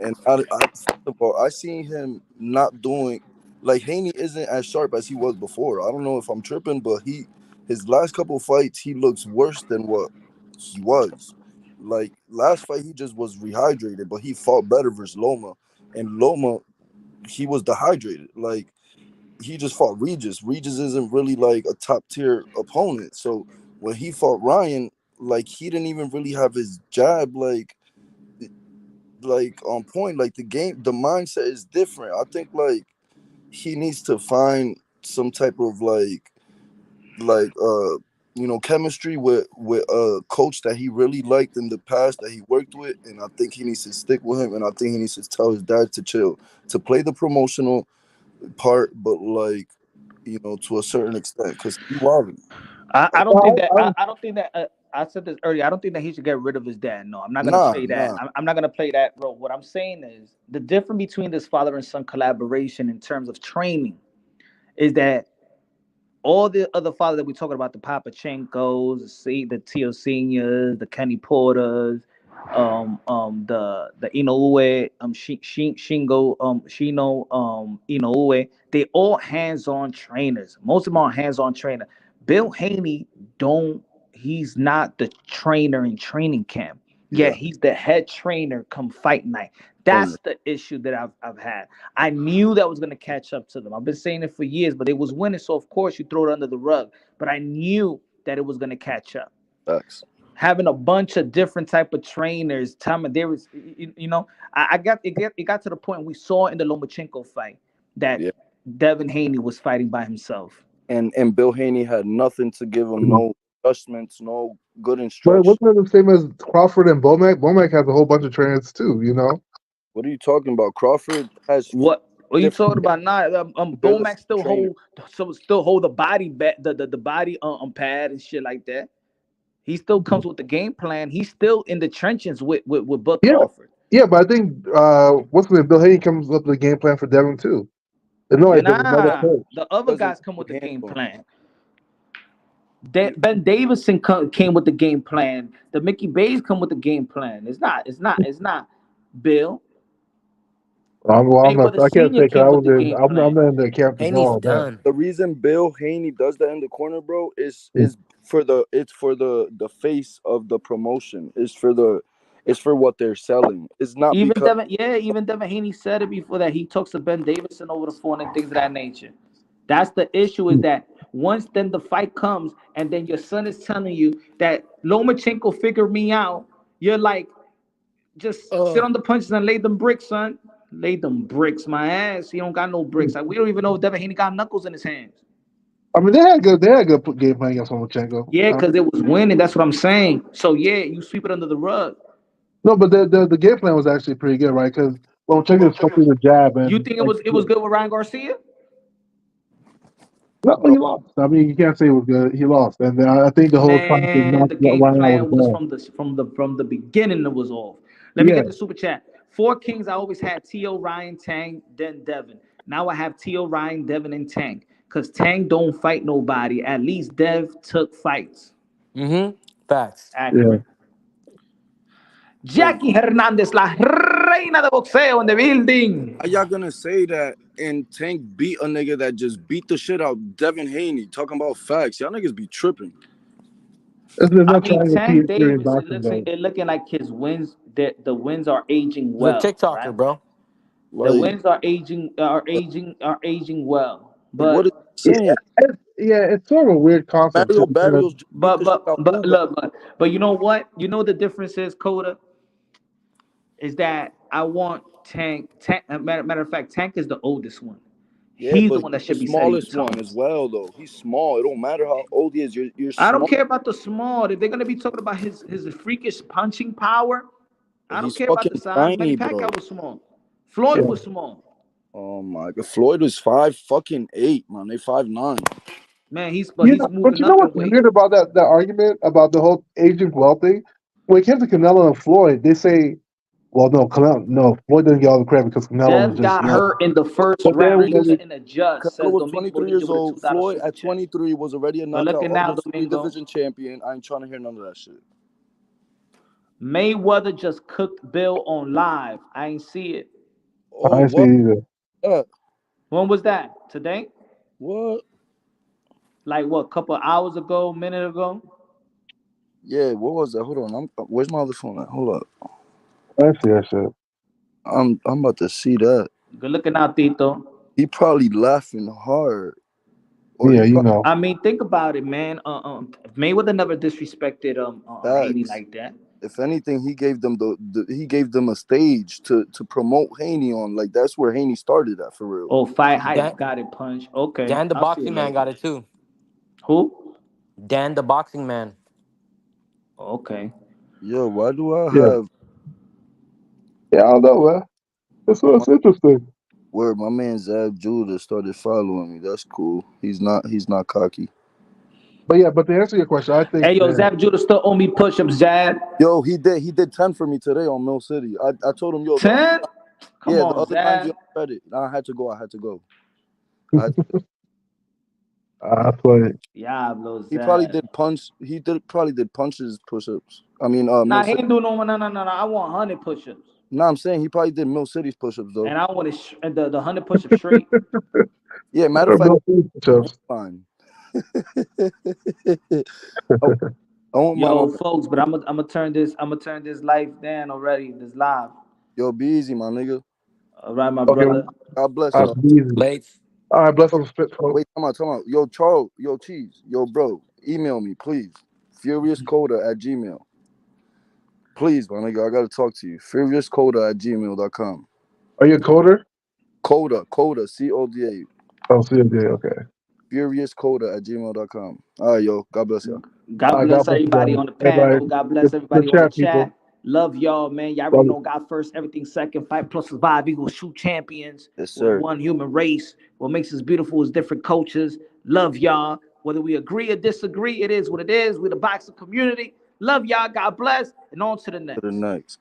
and first of all, I seen him not doing like Haney isn't as sharp as he was before. I don't know if I'm tripping, but his last couple fights he looks worse than what he was. Like last fight he just was rehydrated, but he fought better versus Loma, and Loma he was dehydrated. Like he just fought Regis. Regis isn't really like a top tier opponent. So when he fought Ryan, like he didn't even really have his jab like on point. Like the mindset is different. I think like he needs to find some type of like chemistry with a coach that he really liked in the past that he worked with, and I think he needs to stick with him, and I think he needs to tell his dad to chill, to play the promotional part, but like to a certain extent, because he wilding. I Like, don't think that I don't think that I said this earlier. I don't think that he should get rid of his dad. No, I'm not gonna play that. nah. I'm not gonna play that role. What I'm saying is the difference between this father and son collaboration in terms of training is that all the other fathers that we're talking about, the Papachenkos, the Tio Seniors, the Kenny Porters, the Inoue, Shingo, Shino, Inoue, they all hands-on trainers. Most of them are hands-on trainer. Bill Haney he's not the trainer in training camp. Yeah, Yeah. he's the head trainer come fight night. That's the issue that I've had. I knew that was going to catch up to them. I've been saying it for years, but it was winning, so of course you throw it under the rug. But I knew that it was going to catch up. Facts. Having a bunch of different type of trainers, there was, I got it got to the point we saw in the Lomachenko fight that Yeah. Devin Haney was fighting by himself. And Bill Haney had nothing to give him, no adjustments, no good But instruction. wasn't it the same as Crawford and Bomac? Bomac has a whole bunch of trainers too, you know. What are you talking about? Crawford has What are you talking different about? Nah, ability Bomac still trainer. hold the body back, the body pad and shit like that. He still comes with the game plan. He's still in the trenches with Buck Yeah, Crawford. yeah, but I think what's the name? Bill Haney comes up with a game plan for Devin too. There's no Yeah, like there's another nah, coach. the other Doesn't guys come with the handle game him. plan. Ben Davison came with the game plan. The Mickey Bays come with the game plan. It's not Bill. I'm not. Mayweather I can't Senior say because came with the game I'm plan. not in the camp to know Haney's all that. done. The reason Bill Haney does that in the corner, bro, is for the face of the promotion. It's for what they're selling. It's not because Even Devin Haney said it before that he talks to Ben Davison over the phone and things of that nature. That's the issue, is that once then the fight comes and then your son is telling you that Lomachenko figured me out, you're like, just sit on the punches and lay them bricks, son. Lay them bricks, my ass. He don't got no bricks. Like, we don't even know if Devin Haney got knuckles in his hands. I mean, they had good game plan against Lomachenko. Yeah, because it was winning. That's what I'm saying. So yeah, you sweep it under the rug. No, but the game plan was actually pretty good, right? Because Lomachenko stuck with the jab You and think like it was good with Ryan Garcia? no, he lost. I mean, you can't say it was good. He lost, and I think the whole time to Man, knock the game Ryan out was plan was bad. from the beginning. It was off. Let me Yeah, get the super chat. 4 Kings. I always had Tio, Ryan, Tang, then Devin. Now I have Tio, Ryan, Devin, and Tang. Cause Tang don't fight nobody. At least Dev took fights. Facts. yeah. Accurate. Jackie Hernandez, la reina de boxeo in the building. how y'all gonna say that and Tank beat a nigga that just beat the shit out Devin Haney? Talking about facts, y'all niggas be tripping. There's I no mean, triangle Tank theory in Davis, boxing, though. it looking like his wins, the wins are aging He's a well, right? TikToker, bro. The Like, wins are aging well. what is But he saying? It's sort of a weird concept Mario too. Because, Barrios just beat the shit out anybody. look, you know what? You know the difference is, Coda, is that I want Tank. Matter of fact, Tank is the oldest one. Yeah, He's the but one that he's the should be setting the smallest one as tones. well, though. He's small. It don't matter how old he is. You're I don't small. care about the small. If they're gonna be talking about his freakish punching power, I don't He's care about the fucking size. Manny tiny, bro. Pacquiao was small. Floyd yeah, was small. Oh my god, Floyd was 5'8", man. They 5'9". He's but moving you know up in what's weight. weird about that argument about the whole aging well thing? When it came to Canelo and Floyd, they say, "Well, no, Floyd didn't get all the credit because Canelo was Dev just got young." hurt in the first But then, round. He when was they, getting a adjust, Canelo says was Domingo 23 Bonilla years with a old. $2 Floyd super at chat. 23 was already a But knockout looking now, Almost 3 Domingo, division champion. I ain't trying to hear none of that shit. Mayweather just cooked Bill on live. I ain't see it. Oh, I see what? either. When was that? Today? What? Like what? A couple of hours ago, minute ago? Yeah, what was that? Hold on. Where's my other phone at? Hold up. I see that shit. I'm about to see that. Good looking out, Tito. He probably laughing hard. Or Yeah, he you probably know. I mean, think about it, man. Mayweather never disrespected Haney facts. like that. If anything, he gave them he gave them a stage to promote Haney on. Like that's where Haney started at for real. Oh, fight hype Dan, got it punch. Okay, Dan the I'll see it boxing man later. got it too. Who? Dan the boxing man. Okay. Yo, why do I Yeah, have yeah, I don't know, man. my It's interesting. where my man Zab Judah started following me? That's cool. He's not cocky. But yeah, but to answer your question, I think Hey, yo, that Zap Judah still owe me push-ups, Zab. Yo, he did 10 for me today on Mill City. I told him, yo, 10? Come the on, other 90 Zab. on credit. Nah, I had to go. that's funny. Yeah, bro, He probably Zab. did punch. Probably did punches, push-ups. I mean, Nah, Mill he City. ain't do no. I want 100 push-ups, No, I'm saying he probably did Mill City's push-ups though. and I want the 100 push-ups straight. Yeah, matter Or of fact, Bill Clinton. fine. I, I want my Yo, folks, but I'm gonna turn this live down already. This live. yo, be easy, my nigga. All right, my Okay, brother. God bless y'all. easy. Late. All right, bless on the spit, folks. Wait, come on. Yo, Charles, yo, Cheese, yo, bro, email me, please. FuriousCoda@gmail. Please, my nigga, I gotta talk to you. FuriousCoda@gmail.com. Are you a coder? Coda, CODA. Oh, CFD, okay. FuriousCoda@gmail.com. All right, yo. God bless y'all. God bless everybody on the panel. God bless everybody on the chat, chat. people. Love y'all, man. Y'all already know God first, everything second. Fight plus survive equals true champions. Yes, We're sir. one human race. What makes us beautiful is different cultures. Love y'all. Whether we agree or disagree, it is what it is. We're the boxing community. Love y'all. God bless. And on to the To the next. next.